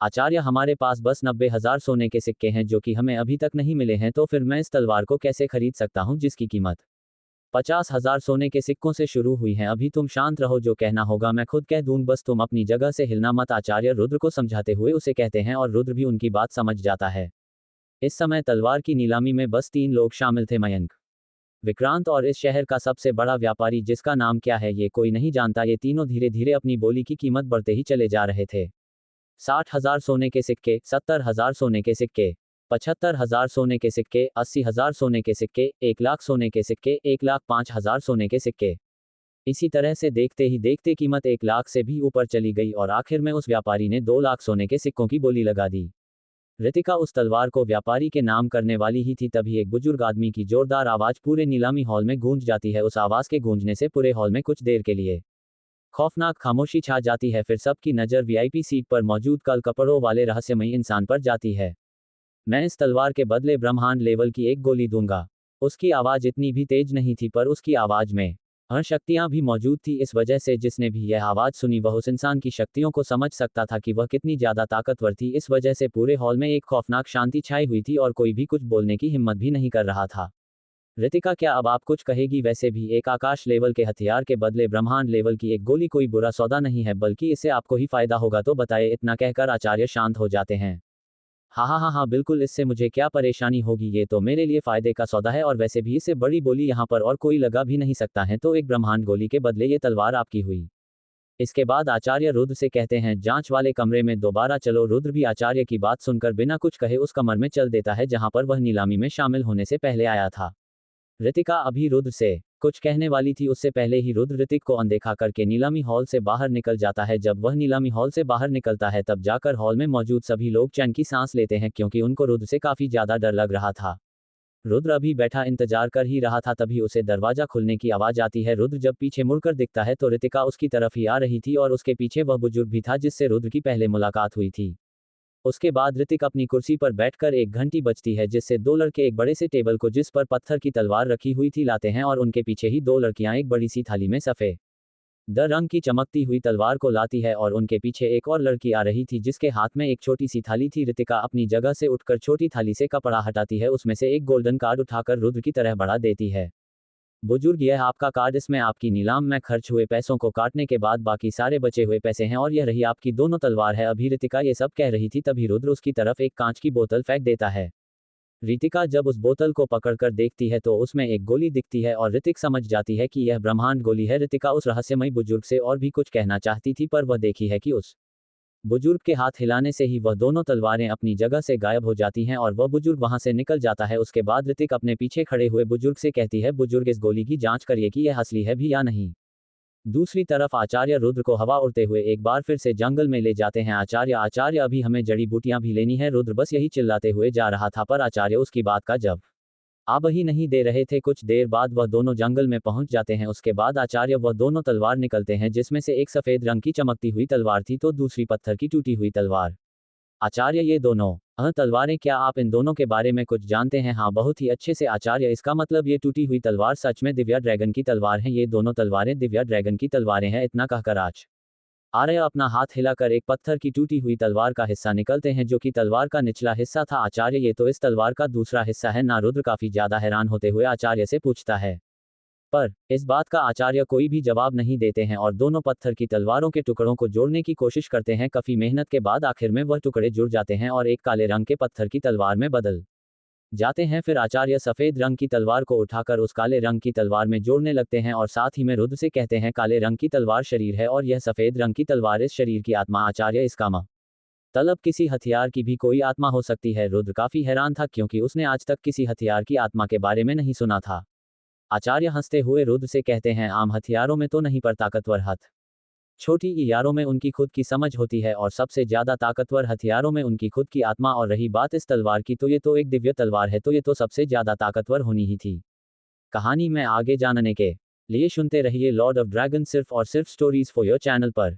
आचार्य, हमारे पास बस 90,000 सोने के सिक्के हैं जो कि हमें अभी तक नहीं मिले हैं, तो फिर मैं इस तलवार को कैसे खरीद सकता हूं जिसकी कीमत 50,000 सोने के सिक्कों से शुरू हुई है। अभी तुम शांत रहो, जो कहना होगा मैं खुद कह दूं, बस तुम अपनी जगह से हिलना मत। आचार्य रुद्र को समझाते हुए उसे कहते हैं और रुद्र भी उनकी बात समझ जाता है। इस समय तलवार की नीलामी में बस 3 लोग शामिल थे, मयंक, विक्रांत और इस शहर का सबसे बड़ा व्यापारी जिसका नाम क्या है ये कोई नहीं जानता। ये तीनों धीरे धीरे अपनी बोली की कीमत बढ़ते ही चले जा रहे थे। 60,000 सोने के सिक्के, 70,000 सोने के सिक्के, 75,000 सोने के सिक्के, 80,000 सोने के सिक्के, 1 लाख सोने के सिक्के, 1,05,000 सोने के सिक्के। इसी तरह से देखते ही देखते कीमत 1 लाख से भी ऊपर चली गई और आखिर में उस व्यापारी ने 2 लाख सोने के सिक्कों की बोली लगा दी। ऋतिका उस तलवार को व्यापारी के नाम करने वाली ही थी, तभी एक बुजुर्ग आदमी की जोरदार आवाज पूरे नीलामी हॉल में गूंज जाती है। उस आवाज के गूंजने से पूरे हॉल में कुछ देर के लिए खौफनाक खामोशी छा जाती है। फिर सबकी नज़र वीआईपी सीट पर मौजूद कल कपड़ों वाले रहस्यमयी इंसान पर जाती है। मैं इस तलवार के बदले ब्रह्मांड लेवल की एक गोली दूंगा। उसकी आवाज़ इतनी भी तेज नहीं थी, पर उसकी आवाज़ में शक्तियां भी मौजूद थी। इस वजह से जिसने भी यह आवाज़ सुनी वह उस इंसान की शक्तियों को समझ सकता था कि वह कितनी ज़्यादा ताकतवर थी। इस वजह से पूरे हॉल में एक खौफनाक शांति छाई हुई थी और कोई भी कुछ बोलने की हिम्मत भी नहीं कर रहा था। ऋतिका, क्या अब आप कुछ कहेगी? वैसे भी एक आकाश लेवल के हथियार के बदले ब्रह्मांड लेवल की एक गोली कोई बुरा सौदा नहीं है, बल्कि इससे आपको ही फायदा होगा, तो बताए। इतना कहकर आचार्य शांत हो जाते हैं। हाँ, बिल्कुल, इससे मुझे क्या परेशानी होगी, ये तो मेरे लिए फायदे का सौदा है और वैसे भी इससे बड़ी बोली यहाँ पर और कोई लगा भी नहीं सकता है, तो एक ब्रह्मांड गोली के बदले ये तलवार आपकी हुई। इसके बाद आचार्य रुद्र से कहते हैं, जांच वाले कमरे में दोबारा चलो। रुद्र भी आचार्य की बात सुनकर बिना कुछ कहे उस कमरे में चल देता है जहां पर वह नीलामी में शामिल होने से पहले आया था। ऋतिका अभी रुद्र से कुछ कहने वाली थी, उससे पहले ही रुद्र ऋतिक को अनदेखा करके नीलामी हॉल से बाहर निकल जाता है। जब वह नीलामी हॉल से बाहर निकलता है तब जाकर हॉल में मौजूद सभी लोग चैन की सांस लेते हैं, क्योंकि उनको रुद्र से काफी ज्यादा डर लग रहा था। रुद्र अभी बैठा इंतजार कर ही रहा था, तभी उसे दरवाजा खुलने की आवाज आती है। रुद्र जब पीछे मुड़कर दिखता है तो ऋतिका उसकी तरफ ही आ रही थी और उसके पीछे वह बुजुर्ग भी था जिससे रुद्र की पहले मुलाकात हुई थी। उसके बाद ऋतिक अपनी कुर्सी पर बैठकर एक घंटी बजती है, जिससे 2 लड़के एक बड़े से टेबल को जिस पर पत्थर की तलवार रखी हुई थी लाते हैं और उनके पीछे ही 2 लड़कियां एक बड़ी सी थाली में सफेद रंग की चमकती हुई तलवार को लाती है और उनके पीछे एक और लड़की आ रही थी जिसके हाथ में एक छोटी सी थाली थी। ऋतिका अपनी जगह से उठकर छोटी थाली से कपड़ा हटाती है, उसमें से एक गोल्डन कार्ड उठाकर रुद्र की तरह बढ़ा देती है। बुजुर्ग, यह आपका कार्ड, इसमें आपकी नीलाम में खर्च हुए पैसों को काटने के बाद बाकी सारे बचे हुए पैसे हैं और यह रही आपकी दोनों तलवार है। अभी ऋतिका ये सब कह रही थी तभी रुद्र उसकी तरफ एक कांच की बोतल फेंक देता है। रितिका जब उस बोतल को पकड़कर देखती है तो उसमें एक गोली दिखती है और ऋतिक समझ जाती है कि यह ब्रह्मांड गोली है। रितिका उस रहस्यमयी बुजुर्ग से और भी कुछ कहना चाहती थी, पर वह देखी है कि उस बुजुर्ग के हाथ हिलाने से ही वह दोनों तलवारें अपनी जगह से गायब हो जाती हैं और वह बुजुर्ग वहां से निकल जाता है। उसके बाद ऋतिक अपने पीछे खड़े हुए बुजुर्ग से कहती है, बुजुर्ग इस गोली की जांच करिए कि यह असली है भी या नहीं। दूसरी तरफ आचार्य रुद्र को हवा उड़ते हुए एक बार फिर से जंगल में ले जाते हैं। आचार्य अभी हमें जड़ी बूटियां भी लेनी है। रुद्र बस यही चिल्लाते हुए जा रहा था, पर आचार्य उसकी बात का जवाब अब ही नहीं दे रहे थे। कुछ देर बाद वह दोनों जंगल में पहुंच जाते हैं। उसके बाद आचार्य वह दोनों तलवार निकलते हैं, जिसमें से एक सफेद रंग की चमकती हुई तलवार थी तो दूसरी पत्थर की टूटी हुई तलवार। आचार्य, ये दोनों तलवारें, क्या आप इन दोनों के बारे में कुछ जानते हैं? हाँ, बहुत ही अच्छे से आचार्य। इसका मतलब ये टूटी हुई तलवार सच में दिव्या ड्रैगन की तलवार है। ये दोनों तलवारें दिव्या ड्रैगन की तलवारें हैं। इतना कहकर आर्य अपना हाथ हिलाकर एक पत्थर की टूटी हुई तलवार का हिस्सा निकलते हैं, जो कि तलवार का निचला हिस्सा था। आचार्य, ये तो इस तलवार का दूसरा हिस्सा है ना? रुद्र काफी ज्यादा हैरान होते हुए आचार्य से पूछता है, पर इस बात का आचार्य कोई भी जवाब नहीं देते हैं और दोनों पत्थर की तलवारों के टुकड़ों को जोड़ने की कोशिश करते हैं। काफी मेहनत के बाद आखिर में वह टुकड़े जुड़ जाते हैं और एक काले रंग के पत्थर की तलवार में बदल जाते हैं। फिर आचार्य सफेद रंग की तलवार को उठाकर उस काले रंग की तलवार में जोड़ने लगते हैं और साथ ही में रुद्र से कहते हैं, काले रंग की तलवार शरीर है और यह सफेद रंग की तलवार इस शरीर की आत्मा। आचार्य, इसका मतलब किसी हथियार की भी कोई आत्मा हो सकती है? रुद्र काफी हैरान था, क्योंकि उसने आज तक किसी हथियार की आत्मा के बारे में नहीं सुना था। आचार्य हंसते हुए रुद्र से कहते हैं, आम हथियारों में तो नहीं, पर ताकतवर छोटी यारों में उनकी खुद की समझ होती है और सबसे ज्यादा ताकतवर हथियारों में उनकी खुद की आत्मा। और रही बात इस तलवार की, तो ये तो एक दिव्य तलवार है, तो ये तो सबसे ज्यादा ताकतवर होनी ही थी। कहानी में आगे जानने के लिए सुनते रहिए लॉर्ड ऑफ ड्रैगन, सिर्फ और सिर्फ स्टोरीज फॉर योर चैनल पर।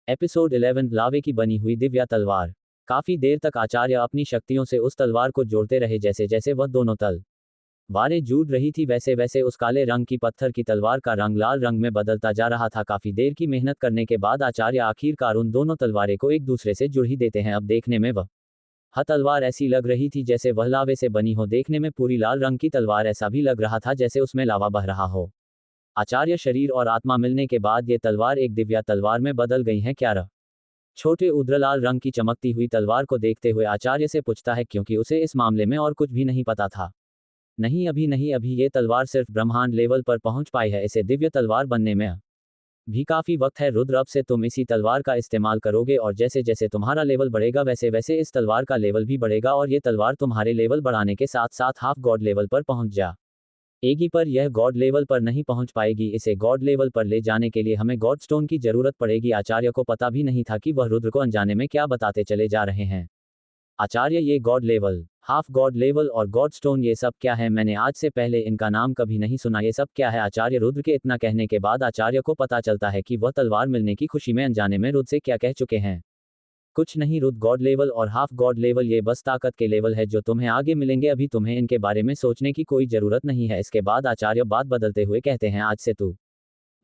एपिसोड 11, लावे की बनी हुई दिव्या तलवार। काफी देर तक आचार्य अपनी शक्तियों से उस तलवार को जोड़ते रहे। जैसे जैसे वह दोनों तलवारें जुड़ रही थी, वैसे वैसे उस काले रंग की पत्थर की तलवार का रंग लाल रंग में बदलता जा रहा था। काफी देर की मेहनत करने के बाद आचार्य आखिरकार उन दोनों तलवारें को एक दूसरे से जुड़ ही देते हैं। अब देखने में वह तलवार ऐसी लग रही थी जैसे वह लावे से बनी हो। देखने में पूरी लाल रंग की तलवार ऐसा भी लग रहा था जैसे उसमें लावा बह रहा हो। आचार्य, शरीर और आत्मा मिलने के बाद ये तलवार एक दिव्या तलवार में बदल गई है क्या? छोटे उद्रलाल रंग की चमकती हुई तलवार को देखते हुए आचार्य से पूछता है, क्योंकि उसे इस मामले में और कुछ भी नहीं पता था। नहीं, अभी नहीं, अभी ये तलवार सिर्फ ब्रह्मांड लेवल पर पहुंच पाई है। इसे दिव्य तलवार बनने में भी काफी वक्त है। रुद्र, अब से तुम इसी तलवार का इस्तेमाल करोगे और जैसे जैसे तुम्हारा लेवल बढ़ेगा वैसे वैसे इस तलवार का लेवल भी बढ़ेगा और ये तलवार तुम्हारे लेवल बढ़ाने के साथ साथ हाफ गॉड लेवल पर पहुंच जाएगी। पर यह गॉड लेवल पर नहीं पहुंच पाएगी। इसे गॉड लेवल पर ले जाने के लिए हमें गॉड स्टोन की जरूरत पड़ेगी। आचार्य को पता भी नहीं था कि वह रुद्र को अनजाने में क्या बताते चले जा रहे हैं। आचार्य, ये God level, half God level और गॉड स्टोन, ये सब क्या है? मैंने आज से पहले इनका नाम कभी नहीं सुना। ये सब क्या है? आचार्य, रुद्र के इतना कहने के बाद आचार्य को पता चलता है कि वह तलवार मिलने की खुशी में अनजाने में रुद्र से क्या कह चुके हैं। कुछ नहीं रुद्र, गॉड लेवल और हाफ गॉड लेवल ये बस ताकत के लेवल है जो तुम्हें आगे मिलेंगे। अभी तुम्हें इनके बारे में सोचने की कोई जरूरत नहीं है। इसके बाद आचार्य बात बदलते हुए कहते हैं, आज से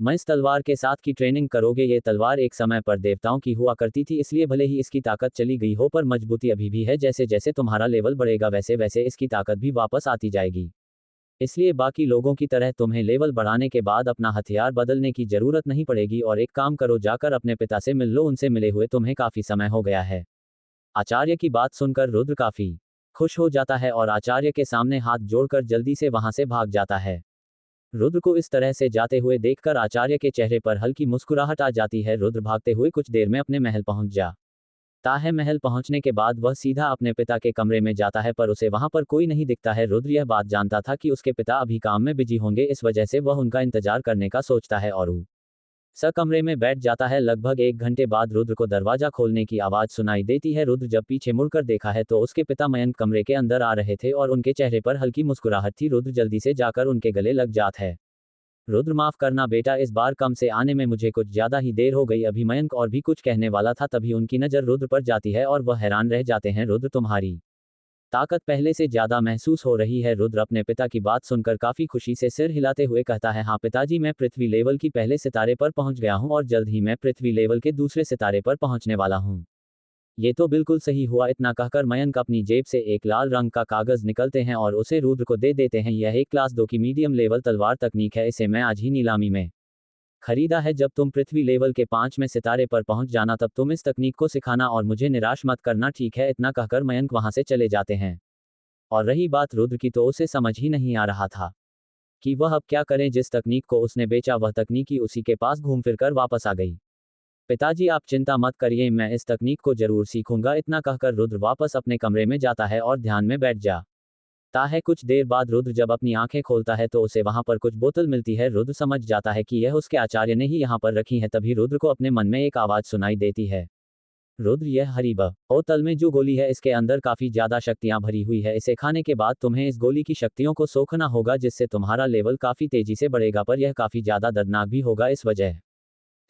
मैं इस तलवार के साथ की ट्रेनिंग करोगे। ये तलवार एक समय पर देवताओं की हुआ करती थी, इसलिए भले ही इसकी ताकत चली गई हो पर मजबूती अभी भी है। जैसे जैसे तुम्हारा लेवल बढ़ेगा वैसे वैसे इसकी ताकत भी वापस आती जाएगी। इसलिए बाकी लोगों की तरह तुम्हें लेवल बढ़ाने के बाद अपना हथियार बदलने की जरूरत नहीं पड़ेगी। और एक काम करो, जाकर अपने पिता से मिल लो, उनसे मिले हुए तुम्हें काफी समय हो गया है। आचार्य की बात सुनकर रुद्र काफी खुश हो जाता है और आचार्य के सामने हाथ जोड़कर जल्दी से वहां से भाग जाता है। रुद्र को इस तरह से जाते हुए देखकर आचार्य के चेहरे पर हल्की मुस्कुराहट आ जाती है। रुद्र भागते हुए कुछ देर में अपने महल पहुंच जाता है। महल पहुंचने के बाद वह सीधा अपने पिता के कमरे में जाता है, पर उसे वहां पर कोई नहीं दिखता है। रुद्र यह बात जानता था कि उसके पिता अभी काम में बिजी होंगे, इस वजह से वह उनका इंतजार करने का सोचता है और कमरे में बैठ जाता है। लगभग 1 घंटे बाद रुद्र को दरवाजा खोलने की आवाज सुनाई देती है। रुद्र जब पीछे मुड़कर देखा है तो उसके पिता मयंक कमरे के अंदर आ रहे थे और उनके चेहरे पर हल्की मुस्कुराहट थी। रुद्र जल्दी से जाकर उनके गले लग जाता है। रुद्र, माफ करना बेटा, इस बार कम से आने में मुझे कुछ ज्यादा ही देर हो गई। अभी मयंक और भी कुछ कहने वाला था, तभी उनकी नजर रुद्र पर जाती है और वह हैरान रह जाते हैं। रुद्र, तुम्हारी ताकत पहले से ज्यादा महसूस हो रही है। रुद्र अपने पिता की बात सुनकर काफी खुशी से सिर हिलाते हुए कहता है, हाँ पिताजी, मैं पृथ्वी लेवल की पहले सितारे पर पहुंच गया हूं और जल्द ही मैं पृथ्वी लेवल के दूसरे सितारे पर पहुंचने वाला हूं। ये तो बिल्कुल सही हुआ। इतना कहकर मयंक अपनी जेब से एक लाल रंग का कागज निकलते हैं और उसे रुद्र को दे देते हैं। यह एक क्लास 2 की मीडियम लेवल तलवार तकनीक है। इसे मैं आज ही नीलामी में खरीदा है। जब तुम पृथ्वी लेवल के 5वें सितारे पर पहुंच जाना, तब तुम इस तकनीक को सिखाना और मुझे निराश मत करना, ठीक है? इतना कहकर मयंक वहां से चले जाते हैं और रही बात रुद्र की, तो उसे समझ ही नहीं आ रहा था कि वह अब क्या करे। जिस तकनीक को उसने बेचा वह तकनीक ही उसी के पास घूम फिर कर वापस आ गई। पिताजी आप चिंता मत करिए, मैं इस तकनीक को जरूर सीखूंगा। इतना कहकर रुद्र वापस अपने कमरे में जाता है और ध्यान में बैठ जाता है। कुछ देर बाद रुद्र जब अपनी आंखें खोलता है तो उसे वहां पर कुछ बोतल मिलती है। रुद्र समझ जाता है कि यह उसके आचार्य ने ही यहाँ पर रखी है। तभी रुद्र को अपने मन में एक आवाज सुनाई देती है, रुद्र यह हरी बोतल में जो गोली है इसके अंदर काफी ज्यादा शक्तियां भरी हुई है। इसे खाने के बाद तुम्हें इस गोली की शक्तियों को सोखना होगा, जिससे तुम्हारा लेवल काफी तेजी से बढ़ेगा, पर यह काफी ज्यादा दर्दनाक भी होगा। इस वजह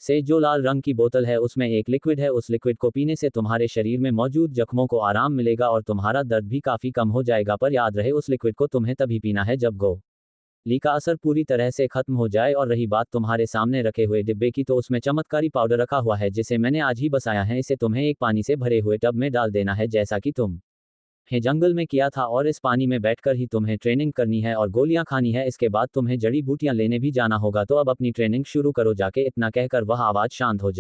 से जो लाल रंग की बोतल है उसमें एक लिक्विड है, उस लिक्विड को पीने से तुम्हारे शरीर में मौजूद जख्मों को आराम मिलेगा और तुम्हारा दर्द भी काफी कम हो जाएगा। पर याद रहे उस लिक्विड को तुम्हें तभी पीना है जब गोली का असर पूरी तरह से खत्म हो जाए। और रही बात तुम्हारे सामने रखे हुए डिब्बे की, तो उसमें चमत्कारी पाउडर रखा हुआ है जिसे मैंने आज ही बसाया है। इसे तुम्हें एक पानी से भरे हुए टब में डाल देना है, जैसा कि तुम जंगल में किया था, और इस पानी में बैठकर ही तुम्हें ट्रेनिंग करनी है और गोलियां खानी है। इसके बाद तुम्हें जड़ी बूटियां लेने भी जाना होगा, तो अब अपनी ट्रेनिंग शुरू करो जाके। इतना कहकर वह आवाज शांत हो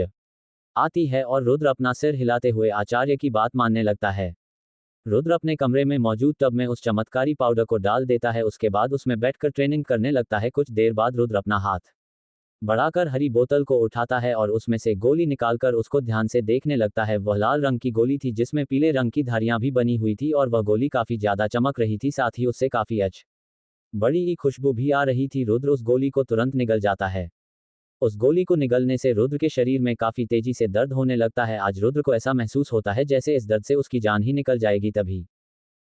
आती है और रुद्र अपना सिर हिलाते हुए आचार्य की बात मानने लगता है। रुद्र अपने कमरे में मौजूद टब में उस चमत्कारी पाउडर को डाल देता है। उसके बाद उसमें बैठकर ट्रेनिंग करने लगता है। कुछ देर बाद रुद्र अपना हाथ बढ़ाकर हरी बोतल को उठाता है और उसमें से गोली निकालकर उसको ध्यान से देखने लगता है। वह लाल रंग की गोली थी जिसमें पीले रंग की धारियां भी बनी हुई थी और वह गोली काफी ज्यादा चमक रही थी, साथ ही उससे काफी बड़ी ही खुशबू भी आ रही थी। रुद्र उस गोली को तुरंत निगल जाता है। उस गोली को निगलने से रुद्र के शरीर में काफी तेजी से दर्द होने लगता है। आज रुद्र को ऐसा महसूस होता है जैसे इस दर्द से उसकी जान ही निकल जाएगी। तभी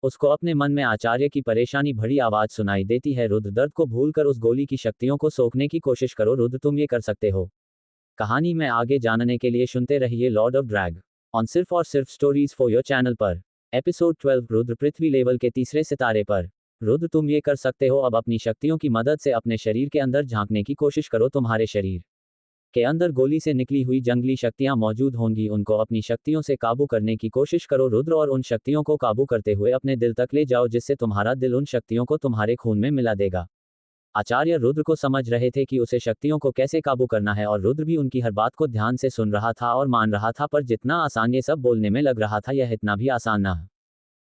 उसको अपने मन में आचार्य की परेशानी भरी आवाज सुनाई देती है, रुद्र दर्द को भूलकर उस गोली की शक्तियों को सोखने की कोशिश करो। रुद्र तुम ये कर सकते हो। कहानी में आगे जानने के लिए सुनते रहिए लॉर्ड ऑफ ड्रैग ऑन सिर्फ और सिर्फ स्टोरीज फॉर योर चैनल पर। एपिसोड 12 रुद्र पृथ्वी लेवल के तीसरे सितारे पर। रुद्र तुम ये कर सकते हो। अब अपनी शक्तियों की मदद से अपने शरीर के अंदर झांकने की कोशिश करो। तुम्हारे शरीर के अंदर गोली से निकली हुई जंगली शक्तियां मौजूद होंगी, उनको अपनी शक्तियों से काबू करने की कोशिश करो रुद्र, और उन शक्तियों को काबू करते हुए अपने दिल तक ले जाओ, जिससे तुम्हारा दिल उन शक्तियों को तुम्हारे खून में मिला देगा। आचार्य रुद्र को समझ रहे थे कि उसे शक्तियों को कैसे काबू करना है, और रुद्र भी उनकी हर बात को ध्यान से सुन रहा था और मान रहा था। पर जितना आसान ये सब बोलने में लग रहा था, यह इतना भी आसान न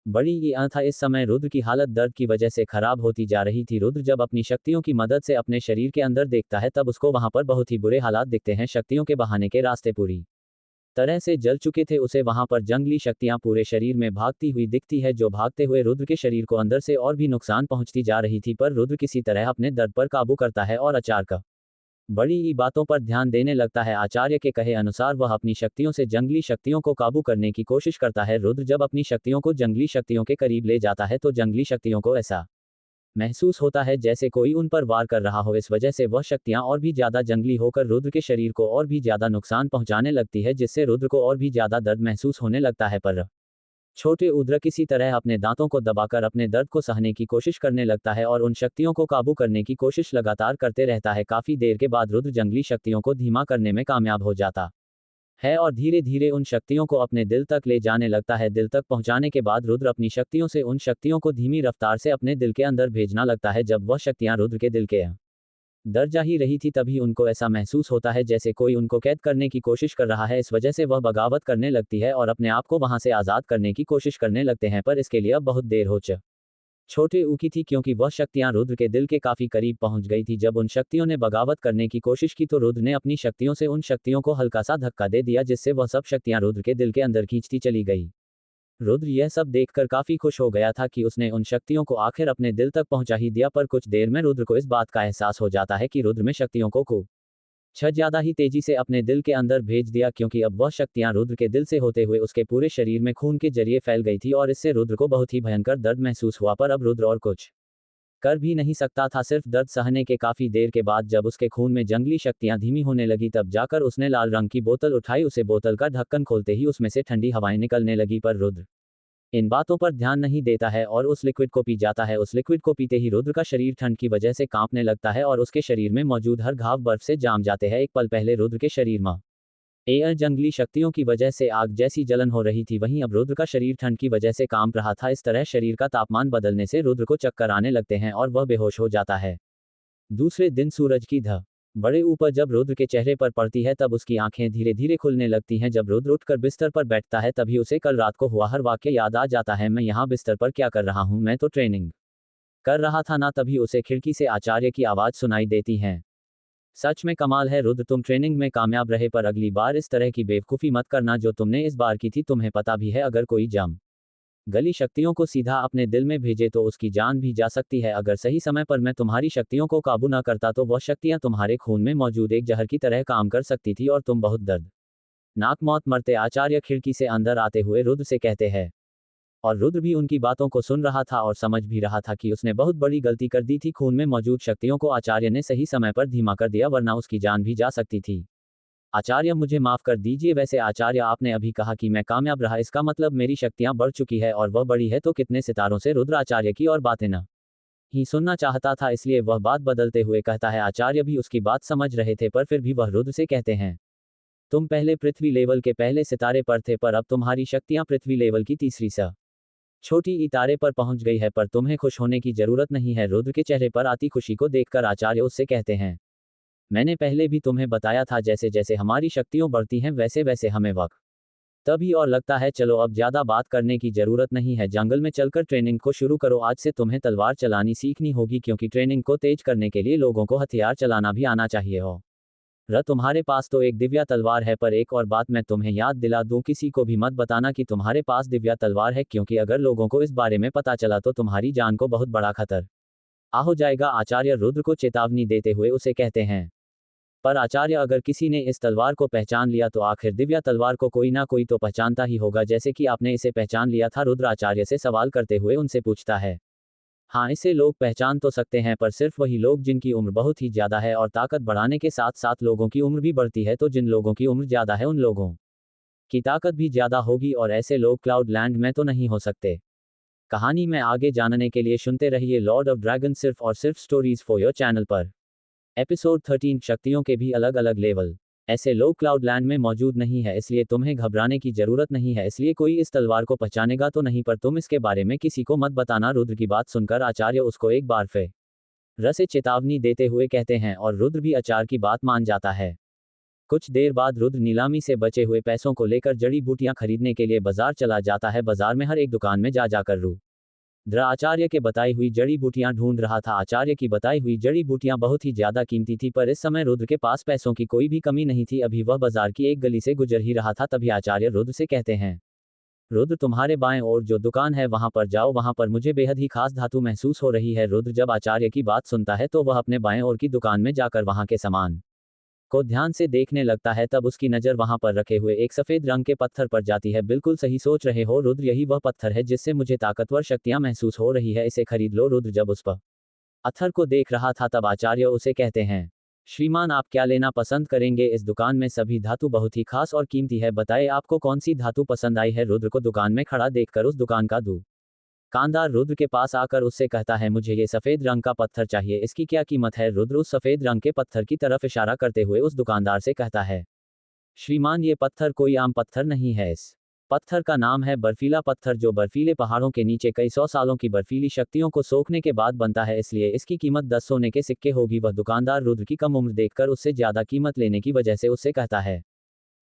बड़ी ही था। इस समय रुद्र की हालत दर्द की वजह से खराब होती जा रही थी। रुद्र जब अपनी शक्तियों की मदद से अपने शरीर के अंदर देखता है, तब उसको वहां पर बहुत ही बुरे हालात दिखते हैं। शक्तियों के बहाने के रास्ते पूरी तरह से जल चुके थे। उसे वहां पर जंगली शक्तियां पूरे शरीर में भागती हुई दिखती है, जो भागते हुए रुद्र के शरीर को अंदर से और भी नुकसान पहुंचती जा रही थी। पर रुद्र किसी तरह अपने दर्द पर काबू करता है और अचानक बड़ी ही बातों पर ध्यान देने लगता है। आचार्य के कहे अनुसार वह अपनी शक्तियों से जंगली शक्तियों को काबू करने की कोशिश करता है। रुद्र जब अपनी शक्तियों को जंगली शक्तियों के करीब ले जाता है, तो जंगली शक्तियों को ऐसा महसूस होता है जैसे कोई उन पर वार कर रहा हो। इस वजह से वह शक्तियां और भी ज्यादा जंगली होकर रुद्र के शरीर को और भी ज्यादा नुकसान पहुंचाने लगती है, जिससे रुद्र को और भी ज्यादा दर्द महसूस होने लगता है। पर छोटे उद्र किसी तरह अपने दांतों को दबाकर अपने दर्द को सहने की कोशिश करने लगता है और उन शक्तियों को काबू करने की कोशिश लगातार करते रहता है। काफी देर के बाद रुद्र जंगली शक्तियों को धीमा करने में कामयाब हो जाता है और धीरे धीरे उन शक्तियों को अपने दिल तक ले जाने लगता है। दिल तक पहुंचाने के बाद रुद्र अपनी शक्तियों से उन शक्तियों को धीमी रफ्तार से अपने दिल के अंदर भेजना लगता है। जब वह शक्तियां रुद्र के दिल के दर जा ही रही थी, तभी उनको ऐसा महसूस होता है जैसे कोई उनको कैद करने की कोशिश कर रहा है। इस वजह से वह बगावत करने लगती है और अपने आप को वहां से आज़ाद करने की कोशिश करने लगते हैं। पर इसके लिए अब बहुत देर हो छोटे ऊ की थी, क्योंकि वह शक्तियां रुद्र के दिल के काफी करीब पहुंच गई थी। जब उन शक्तियों ने बगावत करने की कोशिश की, तो रुद्र ने अपनी शक्तियों से उन शक्तियों को हल्का सा धक्का दे दिया, जिससे वह सब शक्तियां रुद्र के दिल के अंदर खींचती चली गई। रुद्र यह सब देखकर काफी खुश हो गया था कि उसने उन शक्तियों को आखिर अपने दिल तक पहुंचा ही दिया। पर कुछ देर में रुद्र को इस बात का एहसास हो जाता है कि रुद्र में शक्तियों को कुछ ज्यादा ही तेजी से अपने दिल के अंदर भेज दिया, क्योंकि अब वह शक्तियां रुद्र के दिल से होते हुए उसके पूरे शरीर में खून के जरिए फैल गई थी और इससे रुद्र को बहुत ही भयंकर दर्द महसूस हुआ। पर अब रुद्र और कुछ कर भी नहीं सकता था, सिर्फ दर्द सहने के काफी देर के बाद जब उसके खून में जंगली शक्तियां धीमी होने लगी, तब जाकर उसने लाल रंग की बोतल उठाई। उसे बोतल का ढक्कन खोलते ही उसमें से ठंडी हवाएं निकलने लगी, पर रुद्र इन बातों पर ध्यान नहीं देता है और उस लिक्विड को पी जाता है। उस लिक्विड को पीते ही रुद्र का शरीर ठंड की वजह से कांपने लगता है और उसके शरीर में मौजूद हर घाव बर्फ से जाम जाते हैं। एक पल पहले रुद्र के शरीर में जंगली शक्तियों की वजह से आग जैसी जलन हो रही थी, वहीं अब रुद्र का शरीर ठंड की वजह से कांप रहा था। इस तरह शरीर का तापमान बदलने से रुद्र को चक्कर आने लगते हैं और वह बेहोश हो जाता है। दूसरे दिन सूरज की बड़े ऊपर जब रुद्र के चेहरे पर पड़ती है तब उसकी आंखें धीरे धीरे खुलने लगती हैं। जब रुद्र उठकर बिस्तर पर बैठता है तभी उसे कल रात को हुआ हर वाक्य याद आ जाता है। मैं यहाँ बिस्तर पर क्या कर रहा हूँ, मैं तो ट्रेनिंग कर रहा था ना। तभी उसे खिड़की से आचार्य की आवाज सुनाई देती है। सच में कमाल है रुद्र, तुम ट्रेनिंग में कामयाब रहे, पर अगली बार इस तरह की बेवकूफ़ी मत करना जो तुमने इस बार की थी। तुम्हें पता भी है अगर कोई जम गली शक्तियों को सीधा अपने दिल में भेजे तो उसकी जान भी जा सकती है। अगर सही समय पर मैं तुम्हारी शक्तियों को काबू न करता तो वह शक्तियां तुम्हारे खून में मौजूद एक जहर की तरह काम कर सकती थी और तुम बहुत दर्द नाक मौत मरते। आचार्य खिड़की से अंदर आते हुए रुद्र से कहते हैं। और रुद्र भी उनकी बातों को सुन रहा था और समझ भी रहा था कि उसने बहुत बड़ी गलती कर दी थी। खून में मौजूद शक्तियों को आचार्य ने सही समय पर धीमा कर दिया, वरना उसकी जान भी जा सकती थी। आचार्य मुझे माफ कर दीजिए। वैसे आचार्य, आपने अभी कहा कि मैं कामयाब रहा, इसका मतलब मेरी शक्तियां बढ़ चुकी है, और वह बड़ी है तो कितने सितारों से? रुद्र आचार्य की और बातें न ही सुनना चाहता था, इसलिए वह बात बदलते हुए कहता है। आचार्य भी उसकी बात समझ रहे थे, पर फिर भी वह रुद्र से कहते हैं, तुम पहले पृथ्वी लेवल के पहले सितारे पर थे, पर अब तुम्हारी शक्तियां पृथ्वी लेवल की तीसरी छोटी इतारे पर पहुंच गई है, पर तुम्हें खुश होने की जरूरत नहीं है। रुद्र के चेहरे पर आती खुशी को देखकर आचार्य उससे कहते हैं, मैंने पहले भी तुम्हें बताया था, जैसे जैसे हमारी शक्तियां बढ़ती हैं वैसे वैसे हमें वक्त तभी और लगता है। चलो अब ज्यादा बात करने की जरूरत नहीं है, जंगल में चलकर ट्रेनिंग को शुरू करो। आज से तुम्हें तलवार चलानी सीखनी होगी, क्योंकि ट्रेनिंग को तेज करने के लिए लोगों को हथियार चलाना भी आना चाहिए हो। तुम्हारे पास तो एक दिव्या तलवार है, पर एक और बात मैं तुम्हें याद दिला दूं, किसी को भी मत बताना कि तुम्हारे पास दिव्या तलवार है, क्योंकि अगर लोगों को इस बारे में पता चला तो तुम्हारी जान को बहुत बड़ा खतर हो जाएगा। आचार्य रुद्र को चेतावनी देते हुए उसे कहते हैं, पर आचार्य, अगर किसी ने इस तलवार को पहचान लिया तो आखिर दिव्या तलवार को कोई ना कोई तो पहचानता ही होगा, जैसे कि आपने इसे पहचान लिया था। रुद्र आचार्य से सवाल करते हुए उनसे पूछता है। हाँ, इसे लोग पहचान तो सकते हैं, पर सिर्फ वही लोग जिनकी उम्र बहुत ही ज्यादा है, और ताकत बढ़ाने के साथ साथ लोगों की उम्र भी बढ़ती है, तो जिन लोगों की उम्र ज्यादा है उन लोगों की ताकत भी ज्यादा होगी, और ऐसे लोग क्लाउड लैंड में तो नहीं हो सकते। कहानी में आगे जानने के लिए सुनते रहिए लॉर्ड ऑफ ड्रैगन, सिर्फ और सिर्फ स्टोरीज फॉर योर चैनल पर। एपिसोड 13, शक्तियों के भी अलग अलग लेवल। ऐसे लोग क्लाउड लैंड में मौजूद नहीं है, इसलिए तुम्हें घबराने की जरूरत नहीं है। इसलिए कोई इस तलवार को पहचानेगा तो नहीं, पर तुम इसके बारे में किसी को मत बताना। रुद्र की बात सुनकर आचार्य उसको एक बार फिर से चेतावनी देते हुए कहते हैं, और रुद्र भी आचार्य की बात मान जाता है। कुछ देर बाद रुद्र नीलामी से बचे हुए पैसों को लेकर जड़ी बूटियां खरीदने के लिए बाजार चला जाता है। बाजार में हर एक दुकान में जाकर रुद्र आचार्य के बताई हुई जड़ी बूटियां ढूंढ रहा था। आचार्य की बताई हुई जड़ी बूटियां बहुत ही ज्यादा कीमती थी, पर इस समय रुद्र के पास पैसों की कोई भी कमी नहीं थी। अभी वह बाजार की एक गली से गुजर ही रहा था, तभी आचार्य रुद्र से कहते हैं, रुद्र, तुम्हारे बाएं ओर जो दुकान है वहां पर जाओ, वहां पर मुझे बेहद ही खास धातु महसूस हो रही है। रुद्र जब आचार्य की बात सुनता है तो वह अपने बाएं ओर की दुकान में जाकर वहां के सामान को ध्यान से देखने लगता है। तब उसकी नज़र वहां पर रखे हुए एक सफेद रंग के पत्थर पर जाती है। बिल्कुल सही सोच रहे हो रुद्र, यही वह पत्थर है जिससे मुझे ताकतवर शक्तियां महसूस हो रही है, इसे खरीद लो। रुद्र जब उस पत्थर को देख रहा था तब आचार्य उसे कहते हैं, श्रीमान, आप क्या लेना पसंद करेंगे? इस दुकान में सभी धातु बहुत ही खास और कीमती है, बताए आपको कौन सी धातु पसंद आई है? रुद्र को दुकान में खड़ा देखकर उस दुकान का दुकानदार रुद्र के पास आकर उससे कहता है, मुझे ये सफेद रंग का पत्थर चाहिए, इसकी क्या कीमत है? रुद्र उस सफेद रंग के पत्थर की तरफ इशारा करते हुए उस दुकानदार से कहता है, श्रीमान, ये पत्थर कोई आम पत्थर नहीं है, इस पत्थर का नाम है बर्फीला पत्थर, जो बर्फीले पहाड़ों के नीचे कई सौ सालों की बर्फीली शक्तियों को सोखने के बाद बनता है, इसलिए इसकी कीमत 10 सोने के सिक्के होगी। वह दुकानदार रुद्र की कम उम्र देखकर उससे ज्यादा कीमत लेने की वजह से उससे कहता है,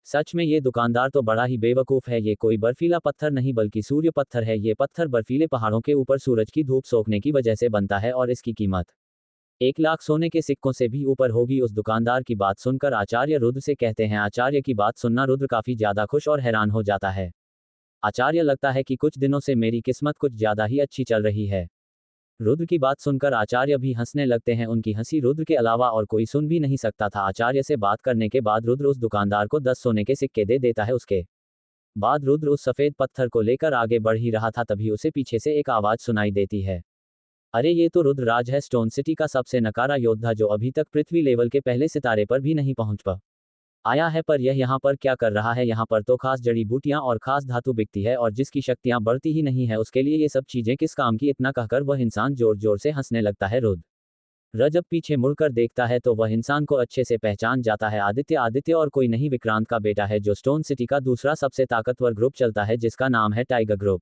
सच में ये दुकानदार तो बड़ा ही बेवकूफ़ है, ये कोई बर्फीला पत्थर नहीं बल्कि सूर्य पत्थर है। ये पत्थर बर्फीले पहाड़ों के ऊपर सूरज की धूप सोखने की वजह से बनता है, और इसकी कीमत 1 लाख सोने के सिक्कों से भी ऊपर होगी। उस दुकानदार की बात सुनकर आचार्य रुद्र से कहते हैं, आचार्य की बात सुनना रुद्र काफी ज्यादा खुश और हैरान हो जाता है। आचार्य, लगता है कि कुछ दिनों से मेरी किस्मत कुछ ज्यादा ही अच्छी चल रही है। रुद्र की बात सुनकर आचार्य भी हंसने लगते हैं। उनकी हंसी रुद्र के अलावा और कोई सुन भी नहीं सकता था। आचार्य से बात करने के बाद रुद्र उस दुकानदार को 10 सोने के सिक्के दे देता है। उसके बाद रुद्र उस सफेद पत्थर को लेकर आगे बढ़ ही रहा था, तभी उसे पीछे से एक आवाज सुनाई देती है, अरे ये तो रुद्रराज है, स्टोन सिटी का सबसे नकारा योद्धा, जो अभी तक पृथ्वी लेवल के पहले सितारे पर भी नहीं पहुंच आया है। पर यह यहाँ पर क्या कर रहा है? यहाँ पर तो खास जड़ी बूटियां और खास धातु बिकती है, और जिसकी शक्तियां बढ़ती ही नहीं है उसके लिए ये सब चीजें किस काम की? इतना कहकर वह इंसान जोर जोर से हंसने लगता है। रुद्र जब पीछे मुड़कर देखता है तो वह इंसान को अच्छे से पहचान जाता है। आदित्य और कोई नहीं, विक्रांत का बेटा है, जो स्टोन सिटी का दूसरा सबसे ताकतवर ग्रुप चलता है, जिसका नाम है टाइगर ग्रुप।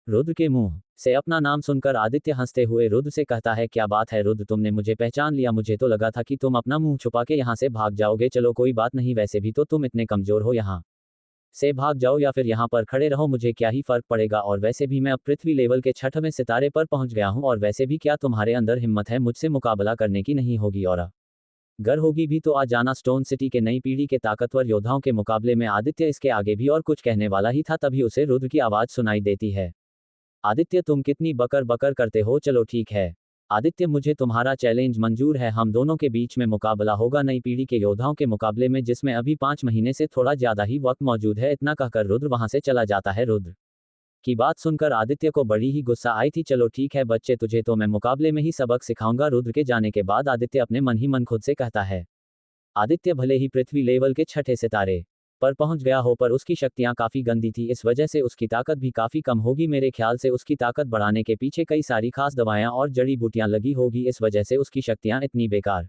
रुद्र के मुंह से अपना नाम सुनकर आदित्य हंसते हुए रुद्र से कहता है, क्या बात है रुद्र, तुमने मुझे पहचान लिया। मुझे तो लगा था कि तुम अपना मुंह छुपा के यहाँ से भाग जाओगे। चलो कोई बात नहीं, वैसे भी तो तुम इतने कमजोर हो, यहाँ से भाग जाओ या फिर यहाँ पर खड़े रहो, मुझे क्या ही फर्क पड़ेगा। और वैसे भी मैं अब पृथ्वी लेवल के 6वें सितारे पर पहुंच गया हूं, और वैसे भी क्या तुम्हारे अंदर हिम्मत है मुझसे मुकाबला करने की? नहीं होगी, और अगर होगी भी तो आ जाना स्टोन सिटी के नई पीढ़ी के ताकतवर योद्धाओं के मुकाबले में। आदित्य इसके आगे भी और कुछ कहने वाला ही था, तभी उसे रुद्र की आवाज सुनाई देती है। आदित्य, तुम कितनी बकर बकर करते हो। चलो ठीक है आदित्य, मुझे तुम्हारा चैलेंज मंजूर है। हम दोनों के बीच में मुकाबला होगा नई पीढ़ी के योद्धाओं के मुकाबले में, जिसमें अभी 5 महीने से थोड़ा ज्यादा ही वक्त मौजूद है। इतना कहकर रुद्र वहां से चला जाता है। रुद्र की बात सुनकर आदित्य को बड़ी ही गुस्सा आई थी। चलो ठीक है बच्चे, तुझे तो मैं मुकाबले में ही सबक सिखाऊंगा। रुद्र के जाने के बाद आदित्य अपने मन ही मन खुद से कहता है। आदित्य भले ही पृथ्वी लेवल के 6ठे सितारे पर पहुंच गया हो, पर उसकी शक्तियां काफी गंदी थी, इस वजह से उसकी ताकत भी काफी कम होगी। मेरे ख्याल से उसकी ताकत बढ़ाने के पीछे कई सारी खास दवाएं और जड़ी बूटियां लगी होगी, इस वजह से उसकी शक्तियां इतनी बेकार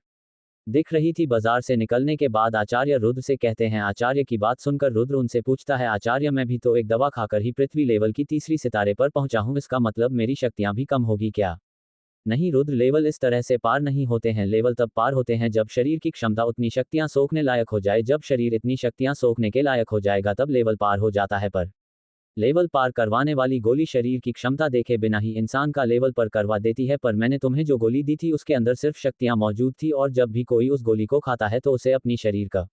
दिख रही थी। बाजार से निकलने के बाद आचार्य रुद्र से कहते हैं। आचार्य की बात सुनकर रुद्र उनसे पूछता है, आचार्य मैं भी तो एक दवा खाकर ही पृथ्वी लेवल की 3री सितारे पर पहुंचा हूं, इसका मतलब मेरी शक्तियां भी कम होगी क्या? नहीं रुद्र, लेवल इस तरह से पार नहीं होते हैं। लेवल तब पार होते हैं जब शरीर की क्षमता उतनी शक्तियां सोखने लायक हो जाए। जब शरीर इतनी शक्तियां सोखने के लायक हो जाएगा तब लेवल पार हो जाता है। पर लेवल पार करवाने वाली गोली शरीर की क्षमता देखे बिना ही इंसान का लेवल पर करवा देती है। पर मैंने तुम्हें जो गोली दी थी उसके अंदर सिर्फ शक्तियां मौजूद थी, और जब भी कोई उस गोली को खाता है तो उसे अपनी शरीर का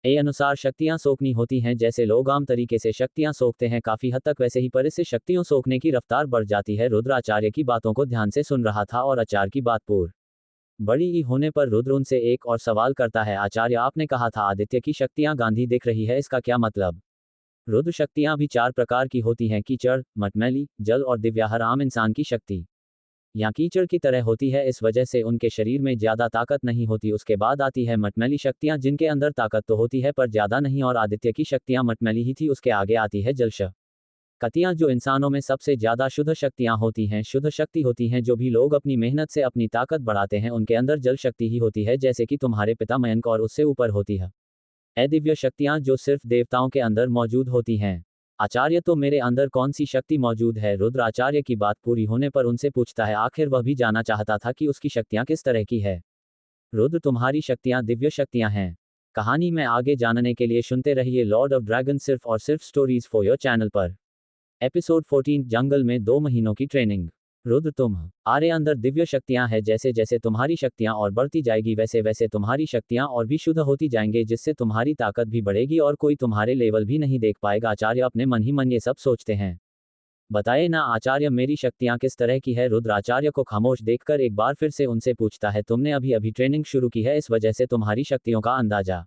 अनुसार शक्तियां सोखनी होती हैं। जैसे लोग आम तरीके से शक्तियां सोखते हैं काफी हद तक, वैसे ही पर इससे शक्तियों सोखने की रफ्तार बढ़ जाती है। रुद्र आचार्य की बातों को ध्यान से सुन रहा था, और आचार्य की बात पूर बड़ी ही होने पर रुद्र उनसे एक और सवाल करता है। आचार्य, आपने कहा था आदित्य की शक्तियां गांधी दिख रही है, इसका क्या मतलब? रुद्र, शक्तियां भी 4 प्रकार की होती हैं, कीचड़, मटमैली, जल और दिव्याहर। आम इंसान की शक्ति यहाँ कीचड़ की तरह होती है, इस वजह से उनके शरीर में ज्यादा ताकत नहीं होती। उसके बाद आती है मटमैली शक्तियां, जिनके अंदर ताकत तो होती है पर ज्यादा नहीं, और आदित्य की शक्तियां मटमैली ही थी। उसके आगे आती है जल शक्तियां, जो इंसानों में सबसे ज्यादा शुद्ध शक्तियां होती हैं। शुद्ध शक्ति होती हैं जो भी लोग अपनी मेहनत से अपनी ताकत बढ़ाते हैं, उनके अंदर जल शक्ति ही होती है, जैसे कि तुम्हारे पिता मयंक, और उससे ऊपर होती है दिव्य शक्तियां, जो सिर्फ देवताओं के अंदर मौजूद होती हैं। आचार्य, तो मेरे अंदर कौन सी शक्ति मौजूद है? रुद्र आचार्य की बात पूरी होने पर उनसे पूछता है। आखिर वह भी जानना चाहता था कि उसकी शक्तियां किस तरह की है। रुद्र, तुम्हारी शक्तियां दिव्य शक्तियां हैं। कहानी में आगे जानने के लिए सुनते रहिए लॉर्ड ऑफ ड्रैगन, सिर्फ और सिर्फ स्टोरीज फॉर योर चैनल पर। एपिसोड 14, जंगल में 2 महीनों की ट्रेनिंग। रुद्र, तुम्हारे अंदर दिव्य शक्तियां हैं। जैसे जैसे तुम्हारी शक्तियां और बढ़ती जाएगी वैसे वैसे तुम्हारी शक्तियां और भी शुद्ध होती जाएंगे, जिससे तुम्हारी ताकत भी बढ़ेगी और कोई तुम्हारे लेवल भी नहीं देख पाएगा। आचार्य अपने मन ही मन ये सब सोचते हैं। बताए ना आचार्य, मेरी शक्तियां किस तरह की है? रुद्र आचार्य को खामोश देखकर एक बार फिर से उनसे पूछता है। तुमने अभी अभी ट्रेनिंग शुरू की है, इस वजह से तुम्हारी शक्तियों का अंदाजा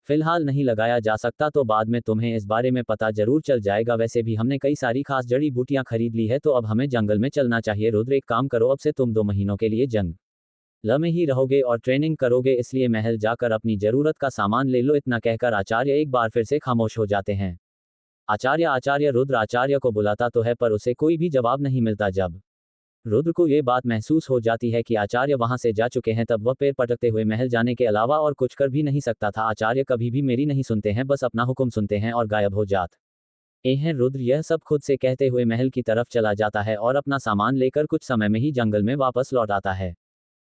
फिलहाल नहीं लगाया जा सकता, तो बाद में तुम्हें इस बारे में पता जरूर चल जाएगा। वैसे भी हमने कई सारी खास जड़ी बूटियां खरीद ली है, तो अब हमें जंगल में चलना चाहिए। रुद्र, एक काम करो, अब से तुम 2 महीनों के लिए जंगल में ही रहोगे और ट्रेनिंग करोगे, इसलिए महल जाकर अपनी जरूरत का सामान ले लो। इतना कहकर आचार्य एक बार फिर से खामोश हो जाते हैं। आचार्य रुद्र आचार्य को बुलाता तो है पर उसे कोई भी जवाब नहीं मिलता। जब रुद्र को ये बात महसूस हो जाती है कि आचार्य वहां से जा चुके हैं, तब वह पैर पटकते हुए महल जाने के अलावा और कुछ कर भी नहीं सकता था। आचार्य कभी भी मेरी नहीं सुनते हैं, बस अपना हुक्म सुनते हैं और गायब हो जाते हैं। रुद्र यह सब खुद से कहते हुए महल की तरफ चला जाता है और अपना सामान लेकर कुछ समय में ही जंगल में वापस लौट आता है।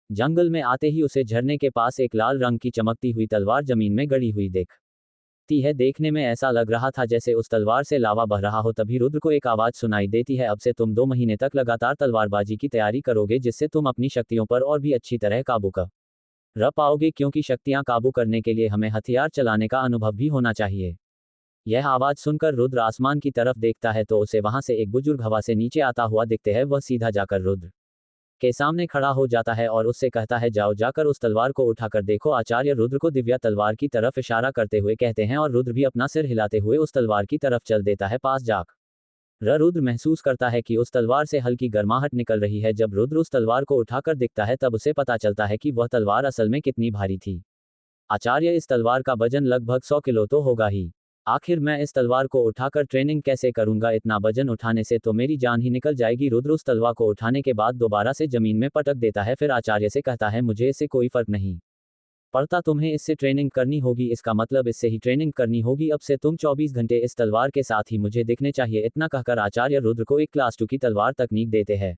जंगल में आते ही उसे झरने के पास एक लाल रंग की चमकती हुई तलवार जमीन में गड़ी हुई दिखती है। देखने में ऐसा लग रहा था जैसे उस तलवार से लावा बह रहा हो। तभी रुद्र को एक आवाज सुनाई देती है। अब से तुम 2 महीने तक लगातार तलवारबाजी की तैयारी करोगे, जिससे तुम अपनी शक्तियों पर और भी अच्छी तरह काबू कर पाओगे, क्योंकि शक्तियां काबू करने के लिए हमें हथियार चलाने का अनुभव भी होना चाहिए। यह आवाज सुनकर रुद्र आसमान की तरफ देखता है तो उसे वहां से एक बुजुर्ग हवा से नीचे आता हुआ दिखते हैं। वह सीधा जाकर रुद्र के सामने खड़ा हो जाता है और उससे कहता है, जाओ जाकर उस तलवार को उठाकर देखो। आचार्य रुद्र को दिव्या तलवार की तरफ इशारा करते हुए कहते हैं और रुद्र भी अपना सिर हिलाते हुए उस तलवार की तरफ चल देता है। पास जाकर रुद्र महसूस करता है कि उस तलवार से हल्की गर्माहट निकल रही है। जब रुद्र उस तलवार को उठाकर दिखता है तब उसे पता चलता है कि वह तलवार असल में कितनी भारी थी। आचार्य, इस तलवार का वजन लगभग 100 किलो तो होगा ही। आखिर मैं इस तलवार को उठाकर ट्रेनिंग कैसे करूंगा? इतना वजन उठाने से तो मेरी जान ही निकल जाएगी। रुद्र उस तलवार को उठाने के बाद दोबारा से जमीन में पटक देता है, फिर आचार्य से कहता है, मुझे इससे कोई फर्क नहीं पड़ता तुम्हें इससे ट्रेनिंग करनी होगी, इसका मतलब इससे ही ट्रेनिंग करनी होगी, अब से तुम 24 घंटे इस तलवार के साथ ही मुझे दिखने चाहिए। इतना कहकर आचार्य रुद्र को एक क्लास 2 की तलवार तकनीक देते हैं।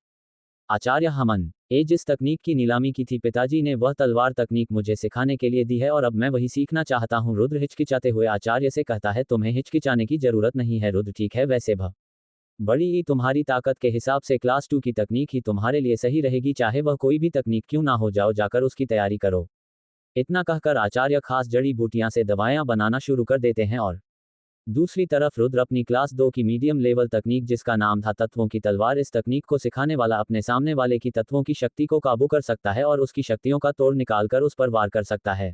आचार्य हमन ए जिस तकनीक की नीलामी की थी पिताजी ने वह तलवार तकनीक मुझे सिखाने के लिए दी है और अब मैं वही सीखना चाहता हूँ। रुद्र हिचकिचाते हुए आचार्य से कहता है, तुम्हें हिचकिचाने की जरूरत नहीं है रुद्र, ठीक है, वैसे बड़ी ही तुम्हारी ताकत के हिसाब से क्लास 2 की तकनीक ही तुम्हारे लिए सही रहेगी, चाहे वह कोई भी तकनीक क्यों ना हो, जाओ जाकर उसकी तैयारी करो। इतना कहकर आचार्य खास जड़ी बूटियां से दवाएं बनाना शुरू कर देते हैं और दूसरी तरफ रुद्र अपनी क्लास 2 की मीडियम लेवल तकनीक जिसका नाम था तत्वों की तलवार, इस तकनीक को सिखाने वाला अपने सामने वाले की तत्वों की शक्ति को काबू कर सकता है और उसकी शक्तियों का तोड़ निकालकर उस पर वार कर सकता है।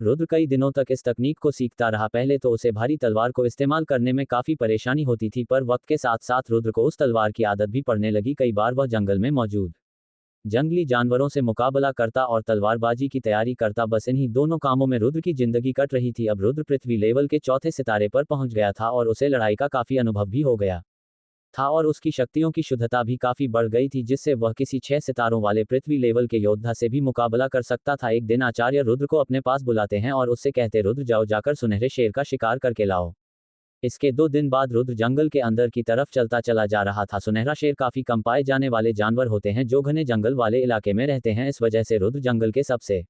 रुद्र कई दिनों तक इस तकनीक को सीखता रहा। पहले तो उसे भारी तलवार को इस्तेमाल करने में काफी परेशानी होती थी, पर वक्त के साथ साथ रुद्र को उस तलवार की आदत भी पड़ने लगी। कई बार वह जंगल में मौजूद जंगली जानवरों से मुकाबला करता और तलवारबाजी की तैयारी करता। बस इन्हीं दोनों कामों में रुद्र की जिंदगी कट रही थी। अब रुद्र पृथ्वी लेवल के चौथे सितारे पर पहुंच गया था और उसे लड़ाई का काफी अनुभव भी हो गया था और उसकी शक्तियों की शुद्धता भी काफी बढ़ गई थी, जिससे वह किसी 6 सितारों वाले पृथ्वी लेवल के योद्धा से भी मुकाबला कर सकता था। एक दिन आचार्य रुद्र को अपने पास बुलाते हैं और उससे कहते, रुद्र जाओ जाकर सुनहरे शेर का शिकार करके लाओ। इसके 2 दिन बाद रुद्र जंगल के अंदर की तरफ चलता चला जा रहा था। सुनहरा शेर काफी कम पाए जाने वाले जानवर होते हैं जो घने जंगल वाले इलाके में रहते हैं। इस वजह से रुद्र जंगल के सबसे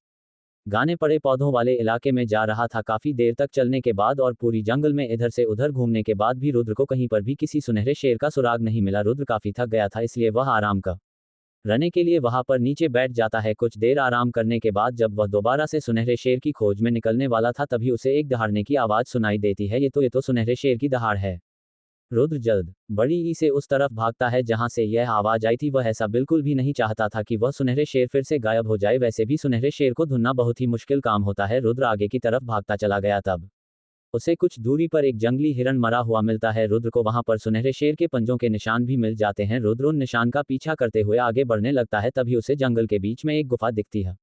घने पड़े पौधों वाले इलाके में जा रहा था। काफी देर तक चलने के बाद और पूरी जंगल में इधर से उधर घूमने के बाद भी रुद्र को कहीं पर भी किसी सुनहरे शेर का सुराग नहीं मिला। रुद्र काफी थक गया था, इसलिए वह आराम करने के लिए वहां पर नीचे बैठ जाता है। कुछ देर आराम करने के बाद जब वह दोबारा से सुनहरे शेर की खोज में निकलने वाला था, तभी उसे एक दहाड़ने की आवाज सुनाई देती है। ये तो सुनहरे शेर की दहाड़ है। रुद्र जल्द बड़ी ही से उस तरफ भागता है जहां से यह आवाज आई थी। वह ऐसा बिल्कुल भी नहीं चाहता था कि वह सुनहरे शेर फिर से गायब हो जाए। वैसे भी सुनहरे शेर को ढूंढना बहुत ही मुश्किल काम होता है। रुद्र आगे की तरफ भागता चला गया, तब उसे कुछ दूरी पर एक जंगली हिरण मरा हुआ मिलता है। रुद्र को वहां पर सुनहरे शेर के पंजों के निशान भी मिल जाते हैं। रुद्र उन निशान का पीछा करते हुए आगे बढ़ने लगता है, तभी उसे जंगल के बीच में एक गुफा दिखती है।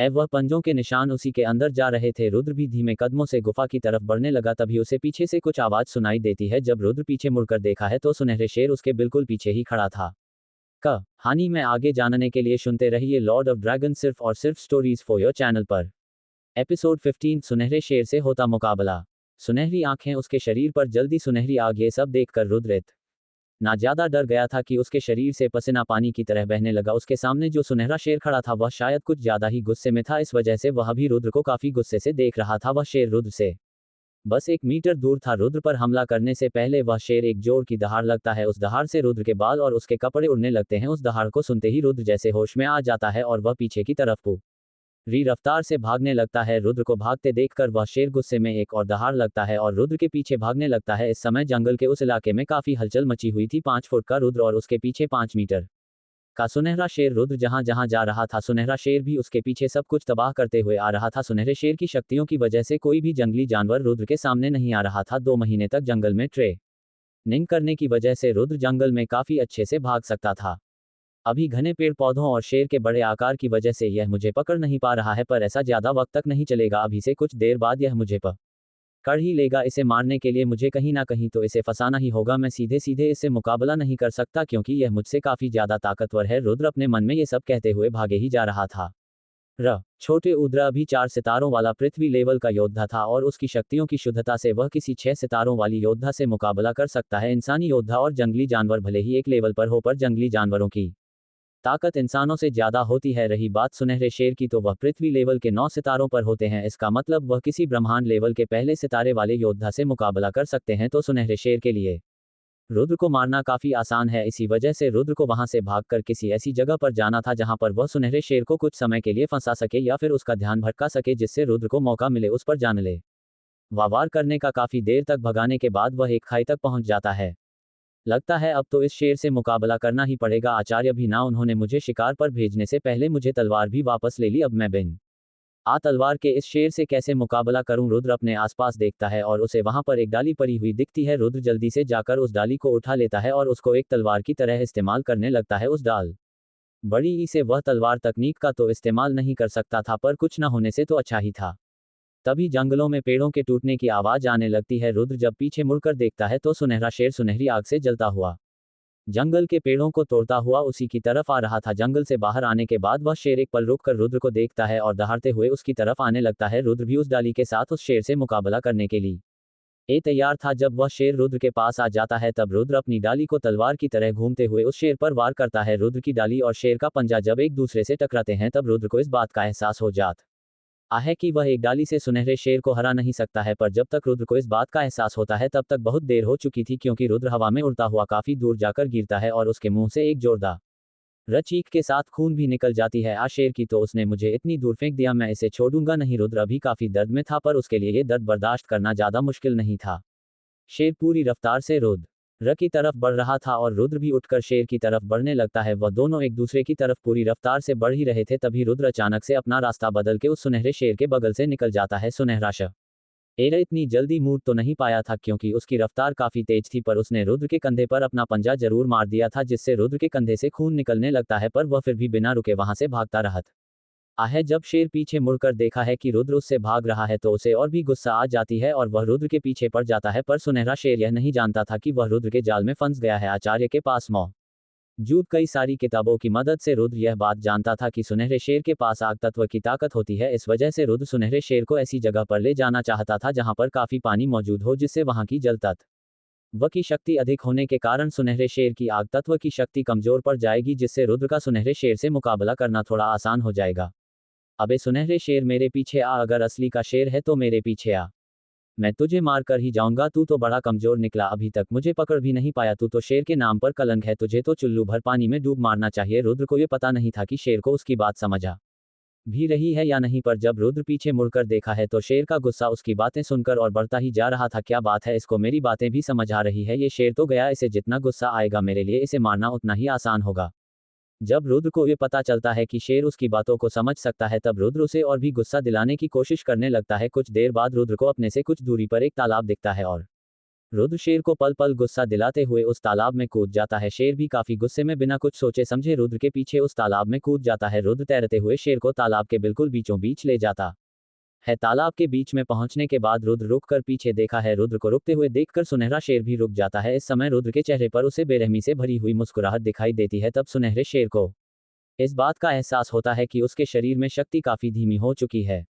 वह पंजों के निशान उसी के अंदर जा रहे थे। रुद्र भी धीमे कदमों से गुफा की तरफ बढ़ने लगा, तभी उसे पीछे से कुछ आवाज सुनाई देती है। जब रुद्र पीछे मुड़कर देखा है तो सुनहरे शेर उसके बिल्कुल पीछे ही खड़ा था। कहानी में आगे जानने के लिए सुनते रहिए लॉर्ड ऑफ ड्रैगन सिर्फ और सिर्फ स्टोरीज फॉर योर चैनल पर। एपिसोड 15 सुनहरे शेर से होता मुकाबला। सुनहरी आंखें, उसके शरीर पर जल्दी सुनहरी आग, ये सब देखकर रुद्र ना ज्यादा डर गया था कि उसके शरीर से पसीना पानी की तरह बहने लगा। उसके सामने जो सुनहरा शेर खड़ा था वह शायद कुछ ज्यादा ही गुस्से में था, इस वजह से वह भी रुद्र को काफी गुस्से से देख रहा था। वह शेर रुद्र से बस 1 मीटर दूर था। रुद्र पर हमला करने से पहले वह शेर एक जोर की दहाड़ लगता है। उस दहाड़ से रुद्र के बाल और उसके कपड़े उड़ने लगते हैं। उस दहाड़ को सुनते ही रुद्र जैसे होश में आ जाता है और वह पीछे की तरफ पूरी रफ्तार से भागने लगता है। रुद्र को भागते देखकर वह शेर गुस्से में एक और दहाड़ लगता है और रुद्र के पीछे भागने लगता है। इस समय जंगल के उस इलाके में काफी हलचल मची हुई थी। 5 फुट का रुद्र और उसके पीछे 5 मीटर का सुनहरा शेर। रुद्र जहां जहां जा रहा था सुनहरा शेर भी उसके पीछे सब कुछ तबाह करते हुए आ रहा था। सुनहरे शेर की शक्तियों की वजह से कोई भी जंगली जानवर रुद्र के सामने नहीं आ रहा था। 2 महीने तक जंगल में ट्रेनिंग करने की वजह से रुद्र जंगल में काफी अच्छे से भाग सकता था। अभी घने पेड़ पौधों और शेर के बड़े आकार की वजह से यह मुझे पकड़ नहीं पा रहा है, पर ऐसा ज्यादा वक्त तक नहीं चलेगा। अभी से कुछ देर बाद यह मुझे पकड़ ही लेगा। इसे मारने के लिए मुझे कहीं ना कहीं तो इसे फंसाना ही होगा। मैं सीधे सीधे इससे मुकाबला नहीं कर सकता क्योंकि यह मुझसे काफी ज्यादा ताकतवर है। रुद्र अपने मन में ये सब कहते हुए भागे ही जा रहा था। छोटे उद्र अभी 4 सितारों वाला पृथ्वी लेवल का योद्धा था और उसकी शक्तियों की शुद्धता से वह किसी 6 सितारों वाली योद्धा से मुकाबला कर सकता है। इंसानी योद्धा और जंगली जानवर भले ही एक लेवल पर हो, पर जंगली जानवरों की ताकत इंसानों से ज्यादा होती है। रही बात सुनहरे शेर की, तो वह पृथ्वी लेवल के 9 सितारों पर होते हैं। इसका मतलब वह किसी ब्रह्मांड लेवल के पहले सितारे वाले योद्धा से मुकाबला कर सकते हैं। तो सुनहरे शेर के लिए रुद्र को मारना काफी आसान है। इसी वजह से रुद्र को वहां से भागकर किसी ऐसी जगह पर जाना था जहां पर वह सुनहरे शेर को कुछ समय के लिए फंसा सके या फिर उसका ध्यान भटका सके, जिससे रुद्र को मौका मिले उस पर जानले वार करने का। काफी देर तक भगाने के बाद वह एक खाई तक पहुंच जाता है। लगता है अब तो इस शेर से मुकाबला करना ही पड़ेगा। आचार्य भी ना, उन्होंने मुझे शिकार पर भेजने से पहले मुझे तलवार भी वापस ले ली। अब मैं बिन तलवार के इस शेर से कैसे मुकाबला करूं। रुद्र अपने आसपास देखता है और उसे वहां पर एक डाली पड़ी हुई दिखती है। रुद्र जल्दी से जाकर उस डाली को उठा लेता है और उसको एक तलवार की तरह इस्तेमाल करने लगता है। उस डाल बड़ी ही से वह तलवार तकनीक का तो इस्तेमाल नहीं कर सकता था, पर कुछ न होने से तो अच्छा ही था। तभी जंगलों में पेड़ों के टूटने की आवाज आने लगती है। रुद्र जब पीछे मुड़कर देखता है तो सुनहरा शेर सुनहरी आग से जलता हुआ जंगल के पेड़ों को तोड़ता हुआ उसी की तरफ आ रहा था। जंगल से बाहर आने के बाद वह शेर एक पल रुककर रुद्र को देखता है और दहाड़ते हुए उसकी तरफ आने लगता है। रुद्र भी उस डाली के साथ उस शेर से मुकाबला करने के लिए तैयार था। जब वह शेर रुद्र के पास आ जाता है तब रुद्र अपनी डाली को तलवार की तरह घूमते हुए उस शेर पर वार करता है। रुद्र की डाली और शेर का पंजा जब एक दूसरे से टकराते हैं तब रुद्र को इस बात का एहसास हो जाता है कि वह एक डाली से सुनहरे शेर को हरा नहीं सकता है। पर जब तक रुद्र को इस बात का एहसास होता है तब तक बहुत देर हो चुकी थी, क्योंकि रुद्र हवा में उड़ता हुआ काफी दूर जाकर गिरता है और उसके मुंह से एक जोरदार चीख के साथ खून भी निकल जाती है। शेर की तो उसने मुझे इतनी दूर फेंक दिया, मैं इसे छोड़ूंगा नहीं। रुद्र अभी काफी दर्द में था पर उसके लिए ये दर्द बर्दाश्त करना ज्यादा मुश्किल नहीं था। शेर पूरी रफ्तार से रुद्र की तरफ बढ़ रहा था और रुद्र भी उठकर शेर की तरफ बढ़ने लगता है। वह दोनों एक दूसरे की तरफ पूरी रफ्तार से बढ़ ही रहे थे, तभी रुद्र अचानक से अपना रास्ता बदल के उस सुनहरे शेर के बगल से निकल जाता है। सुनहरा शेर इतनी जल्दी मुड़ तो नहीं पाया था क्योंकि उसकी रफ्तार काफी तेज थी, पर उसने रुद्र के कंधे पर अपना पंजा जरूर मार दिया था, जिससे रुद्र के कंधे से खून निकलने लगता है। पर वह फिर भी बिना रुके वहां से भागता रहा है। जब शेर पीछे मुड़कर देखा है कि रुद्र उससे भाग रहा है तो उसे और भी गुस्सा आ जाती है और वह रुद्र के पीछे पड़ जाता है। पर सुनहरा शेर यह नहीं जानता था कि वह रुद्र के जाल में फंस गया है। आचार्य के पास मौजूद कई सारी किताबों की मदद से रुद्र यह बात जानता था कि सुनहरे शेर के पास आग तत्व की ताकत होती है। इस वजह से रुद्र सुनहरे शेर को ऐसी जगह पर ले जाना चाहता था जहां पर काफी पानी मौजूद हो, जिससे वहां की जल तत्व की शक्ति अधिक होने के कारण सुनहरे शेर की आग तत्व की शक्ति कमजोर पड़ जाएगी, जिससे रुद्र का सुनहरे शेर से मुकाबला करना थोड़ा आसान हो जाएगा। अबे सुनहरे शेर, मेरे पीछे आ, अगर असली का शेर है तो मेरे पीछे आ, मैं तुझे मार कर ही जाऊंगा। तू तो बड़ा कमजोर निकला, अभी तक मुझे पकड़ भी नहीं पाया। तू तो शेर के नाम पर कलंक है, तुझे तो चुल्लू भर पानी में डूब मारना चाहिए। रुद्र को ये पता नहीं था कि शेर को उसकी बात समझ आ भी रही है या नहीं, पर जब रुद्र पीछे मुड़कर देखा है तो शेर का गुस्सा उसकी बातें सुनकर और बढ़ता ही जा रहा था। क्या बात है, इसको मेरी बातें भी समझ आ रही है। ये शेर तो गया, इसे जितना गुस्सा आएगा मेरे लिए इसे मारना उतना ही आसान होगा। जब रुद्र को ये पता चलता है कि शेर उसकी बातों को समझ सकता है तब रुद्र उसे और भी गुस्सा दिलाने की कोशिश करने लगता है। कुछ देर बाद रुद्र को अपने से कुछ दूरी पर एक तालाब दिखता है और रुद्र शेर को पल पल गुस्सा दिलाते हुए उस तालाब में कूद जाता है। शेर भी काफी गुस्से में बिना कुछ सोचे समझे रुद्र के पीछे उस तालाब में कूद जाता है। रुद्र तैरते हुए शेर को तालाब के बिल्कुल बीचों बीच ले जाता है। तालाब के बीच में पहुंचने के बाद रुद्र रुककर पीछे देखा है। रुद्र को रुकते हुए देखकर सुनहरा शेर भी रुक जाता है। इस समय रुद्र के चेहरे पर उसे बेरहमी से भरी हुई मुस्कुराहट दिखाई देती है। तब सुनहरे शेर को इस बात का एहसास होता है कि उसके शरीर में शक्ति काफी धीमी हो चुकी है।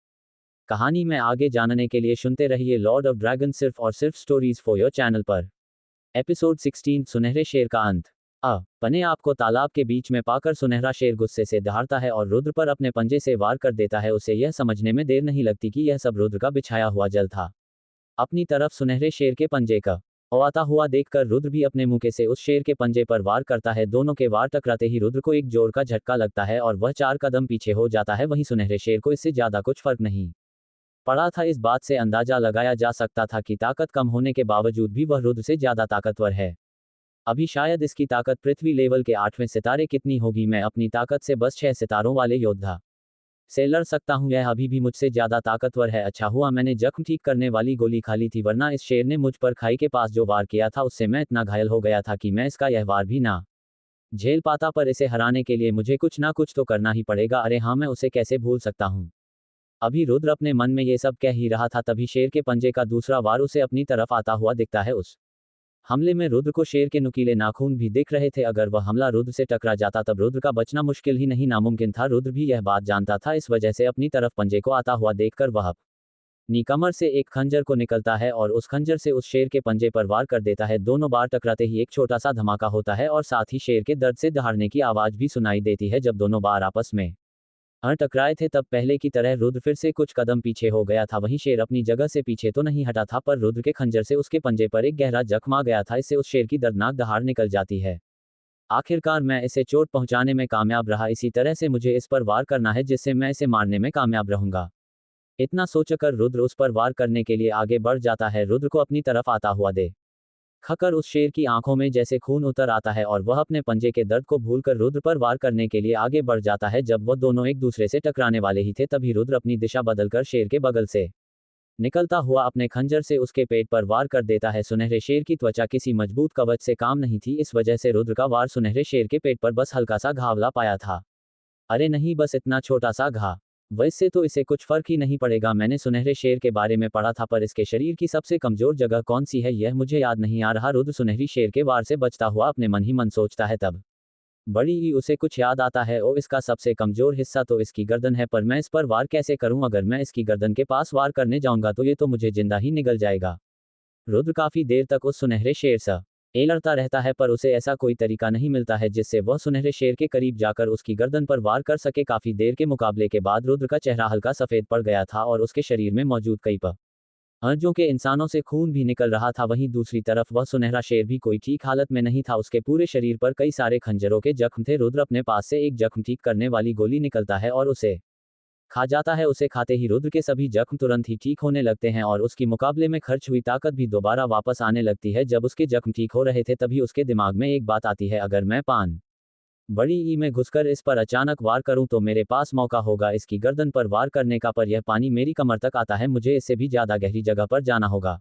कहानी में आगे जानने के लिए सुनते रहिए लॉर्ड ऑफ ड्रैगन सिर्फ और सिर्फ स्टोरीज फॉर योर चैनल पर। एपिसोड 16 सुनहरे शेर का अंत। पने आपको तालाब के बीच में पाकर सुनहरा शेर गुस्से से दहाड़ता है और रुद्र पर अपने पंजे से वार कर देता है। उसे यह समझने में देर नहीं लगती कि यह सब रुद्र का बिछाया हुआ जल था। अपनी तरफ सुनहरे शेर के पंजे का आता हुआ देखकर रुद्र भी अपने मुक्के से उस शेर के पंजे पर वार करता है। दोनों के वार टकराते ही रुद्र को एक जोर का झटका लगता है और वह 4 कदम पीछे हो जाता है। वहीं सुनहरे शेर को इससे ज्यादा कुछ फर्क नहीं पड़ा था। इस बात से अंदाजा लगाया जा सकता था कि ताकत कम होने के बावजूद भी वह रुद्र से ज्यादा ताकतवर है। अभी शायद इसकी ताकत पृथ्वी लेवल के 8वें सितारे कितनी होगी, मैं अपनी ताकत से बस 6 सितारों वाले योद्धा से लड़ सकता हूँ। यह अभी भी मुझसे ज्यादा ताकतवर है। अच्छा हुआ मैंने जख्म ठीक करने वाली गोली खा ली थी, वरना इस शेर ने मुझ पर खाई के पास जो वार किया था उससे मैं इतना घायल हो गया था कि मैं इसका यह वार भी ना झेल पाता। पर इसे हराने के लिए मुझे कुछ ना कुछ तो करना ही पड़ेगा। अरे हाँ, मैं उसे कैसे भूल सकता हूँ। अभी रुद्र अपने मन में ये सब कह ही रहा था तभी शेर के पंजे का दूसरा वार उसे अपनी तरफ आता हुआ दिखता है। उस हमले में रुद्र को शेर के नुकीले नाखून भी दिख रहे थे। अगर वह हमला रुद्र से टकरा जाता तब रुद्र का बचना मुश्किल ही नहीं नामुमकिन था। रुद्र भी यह बात जानता था। इस वजह से अपनी तरफ पंजे को आता हुआ देखकर वह अपनी कमर से एक खंजर को निकलता है और उस खंजर से उस शेर के पंजे पर वार कर देता है। दोनों बार टकराते ही एक छोटा सा धमाका होता है और साथ ही शेर के दर्द से दहाड़ने की आवाज भी सुनाई देती है। जब दोनों बार आपस में टकराए थे तब पहले की तरह रुद्र फिर से कुछ कदम पीछे हो गया था। वहीं शेर अपनी जगह से पीछे तो नहीं हटा था, पर रुद्र के खंजर से उसके पंजे पर एक गहरा जख्म आ गया था। इससे उस शेर की दर्दनाक दहाड़ निकल जाती है। आखिरकार मैं इसे चोट पहुंचाने में कामयाब रहा। इसी तरह से मुझे इस पर वार करना है जिससे मैं इसे मारने में कामयाब रहूंगा। इतना सोचकर रुद्र उस पर वार करने के लिए आगे बढ़ जाता है। रुद्र को अपनी तरफ आता हुआ खकर उस शेर की आंखों में जैसे खून उतर आता है और वह अपने पंजे के दर्द को भूलकर रुद्र पर वार करने के लिए आगे बढ़ जाता है। जब वह दोनों एक दूसरे से टकराने वाले ही थे तभी रुद्र अपनी दिशा बदलकर शेर के बगल से निकलता हुआ अपने खंजर से उसके पेट पर वार कर देता है। सुनहरे शेर की त्वचा किसी मजबूत कवच से काम नहीं थी, इस वजह से रुद्र का वार सुनहरे शेर के पेट पर बस हल्का सा घावला पाया था। अरे नहीं, बस इतना छोटा सा घा। वैसे तो इसे कुछ फर्क ही नहीं पड़ेगा, मैंने सुनहरे शेर के बारे में पढ़ा था, पर इसके शरीर की सबसे कमजोर जगह कौन सी है यह मुझे याद नहीं आ रहा। रुद्र सुनहरी शेर के वार से बचता हुआ अपने मन ही मन सोचता है। तब बड़ी ही उसे कुछ याद आता है। ओ, इसका सबसे कमजोर हिस्सा तो इसकी गर्दन है, पर मैं इस पर वार कैसे करूं? अगर मैं इसकी गर्दन के पास वार करने जाऊंगा तो ये तो मुझे जिंदा ही निगल जाएगा। रुद्र काफी देर तक उस सुनहरे शेर सा लड़ता रहता है, पर उसे ऐसा कोई तरीका नहीं मिलता है जिससे वह सुनहरे शेर के करीब जाकर उसकी गर्दन पर वार कर सके। काफी देर के मुकाबले के बाद रुद्र का चेहरा हल्का सफेद पड़ गया था और उसके शरीर में मौजूद कई जो के इंसानों से खून भी निकल रहा था। वहीं दूसरी तरफ वह सुनहरा शेर भी कोई ठीक हालत में नहीं था, उसके पूरे शरीर पर कई सारे खंजरों के जख्म थे। रुद्र अपने पास से एक जख्म ठीक करने वाली गोली निकलता है और उसे खा जाता है। उसे खाते ही रुद्र के सभी जख्म तुरंत ही ठीक होने लगते हैं और उसकी मुकाबले में खर्च हुई ताकत भी दोबारा वापस आने लगती है। जब उसके जख्म ठीक हो रहे थे तभी उसके दिमाग में एक बात आती है, अगर मैं पान बड़ी ई में घुसकर इस पर अचानक वार करूं तो मेरे पास मौका होगा इसकी गर्दन पर वार करने का, पर यह पानी मेरी कमर तक आता है, मुझे इससे भी ज्यादा गहरी जगह पर जाना होगा।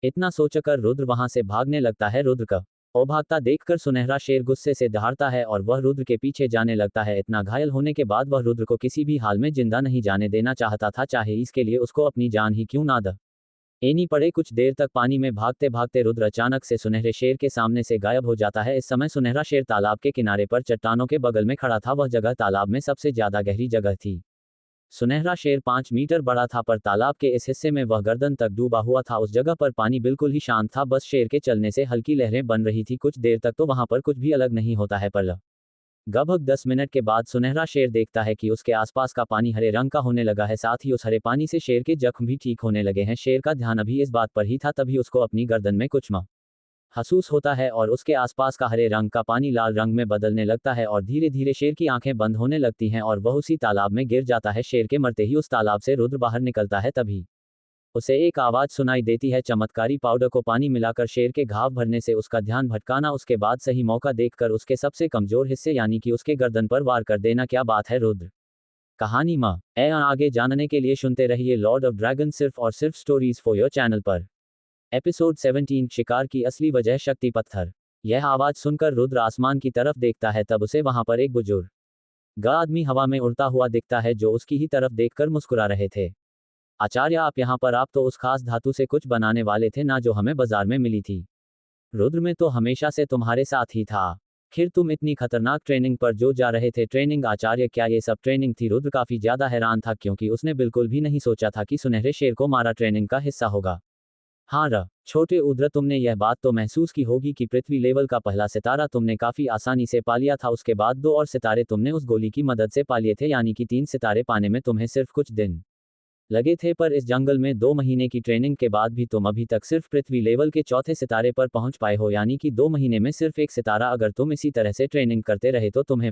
इतना सोचकर रुद्र वहां से भागने लगता है। रुद्र का भागता देखकर सुनहरा शेर गुस्से से दहाड़ता है और वह रुद्र के पीछे जाने लगता है। इतना घायल होने के बाद वह रुद्र को किसी भी हाल में जिंदा नहीं जाने देना चाहता था, चाहे इसके लिए उसको अपनी जान ही क्यों ना देनी पड़े। कुछ देर तक पानी में भागते भागते रुद्र अचानक से सुनहरे शेर के सामने से गायब हो जाता है। इस समय सुनहरा शेर तालाब के किनारे पर चट्टानों के बगल में खड़ा था। वह जगह तालाब में सबसे ज्यादा गहरी जगह थी। सुनहरा शेर 5 मीटर बड़ा था, पर तालाब के इस हिस्से में वह गर्दन तक डूबा हुआ था। उस जगह पर पानी बिल्कुल ही शांत था, बस शेर के चलने से हल्की लहरें बन रही थी। कुछ देर तक तो वहां पर कुछ भी अलग नहीं होता है, पर लगभग 10 मिनट के बाद सुनहरा शेर देखता है कि उसके आसपास का पानी हरे रंग का होने लगा है, साथ ही उस हरे पानी से शेर के जख्म भी ठीक होने लगे हैं। शेर का ध्यान अभी इस बात पर ही था, तभी उसको अपनी गर्दन में कुछ महसूस होता है और उसके आसपास का हरे रंग का पानी लाल रंग में बदलने लगता है और धीरे धीरे शेर की आंखें बंद होने लगती हैं और वह उसी तालाब में गिर जाता है। शेर के मरते ही उस तालाब से रुद्र बाहर निकलता है। तभी उसे एक आवाज सुनाई देती है, चमत्कारी पाउडर को पानी मिलाकर शेर के घाव भरने से उसका ध्यान भटकाना, उसके बाद सही मौका देखकर उसके सबसे कमजोर हिस्से यानी कि उसके गर्दन पर वार कर देना। क्या बात है रुद्र। कहानी आगे जानने के लिए सुनते रहिए लॉर्ड ऑफ ड्रैगन सिर्फ और सिर्फ स्टोरीज फॉर योर चैनल पर। एपिसोड 17 शिकार की असली वजह शक्ति पत्थर। यह आवाज सुनकर रुद्र आसमान की तरफ देखता है, तब उसे वहां पर एक बुजुर्ग आदमी हवा में उड़ता हुआ दिखता है जो उसकी ही तरफ देखकर मुस्कुरा रहे थे। आचार्य आप यहाँ पर, आप तो उस खास धातु से कुछ बनाने वाले थे ना जो हमें बाजार में मिली थी। रुद्र में तो हमेशा से तुम्हारे साथ ही था, फिर तुम इतनी खतरनाक ट्रेनिंग पर जो जा रहे थे। ट्रेनिंग आचार्य, क्या ये सब ट्रेनिंग थी? रुद्र काफी ज्यादा हैरान था क्योंकि उसने बिल्कुल भी नहीं सोचा था कि सुनहरे शेर को मारा ट्रेनिंग का हिस्सा होगा। हाँ छोटे उद्र, तुमने यह बात तो महसूस की होगी कि पृथ्वी लेवल का पहला सितारा तुमने काफी आसानी से पा लिया था, उसके बाद 2 और सितारे तुमने उस गोली की मदद से पा लिए थे, यानी कि 3 सितारे पाने में तुम्हें सिर्फ कुछ दिन लगे थे। पर इस जंगल में 2 महीने की ट्रेनिंग के बाद भी तुम अभी तक सिर्फ पृथ्वी लेवल के चौथे सितारे पर पहुंच पाए हो, यानी कि 2 महीने में सिर्फ एक सितारा। अगर तुम इसी तरह से ट्रेनिंग करते रहे तो तुम्हें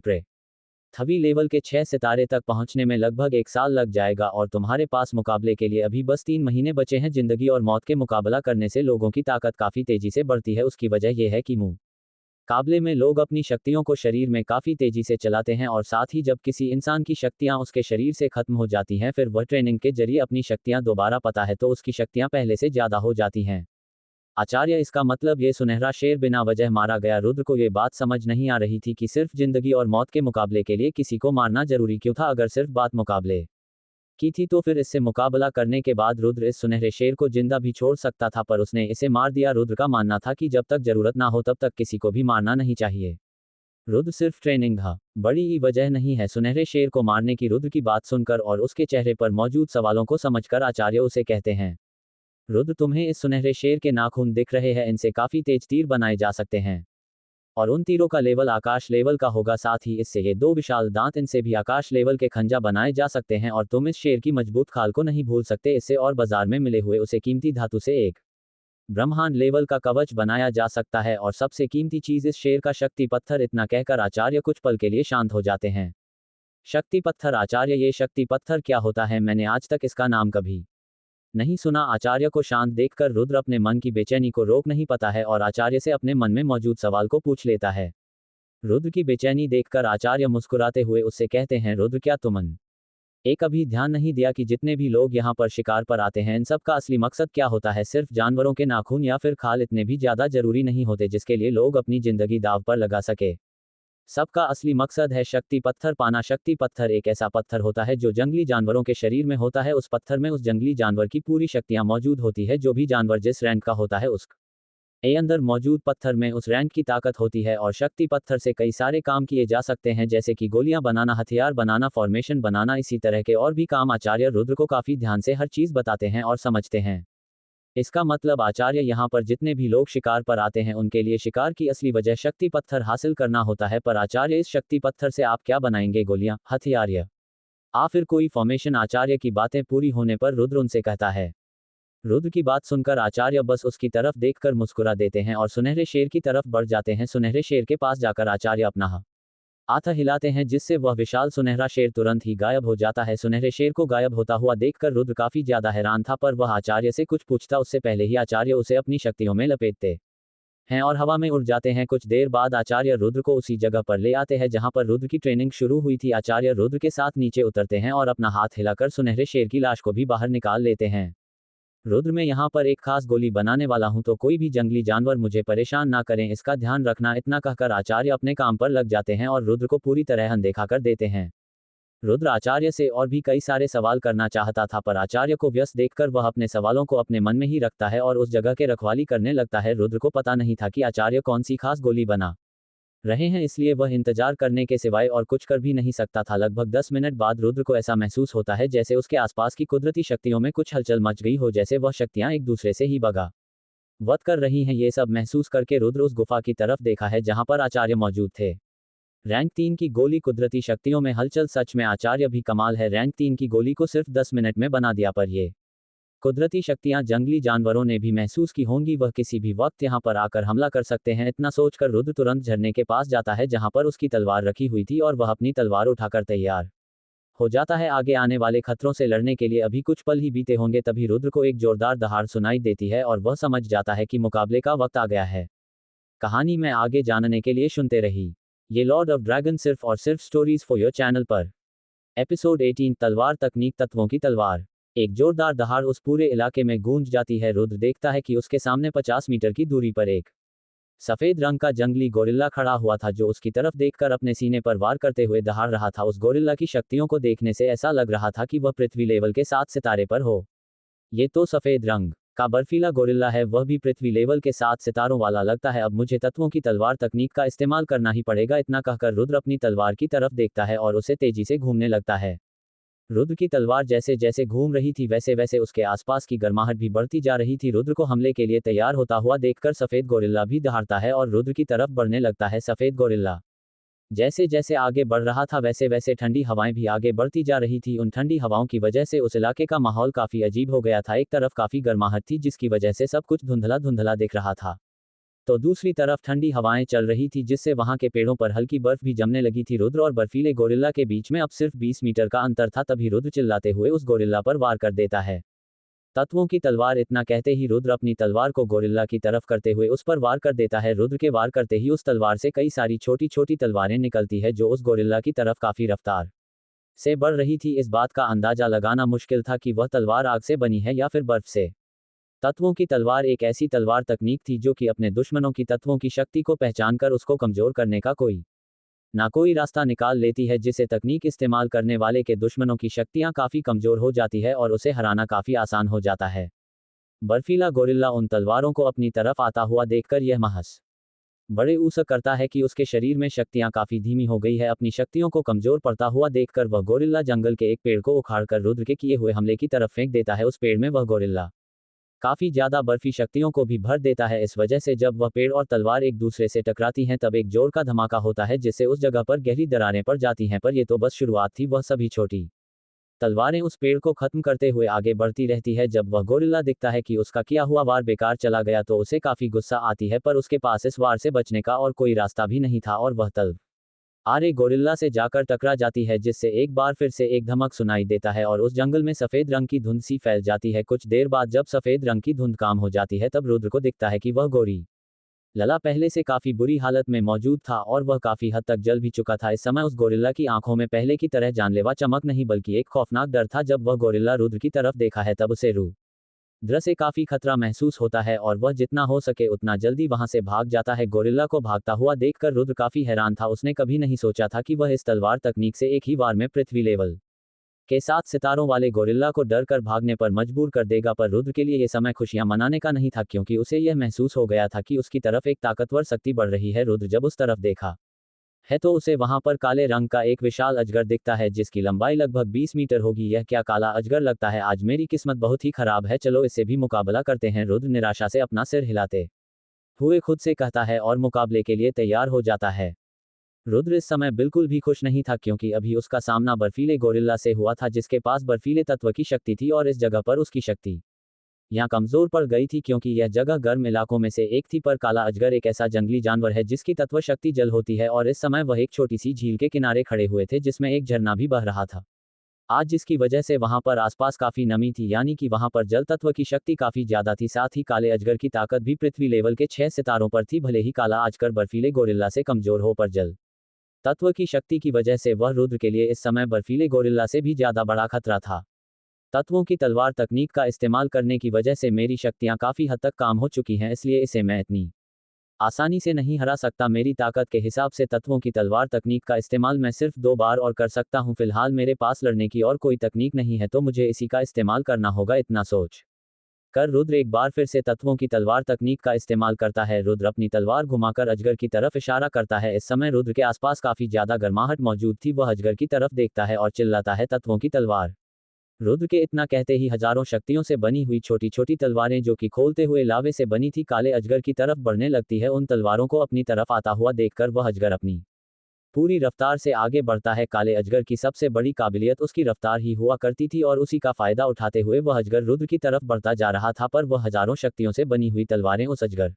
पृथ्वी लेवल के 6 सितारे तक पहुंचने में लगभग 1 साल लग जाएगा और तुम्हारे पास मुकाबले के लिए अभी बस 3 महीने बचे हैं। जिंदगी और मौत के मुकाबला करने से लोगों की ताकत काफी तेजी से बढ़ती है। उसकी वजह यह है कि मुकाबले में लोग अपनी शक्तियों को शरीर में काफी तेजी से चलाते हैं और साथ ही जब किसी इंसान की शक्तियां उसके शरीर से खत्म हो जाती हैं, फिर वह ट्रेनिंग के जरिए अपनी शक्तियां दोबारा पाता है तो उसकी शक्तियां पहले से ज्यादा हो जाती हैं। आचार्य, इसका मतलब ये सुनहरा शेर बिना वजह मारा गया? रुद्र को ये बात समझ नहीं आ रही थी कि सिर्फ जिंदगी और मौत के मुकाबले के लिए किसी को मारना जरूरी क्यों था। अगर सिर्फ बात मुकाबले की थी तो फिर इससे मुकाबला करने के बाद रुद्र इस सुनहरे शेर को जिंदा भी छोड़ सकता था, पर उसने इसे मार दिया। रुद्र का मानना था कि जब तक जरूरत ना हो तब तक किसी को भी मारना नहीं चाहिए। रुद्र सिर्फ ट्रेनिंग बड़ी ही वजह नहीं है सुनहरे शेर को मारने की। रुद्र की बात सुनकर और उसके चेहरे पर मौजूद सवालों को समझकर आचार्य उसे कहते हैं, रुद्र तुम्हें इस सुनहरे शेर के नाखून दिख रहे हैं, इनसे काफी तेज तीर बनाए जा सकते हैं और उन तीरों का लेवल आकाश लेवल का होगा। साथ ही इससे ये 2 विशाल दांत, इनसे भी आकाश लेवल के खंजा बनाए जा सकते हैं और तुम इस शेर की मजबूत खाल को नहीं भूल सकते। इससे और बाजार में मिले हुए उसे कीमती धातु से एक ब्रह्मांड लेवल का कवच बनाया जा सकता है और सबसे कीमती चीज इस शेर का शक्ति पत्थर। इतना कहकर आचार्य कुछ पल के लिए शांत हो जाते हैं। शक्ति पत्थर? आचार्य, ये शक्ति पत्थर क्या होता है? मैंने आज तक इसका नाम कभी नहीं सुना। आचार्य को शांत देखकर रुद्र अपने मन की बेचैनी को रोक नहीं पाता है और आचार्य से अपने मन में मौजूद सवाल को पूछ लेता है। रुद्र की बेचैनी देखकर आचार्य मुस्कुराते हुए उससे कहते हैं, रुद्र क्या तुमने एक अभी ध्यान नहीं दिया कि जितने भी लोग यहाँ पर शिकार पर आते हैं इन सब का असली मकसद क्या होता है? सिर्फ जानवरों के नाखून या फिर खाल इतने भी ज्यादा जरूरी नहीं होते जिसके लिए लोग अपनी जिंदगी दांव पर लगा सके। सबका असली मकसद है शक्ति पत्थर पाना। शक्ति पत्थर एक ऐसा पत्थर होता है जो जंगली जानवरों के शरीर में होता है। उस पत्थर में उस जंगली जानवर की पूरी शक्तियां मौजूद होती है। जो भी जानवर जिस रैंक का होता है उसके अंदर मौजूद पत्थर में उस रैंक की ताकत होती है। और शक्ति पत्थर से कई सारे काम किए जा सकते हैं, जैसे कि गोलियां बनाना, हथियार बनाना, फॉर्मेशन बनाना, इसी तरह के और भी काम। आचार्य रुद्र को काफी ध्यान से हर चीज बताते हैं और समझते हैं। इसका मतलब आचार्य यहाँ पर जितने भी लोग शिकार पर आते हैं उनके लिए शिकार की असली वजह शक्ति पत्थर हासिल करना होता है। पर आचार्य, इस शक्ति पत्थर से आप क्या बनाएंगे? गोलियां, हथियार या फिर कोई फॉर्मेशन? आचार्य की बातें पूरी होने पर रुद्र उनसे कहता है। रुद्र की बात सुनकर आचार्य बस उसकी तरफ देखकर मुस्कुरा देते हैं और सुनहरे शेर की तरफ बढ़ जाते हैं। सुनहरे शेर के पास जाकर आचार्य अपना हाथ हिलाते हैं, जिससे वह विशाल सुनहरा शेर तुरंत ही गायब हो जाता है। सुनहरे शेर को गायब होता हुआ देखकर रुद्र काफी ज्यादा हैरान था, पर वह आचार्य से कुछ पूछता उससे पहले ही आचार्य उसे अपनी शक्तियों में लपेटते हैं और हवा में उड़ जाते हैं। कुछ देर बाद आचार्य रुद्र को उसी जगह पर ले आते हैं जहां पर रुद्र की ट्रेनिंग शुरू हुई थी। आचार्य रुद्र के साथ नीचे उतरते हैं और अपना हाथ हिलाकर सुनहरे शेर की लाश को भी बाहर निकाल लेते हैं। रुद्र, मैं यहाँ पर एक खास गोली बनाने वाला हूँ, तो कोई भी जंगली जानवर मुझे परेशान ना करें, इसका ध्यान रखना। इतना कहकर आचार्य अपने काम पर लग जाते हैं और रुद्र को पूरी तरह अनदेखा कर देते हैं। रुद्र आचार्य से और भी कई सारे सवाल करना चाहता था, पर आचार्य को व्यस्त देखकर वह अपने सवालों को अपने मन में ही रखता है और उस जगह के रखवाली करने लगता है। रुद्र को पता नहीं था कि आचार्य कौन सी खास गोली बना रहे हैं, इसलिए वह इंतजार करने के सिवाय और कुछ कर भी नहीं सकता था। लगभग 10 मिनट बाद रुद्र को ऐसा महसूस होता है जैसे उसके आसपास की कुदरती शक्तियों में कुछ हलचल मच गई हो, जैसे वह शक्तियां एक दूसरे से ही बगावत कर रही हैं। ये सब महसूस करके रुद्र उस गुफा की तरफ देखा है जहां पर आचार्य मौजूद थे। रैंक 3 की गोली, कुदरती शक्तियों में हलचल। सच में आचार्य भी कमाल है, रैंक 3 की गोली को सिर्फ 10 मिनट में बना दिया। पर ये कुदरती शक्तियां जंगली जानवरों ने भी महसूस की होंगी, वह किसी भी वक्त यहां पर आकर हमला कर सकते हैं। इतना सोचकर रुद्र तुरंत झरने के पास जाता है जहां पर उसकी तलवार रखी हुई थी और वह अपनी तलवार उठाकर तैयार हो जाता है आगे आने वाले खतरों से लड़ने के लिए। अभी कुछ पल ही बीते होंगे, तभी रुद्र को एक जोरदार दहाड़ सुनाई देती है और वह समझ जाता है कि मुकाबले का वक्त आ गया है। कहानी में आगे जानने के लिए सुनते रही ये लॉर्ड ऑफ ड्रैगन सिर्फ और सिर्फ स्टोरीज फॉर योर चैनल पर। एपिसोड 18, तलवार तकनीक, तत्वों की तलवार। एक जोरदार दहाड़ उस पूरे इलाके में गूंज जाती है। रुद्र देखता है कि उसके सामने 50 मीटर की दूरी पर एक सफेद रंग का जंगली गोरिल्ला खड़ा हुआ था, जो उसकी तरफ देखकर अपने सीने पर वार करते हुए दहाड़ रहा था। उस गोरिल्ला की शक्तियों को देखने से ऐसा लग रहा था कि वह पृथ्वी लेवल के 7 सितारे पर हो। ये तो सफेद रंग का बर्फीला गोरिल्ला है, वह भी पृथ्वी लेवल के 7 सितारों वाला लगता है। अब मुझे तत्वों की तलवार तकनीक का इस्तेमाल करना ही पड़ेगा। इतना कहकर रुद्र अपनी तलवार की तरफ देखता है और उसे तेजी से घूमने लगता है। रुद्र की तलवार जैसे जैसे घूम रही थी वैसे वैसे उसके आसपास की गर्माहट भी बढ़ती जा रही थी। रुद्र को हमले के लिए तैयार होता हुआ देखकर सफेद गोरिल्ला भी दहाड़ता है और रुद्र की तरफ बढ़ने लगता है। सफेद गोरिल्ला जैसे जैसे आगे बढ़ रहा था वैसे वैसे ठंडी हवाएं भी आगे बढ़ती जा रही थी। उन ठंडी हवाओं की वजह से उस इलाके का माहौल काफी अजीब हो गया था। एक तरफ काफी गर्माहट थी जिसकी वजह से सब कुछ धुंधला धुंधला दिख रहा था, तो दूसरी तरफ ठंडी हवाएं चल रही थी जिससे वहां के पेड़ों पर हल्की बर्फ भी जमने लगी थी। रुद्र और बर्फीले गोरिल्ला के बीच में अब सिर्फ 20 मीटर का अंतर था। तभी रुद्र चिल्लाते हुए उस गोरिल्ला पर वार कर देता है। तत्वों की तलवार, इतना कहते ही रुद्र अपनी तलवार को गोरिल्ला की तरफ करते हुए उस पर वार कर देता है। रुद्र के वार करते ही उस तलवार से कई सारी छोटी छोटी तलवारें निकलती है जो उस गोरिल्ला की तरफ काफी रफ्तार से बढ़ रही थी। इस बात का अंदाजा लगाना मुश्किल था कि वह तलवार आग से बनी है या फिर बर्फ से। तत्वों की तलवार एक ऐसी तलवार तकनीक थी जो कि अपने दुश्मनों की तत्वों की शक्ति को पहचानकर उसको कमजोर करने का कोई ना कोई रास्ता निकाल लेती है, जिससे तकनीक इस्तेमाल करने वाले के दुश्मनों की शक्तियां काफी कमजोर हो जाती है और उसे हराना काफी आसान हो जाता है। बर्फीला गोरिल्ला उन तलवारों को अपनी तरफ आता हुआ देखकर यह महस बड़े ऊसक करता है कि उसके शरीर में शक्तियां काफी धीमी हो गई है। अपनी शक्तियों को कमजोर पड़ता हुआ देखकर वह गोरिल्ला जंगल के एक पेड़ को उखाड़कर रुद्र के किए हुए हमले की तरफ फेंक देता है। उस पेड़ में वह गोरिल्ला काफी ज्यादा बर्फी शक्तियों को भी भर देता है। इस वजह से जब वह पेड़ और तलवार एक दूसरे से टकराती हैं तब एक जोर का धमाका होता है जिससे उस जगह पर गहरी दरारें पड़ जाती हैं। पर यह तो बस शुरुआत थी, वह सभी छोटी तलवारें उस पेड़ को खत्म करते हुए आगे बढ़ती रहती है। जब वह गोरिल्ला दिखता है कि उसका किया हुआ वार बेकार चला गया तो उसे काफी गुस्सा आती है, पर उसके पास इस वार से बचने का और कोई रास्ता भी नहीं था और वह आरे गोरिल्ला से जाकर टकरा जाती है, जिससे एक बार फिर से एक धमक सुनाई देता है और उस जंगल में सफेद रंग की धुंध सी फैल जाती है। कुछ देर बाद जब सफेद रंग की धुंध काम हो जाती है तब रुद्र को दिखता है कि वह गोरिल्ला पहले से काफी बुरी हालत में मौजूद था और वह काफी हद तक जल भी चुका था। इस समय उस गोरिल्ला की आंखों में पहले की तरह जानलेवा चमक नहीं बल्कि एक खौफनाक डर था। जब वह गोरिल्ला रुद्र की तरफ देखा है तब उसे रूह रुद्र से काफी खतरा महसूस होता है और वह जितना हो सके उतना जल्दी वहां से भाग जाता है। गोरिल्ला को भागता हुआ देखकर रुद्र काफी हैरान था। उसने कभी नहीं सोचा था कि वह इस तलवार तकनीक से एक ही बार में पृथ्वी लेवल के 7 सितारों वाले गोरिल्ला को डर कर भागने पर मजबूर कर देगा। पर रुद्र के लिए यह समय खुशियां मनाने का नहीं था, क्योंकि उसे यह महसूस हो गया था कि उसकी तरफ एक ताकतवर शक्ति बढ़ रही है। रुद्र जब उस तरफ देखा है तो उसे वहां पर काले रंग का एक विशाल अजगर दिखता है, जिसकी लंबाई लगभग 20 मीटर होगी। यह क्या काला अजगर? लगता है आज मेरी किस्मत बहुत ही खराब है, चलो इससे भी मुकाबला करते हैं। रुद्र निराशा से अपना सिर हिलाते हुए खुद से कहता है और मुकाबले के लिए तैयार हो जाता है। रुद्र इस समय बिल्कुल भी खुश नहीं था, क्योंकि अभी उसका सामना बर्फीले गोरिल्ला से हुआ था, जिसके पास बर्फीले तत्व की शक्ति थी और इस जगह पर उसकी शक्ति यहाँ कमजोर पड़ गई थी, क्योंकि यह जगह गर्म इलाकों में से एक थी। पर काला अजगर एक ऐसा जंगली जानवर है जिसकी तत्व शक्ति जल होती है, और इस समय वह एक छोटी सी झील के किनारे खड़े हुए थे जिसमें एक झरना भी बह रहा था आज, जिसकी वजह से वहां पर आसपास काफी नमी थी, यानी कि वहां पर जल तत्व की शक्ति काफी ज्यादा थी। साथ ही काले अजगर की ताकत भी पृथ्वी लेवल के 6 सितारों पर थी। भले ही काला अजगर बर्फीले गोरिल्ला से कमजोर हो, पर जल तत्व की शक्ति की वजह से वह रुद्र के लिए इस समय बर्फीले गोरिल्ला से भी ज्यादा बड़ा खतरा था। तत्वों की तलवार तकनीक का इस्तेमाल करने की वजह से मेरी शक्तियां काफी हद तक काम हो चुकी हैं, इसलिए इसे मैं इतनी आसानी से नहीं हरा सकता। मेरी ताकत के हिसाब से तत्वों की तलवार तकनीक का इस्तेमाल मैं सिर्फ 2 बार और कर सकता हूं। फिलहाल मेरे पास लड़ने की और कोई तकनीक नहीं है, तो मुझे इसी का इस्तेमाल करना होगा। इतना सोच कर रुद्र एक बार फिर से तत्वों की तलवार तकनीक का इस्तेमाल करता है। रुद्र अपनी तलवार घुमाकर अजगर की तरफ इशारा करता है। इस समय रुद्र के आसपास काफी ज्यादा गर्माहट मौजूद थी। वह अजगर की तरफ देखता है और चिल्लाता है, तत्वों की तलवार। रुद्र के इतना कहते ही हजारों शक्तियों से बनी हुई छोटी छोटी तलवारें, जो कि खोलते हुए लावे से बनी थी, काले अजगर की तरफ बढ़ने लगती है। उन तलवारों को अपनी तरफ आता हुआ देखकर वह अजगर अपनी पूरी रफ्तार से आगे बढ़ता है। काले अजगर की सबसे बड़ी काबिलियत उसकी रफ्तार ही हुआ करती थी, और उसी का फायदा उठाते हुए वह अजगर रुद्र की तरफ बढ़ता जा रहा था। पर वह हजारों शक्तियों से बनी हुई तलवारें उस अजगर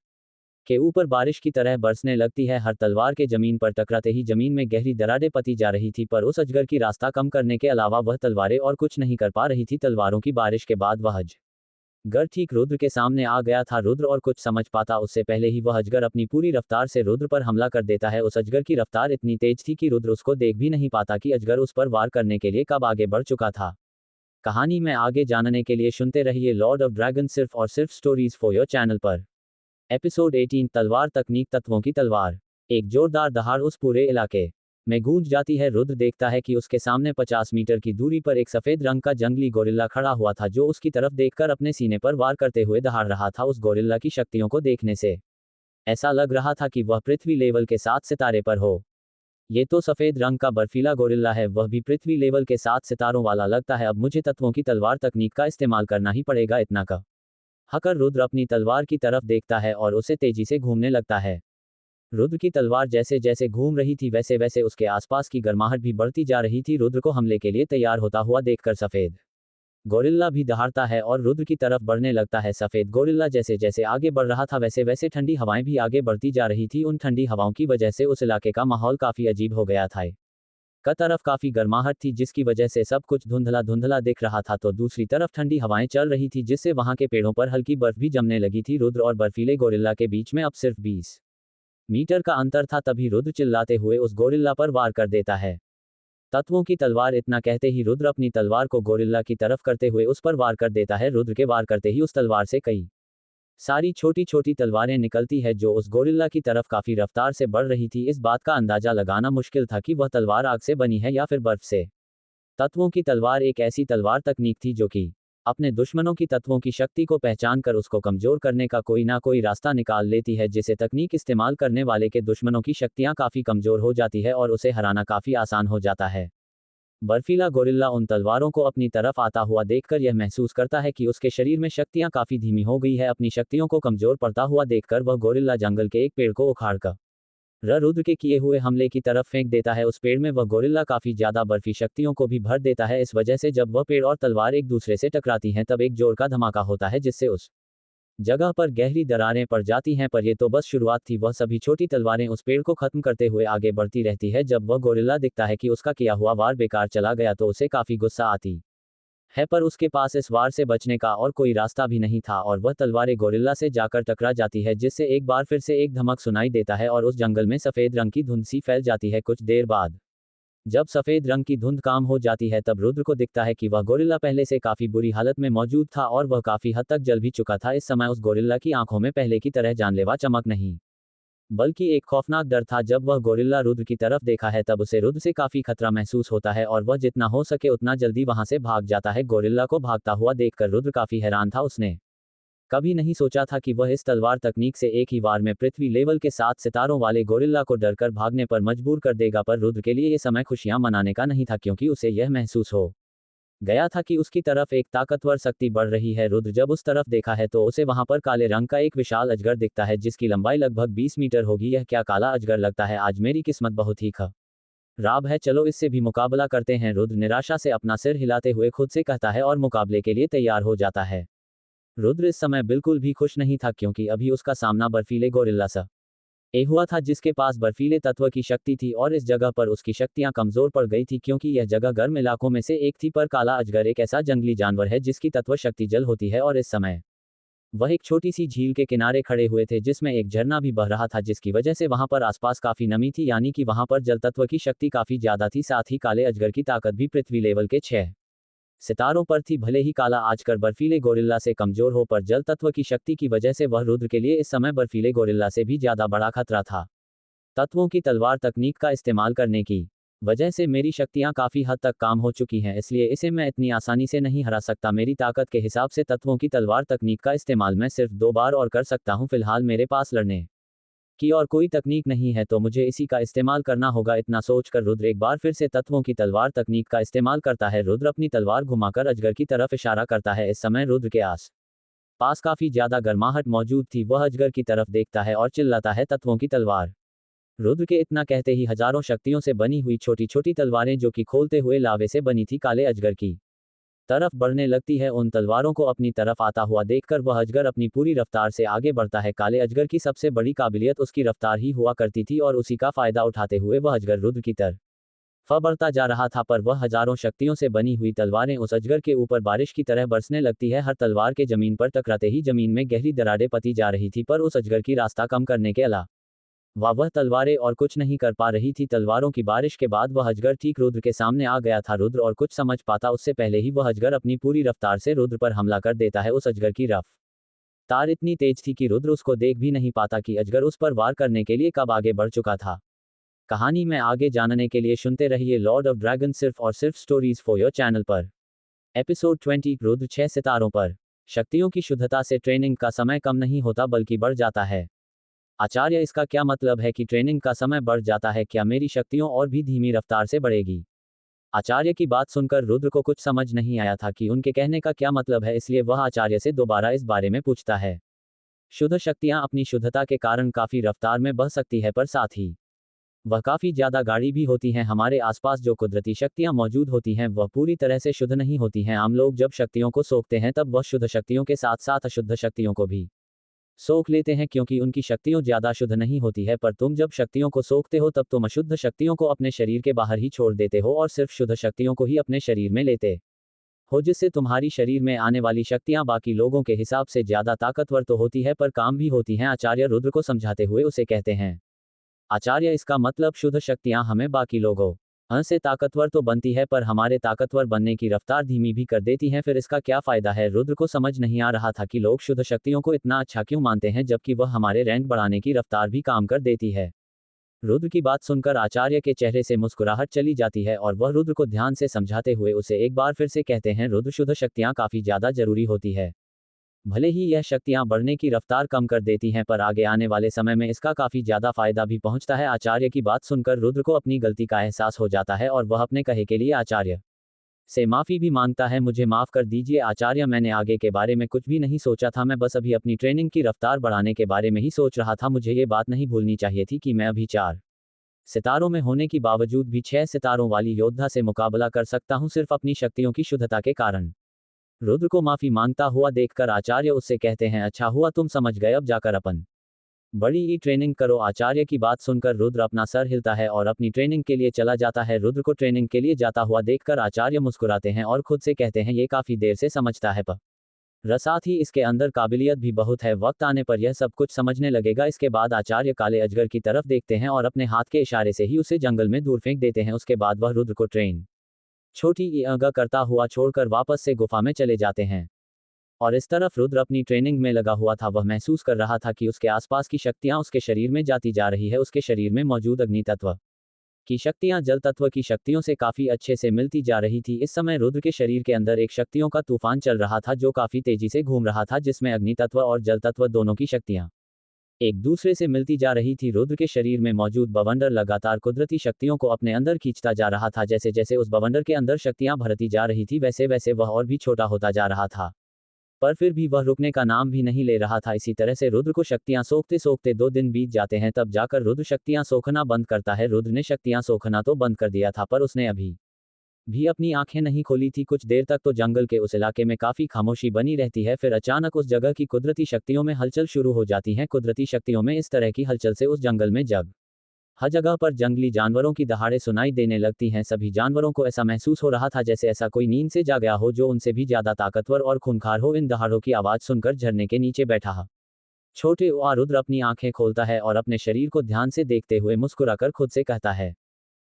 के ऊपर बारिश की तरह बरसने लगती है। हर तलवार के जमीन पर टकराते ही जमीन में गहरी दरारें पती जा रही थी, पर उस अजगर की रास्ता कम करने के अलावा वह तलवारें और कुछ नहीं कर पा रही थी। तलवारों की बारिश के बाद वह अजगर ठीक रुद्र के सामने आ गया था। रुद्र और कुछ समझ पाता उससे पहले ही वह अजगर अपनी पूरी रफ्तार से रुद्र पर हमला कर देता है। उस अजगर की रफ्तार इतनी तेज थी कि रुद्र उसको देख भी नहीं पाता कि अजगर उस पर वार करने के लिए कब आगे बढ़ चुका था। कहानी में आगे जानने के लिए सुनते रहिए लॉर्ड ऑफ ड्रैगन, सिर्फ और सिर्फ स्टोरीज फॉर योर चैनल पर। एपिसोड 18 तलवार तकनीक, तत्वों की तलवार। एक जोरदार दहाड़ उस पूरे इलाके में गूंज जाती है। रुद्र देखता है कि उसके सामने 50 मीटर की दूरी पर एक सफेद रंग का जंगली गोरिल्ला खड़ा हुआ था, जो उसकी तरफ देखकर अपने सीने पर वार करते हुए दहाड़ रहा था। उस गोरिल्ला की शक्तियों को देखने से ऐसा लग रहा था कि वह पृथ्वी लेवल के 7 सितारे पर हो। ये तो सफेद रंग का बर्फीला गोरिल्ला है, वह भी पृथ्वी लेवल के 7 सितारों वाला लगता है। अब मुझे तत्वों की तलवार तकनीक का इस्तेमाल करना ही पड़ेगा। इतना का हकर रुद्र अपनी तलवार की तरफ देखता है और उसे तेजी से घूमने लगता है। रुद्र की तलवार जैसे जैसे घूम रही थी, वैसे वैसे उसके आसपास की गर्माहट भी बढ़ती जा रही थी। रुद्र को हमले के लिए तैयार होता हुआ देखकर सफेद गोरिल्ला भी दहाड़ता है और रुद्र की तरफ बढ़ने लगता है। सफेद गोरिल्ला जैसे जैसे आगे बढ़ रहा था, वैसे वैसे ठंडी हवाएं भी आगे बढ़ती जा रही थी। उन ठंडी हवाओं की वजह से उस इलाके का माहौल काफी अजीब हो गया था। का तरफ काफी गर्माहट थी, जिसकी वजह से सब कुछ धुंधला धुंधला दिख रहा था, तो दूसरी तरफ ठंडी हवाएं चल रही थी, जिससे वहां के पेड़ों पर हल्की बर्फ भी जमने लगी थी। रुद्र और बर्फीले गोरिल्ला के बीच में अब सिर्फ 20 मीटर का अंतर था। तभी रुद्र चिल्लाते हुए उस गोरिल्ला पर वार कर देता है। तत्वों की तलवार। इतना कहते ही रुद्र अपनी तलवार को गोरिल्ला की तरफ करते हुए उस पर वार कर देता है। रुद्र के वार करते ही उस तलवार से कई सारी छोटी छोटी तलवारें निकलती है, जो उस गोरिल्ला की तरफ काफी रफ्तार से बढ़ रही थी। इस बात का अंदाजा लगाना मुश्किल था कि वह तलवार आग से बनी है या फिर बर्फ से। तत्वों की तलवार एक ऐसी तलवार तकनीक थी जो कि अपने दुश्मनों की तत्वों की शक्ति को पहचान कर उसको कमजोर करने का कोई ना कोई रास्ता निकाल लेती है, जिसे तकनीक इस्तेमाल करने वाले के दुश्मनों की शक्तियां काफी कमजोर हो जाती है और उसे हराना काफी आसान हो जाता है। बर्फीला गोरिल्ला उन तलवारों को अपनी तरफ आता हुआ देखकर यह महसूस करता है कि उसके शरीर में शक्तियां काफी धीमी हो गई है। अपनी शक्तियों को कमजोर पड़ता हुआ देखकर वह गोरिल्ला जंगल के एक पेड़ को उखाड़कर रुद्र के किए हुए हमले की तरफ फेंक देता है। उस पेड़ में वह गोरिल्ला काफी ज्यादा बर्फी शक्तियों को भी भर देता है। इस वजह से जब वह पेड़ और तलवार एक दूसरे से टकराती हैं, तब एक जोर का धमाका होता है, जिससे उस जगह पर गहरी दरारें पड़ जाती हैं। पर यह तो बस शुरुआत थी। वह सभी छोटी तलवारें उस पेड़ को खत्म करते हुए आगे बढ़ती रहती है। जब वह गोरिल्ला दिखता है कि उसका किया हुआ वार बेकार चला गया, तो उसे काफी गुस्सा आती है, पर उसके पास इस वार से बचने का और कोई रास्ता भी नहीं था, और वह तलवारें गोरिल्ला से जाकर टकरा जाती है, जिससे एक बार फिर से एक धमक सुनाई देता है और उस जंगल में सफेद रंग की धुंध सी फैल जाती है। कुछ देर बाद जब सफेद रंग की धुंध काम हो जाती है तब रुद्र को दिखता है कि वह गोरिल्ला पहले से काफी बुरी हालत में मौजूद था और वह काफी हद तक जल भी चुका था। इस समय उस गोरिल्ला की आंखों में पहले की तरह जानलेवा चमक नहीं, बल्कि एक खौफनाक डर था। जब वह गोरिल्ला रुद्र की तरफ देखा है तब उसे रुद्र से काफी खतरा महसूस होता है और वह जितना हो सके उतना जल्दी वहां से भाग जाता है। गोरिल्ला को भागता हुआ देखकर रुद्र काफी हैरान था। उसने कभी नहीं सोचा था कि वह इस तलवार तकनीक से एक ही वार में पृथ्वी लेवल के 7 सितारों वाले गोरिल्ला को डरकर भागने पर मजबूर कर देगा। पर रुद्र के लिए ये समय खुशियां मनाने का नहीं था, क्योंकि उसे यह महसूस हो गया था कि उसकी तरफ एक ताकतवर शक्ति बढ़ रही है। रुद्र जब उस तरफ देखा है तो उसे वहां पर काले रंग का एक विशाल अजगर दिखता है, जिसकी लंबाई लगभग 20 मीटर होगी। यह क्या काला अजगर लगता है, आज मेरी किस्मत बहुत ही खराब है, चलो इससे भी मुकाबला करते हैं। रुद्र निराशा से अपना सिर हिलाते हुए खुद से कहता है और मुकाबले के लिए तैयार हो जाता है। रुद्र इस समय बिल्कुल भी खुश नहीं था, क्योंकि अभी उसका सामना बर्फीले गोरिल्ला से हुआ था, जिसके पास बर्फीले तत्व की शक्ति थी और इस जगह पर उसकी शक्तियां कमजोर पड़ गई थी, क्योंकि यह जगह गर्म इलाकों में से एक थी। पर काला अजगर एक ऐसा जंगली जानवर है जिसकी तत्व शक्ति जल होती है और इस समय वह एक छोटी सी झील के किनारे खड़े हुए थे, जिसमें एक झरना भी बह रहा था, जिसकी वजह से वहां पर आसपास काफी नमी थी, यानी कि वहां पर जल तत्व की शक्ति काफी ज्यादा थी। साथ ही काले अजगर की ताकत भी पृथ्वी लेवल के 6 सितारों पर थी। भले ही काला आजकर बर्फीले गोरिल्ला से कमजोर हो, पर जल तत्व की शक्ति की वजह से वह रुद्र के लिए इस समय बर्फीले गोरिल्ला से भी ज्यादा बड़ा खतरा था। तत्वों की तलवार तकनीक का इस्तेमाल करने की वजह से मेरी शक्तियां काफी हद तक काम हो चुकी हैं, इसलिए इसे मैं इतनी आसानी से नहीं हरा सकता। मेरी ताकत के हिसाब से तत्वों की तलवार तकनीक का इस्तेमाल मैं सिर्फ 2 बार और कर सकता हूं। फिलहाल मेरे पास लड़ने की और कोई तकनीक नहीं है, तो मुझे इसी का इस्तेमाल करना होगा। इतना सोचकर रुद्र एक बार फिर से तत्वों की तलवार तकनीक का इस्तेमाल करता है। रुद्र अपनी तलवार घुमाकर अजगर की तरफ इशारा करता है। इस समय रुद्र के आस पास काफी ज्यादा गर्माहट मौजूद थी। वह अजगर की तरफ देखता है और चिल्लाता है, तत्वों की तलवार। रुद्र के इतना कहते ही हजारों शक्तियों से बनी हुई छोटी छोटी तलवारें, जो कि खोलते हुए लावे से बनी थी, काले अजगर की तरफ बढ़ने लगती है। उन तलवारों को अपनी तरफ आता हुआ देखकर वह अजगर अपनी पूरी रफ्तार से आगे बढ़ता है। काले अजगर की सबसे बड़ी काबिलियत उसकी रफ्तार ही हुआ करती थी और उसी का फायदा उठाते हुए वह अजगर रुद्र की तरफ बढ़ता जा रहा था। पर वह हजारों शक्तियों से बनी हुई तलवारें उस अजगर के ऊपर बारिश की तरह बरसने लगती है। हर तलवार के जमीन पर टकराते ही जमीन में गहरी दरारें पती जा रही थी, पर उस अजगर की रास्ता कम करने के अलावा वह तलवारें और कुछ नहीं कर पा रही थी। तलवारों की बारिश के बाद वह अजगर ठीक रुद्र के सामने आ गया था। रुद्र और कुछ समझ पाता उससे पहले ही वह अजगर अपनी पूरी रफ्तार से रुद्र पर हमला कर देता है। उस अजगर की रफ्तार इतनी तेज थी कि रुद्र उसको देख भी नहीं पाता कि अजगर उस पर वार करने के लिए कब आगे बढ़ चुका था। कहानी में आगे जानने के लिए सुनते रहिए लॉर्ड ऑफ ड्रैगन सिर्फ और सिर्फ स्टोरीज फॉर योर चैनल पर। एपिसोड 20, रुद्र 6 सितारों पर। शक्तियों की शुद्धता से ट्रेनिंग का समय कम नहीं होता बल्कि बढ़ जाता है। आचार्य, इसका क्या मतलब है कि ट्रेनिंग का समय बढ़ जाता है? क्या मेरी शक्तियों और भी धीमी रफ्तार से बढ़ेगी? आचार्य की बात सुनकर रुद्र को कुछ समझ नहीं आया था कि उनके कहने का क्या मतलब है, इसलिए वह आचार्य से दोबारा इस बारे में पूछता है। शुद्ध शक्तियां अपनी शुद्धता के कारण काफी रफ्तार में बह सकती है, पर साथ ही वह काफी ज्यादा गाढ़ी भी होती हैं। हमारे आसपास जो कुदरती शक्तियां मौजूद होती हैं वह पूरी तरह से शुद्ध नहीं होती हैं। आम लोग जब शक्तियों को सोखते हैं तब वह शुद्ध शक्तियों के साथ साथ अशुद्ध शक्तियों को भी सोख लेते हैं, क्योंकि उनकी शक्तियों ज्यादा शुद्ध नहीं होती है। पर तुम जब शक्तियों को सोखते हो तब तुम अशुद्ध शक्तियों को अपने शरीर के बाहर ही छोड़ देते हो और सिर्फ शुद्ध शक्तियों को ही अपने शरीर में लेते हो, जिससे तुम्हारी शरीर में आने वाली शक्तियां बाकी लोगों के हिसाब से ज्यादा ताकतवर तो होती है, पर काम भी होती हैं। आचार्य रुद्र को समझाते हुए उसे कहते हैं, आचार्य, इसका मतलब शुद्ध शक्तियां हमें बाकी लोगों से ताकतवर तो बनती है, पर हमारे ताकतवर बनने की रफ्तार धीमी भी कर देती हैं। फिर इसका क्या फायदा है? रुद्र को समझ नहीं आ रहा था कि लोग शुद्ध शक्तियों को इतना अच्छा क्यों मानते हैं, जबकि वह हमारे रैंक बढ़ाने की रफ्तार भी काम कर देती है। रुद्र की बात सुनकर आचार्य के चेहरे से मुस्कुराहट चली जाती है और वह रुद्र को ध्यान से समझाते हुए उसे एक बार फिर से कहते हैं, रुद्र, शुद्ध शक्तियां काफी ज्यादा जरूरी होती है। भले ही यह शक्तियां बढ़ने की रफ्तार कम कर देती हैं, पर आगे आने वाले समय में इसका काफी ज्यादा फायदा भी पहुंचता है। आचार्य की बात सुनकर रुद्र को अपनी गलती का एहसास हो जाता है और वह अपने कहे के लिए आचार्य से माफी भी मांगता है। मुझे माफ कर दीजिए आचार्य, मैंने आगे के बारे में कुछ भी नहीं सोचा था। मैं बस अभी अपनी ट्रेनिंग की रफ्तार बढ़ाने के बारे में ही सोच रहा था। मुझे ये बात नहीं भूलनी चाहिए थी कि मैं अभी 4 सितारों में होने की बावजूद भी 6 सितारों वाली योद्धा से मुकाबला कर सकता हूं, सिर्फ अपनी शक्तियों की शुद्धता के कारण। रुद्र को माफी मांगता हुआ देखकर आचार्य उससे कहते हैं, अच्छा हुआ तुम समझ गए, अब जाकर अपन बड़ी ही ट्रेनिंग करो। आचार्य की बात सुनकर रुद्र अपना सर हिलता है और अपनी ट्रेनिंग के लिए चला जाता है। रुद्र को ट्रेनिंग के लिए जाता हुआ देखकर आचार्य मुस्कुराते हैं और खुद से कहते हैं, ये काफी देर से समझता है, पर साथ ही इसके अंदर काबिलियत भी बहुत है, वक्त आने पर यह सब कुछ समझने लगेगा। इसके बाद आचार्य काले अजगर की तरफ देखते हैं और अपने हाथ के इशारे से ही उसे जंगल में दूर फेंक देते हैं। उसके बाद वह रुद्र को ट्रेन छोटी अगा करता हुआ छोड़कर वापस से गुफा में चले जाते हैं। और इस तरफ रुद्र अपनी ट्रेनिंग में लगा हुआ था। वह महसूस कर रहा था कि उसके आसपास की शक्तियां उसके शरीर में जाती जा रही है। उसके शरीर में मौजूद अग्नि तत्व की शक्तियां जल तत्व की शक्तियों से काफी अच्छे से मिलती जा रही थी। इस समय रुद्र के शरीर के अंदर एक शक्तियों का तूफान चल रहा था जो काफी तेजी से घूम रहा था, जिसमें अग्नि तत्व और जल तत्व दोनों की शक्तियां एक दूसरे से मिलती जा रही थी। रुद्र के शरीर में मौजूद बवंडर लगातार कुदरती शक्तियों को अपने अंदर खींचता जा रहा था। जैसे जैसे उस बवंडर के अंदर शक्तियां भरती जा रही थी वैसे वैसे वह और भी छोटा होता जा रहा था, पर फिर भी वह रुकने का नाम भी नहीं ले रहा था। इसी तरह से रुद्र को शक्तियां सोखते सोखते 2 दिन बीत जाते हैं, तब जाकर रुद्र शक्तियां सोखना बंद करता है। रुद्र ने शक्तियां सोखना तो बंद कर दिया था, पर उसने अभी भी अपनी आंखें नहीं खोली थी। कुछ देर तक तो जंगल के उस इलाके में काफी खामोशी बनी रहती है। फिर अचानक उस जगह की कुदरती शक्तियों में हलचल शुरू हो जाती है। कुदरती शक्तियों में इस तरह की हलचल से उस जंगल में हर जगह पर जंगली जानवरों की दहाड़े सुनाई देने लगती हैं। सभी जानवरों को ऐसा महसूस हो रहा था जैसे ऐसा कोई नींद से जाग गया हो जो उनसे भी ज्यादा ताकतवर और खूंखार हो। इन दहाड़ों की आवाज सुनकर झरने के नीचे बैठा छोटे रुद्र अपनी आंखें खोलता है और अपने शरीर को ध्यान से देखते हुए मुस्कुराकर खुद से कहता है,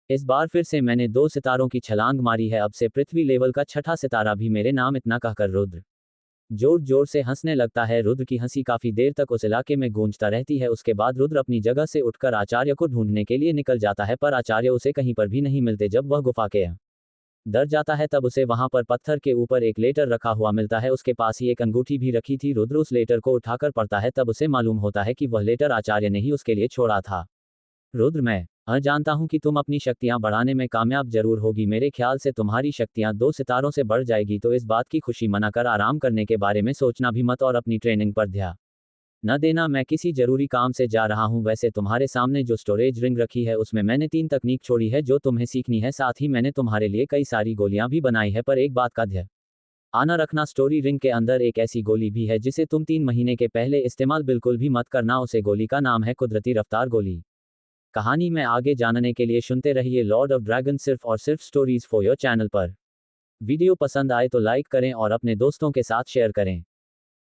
इस बार फिर से मैंने 2 सितारों की छलांग मारी है। अब से पृथ्वी लेवल का 6ठा सितारा भी मेरे नाम। इतना कहकर रुद्र जोर जोर से हंसने लगता है। रुद्र की हंसी काफी देर तक उस इलाके में गूंजता रहती है। उसके बाद रुद्र अपनी जगह से उठकर आचार्य को ढूंढने के लिए निकल जाता है, पर आचार्य उसे कहीं पर भी नहीं मिलते। जब वह गुफा के अंदर जाता है तब उसे वहां पर पत्थर के ऊपर एक लेटर रखा हुआ मिलता है। उसके पास ही एक अंगूठी भी रखी थी। रुद्र उस लेटर को उठाकर पढ़ता है, तब उसे मालूम होता है कि वह लेटर आचार्य ने ही उसके लिए छोड़ा था। रुद्र, मैं जानता हूं कि तुम अपनी शक्तियां बढ़ाने में कामयाब जरूर होगी। मेरे ख्याल से तुम्हारी शक्तियां 2 सितारों से बढ़ जाएगी, तो इस बात की खुशी मनाकर आराम करने के बारे में सोचना भी मत और अपनी ट्रेनिंग पर ध्यान न देना। मैं किसी जरूरी काम से जा रहा हूं। वैसे तुम्हारे सामने जो स्टोरेज रिंग रखी है उसमें मैंने 3 तकनीक छोड़ी है जो तुम्हें सीखनी है। साथ ही मैंने तुम्हारे लिए कई सारी गोलियां भी बनाई है, पर एक बात का ध्यान आना रखना, स्टोरी रिंग के अंदर एक ऐसी गोली भी है जिसे तुम 3 महीने के पहले इस्तेमाल बिल्कुल भी मत करना। उसे गोली का नाम है कुदरती रफ्तार गोली। कहानी में आगे जानने के लिए सुनते रहिए लॉर्ड ऑफ ड्रैगन सिर्फ और सिर्फ स्टोरीज फॉर योर चैनल पर। वीडियो पसंद आए तो लाइक करें और अपने दोस्तों के साथ शेयर करें,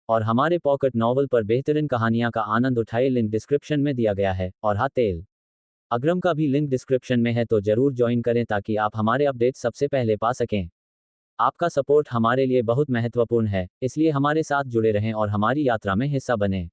और हमारे पॉकेट नॉवल पर बेहतरीन कहानियां का आनंद उठाए। लिंक डिस्क्रिप्शन में दिया गया है, और हाँ, तेल अग्रम का भी लिंक डिस्क्रिप्शन में है, तो जरूर ज्वाइन करें ताकि आप हमारे अपडेट सबसे पहले पा सकें। आपका सपोर्ट हमारे लिए बहुत महत्वपूर्ण है, इसलिए हमारे साथ जुड़े रहें और हमारी यात्रा में हिस्सा बनें।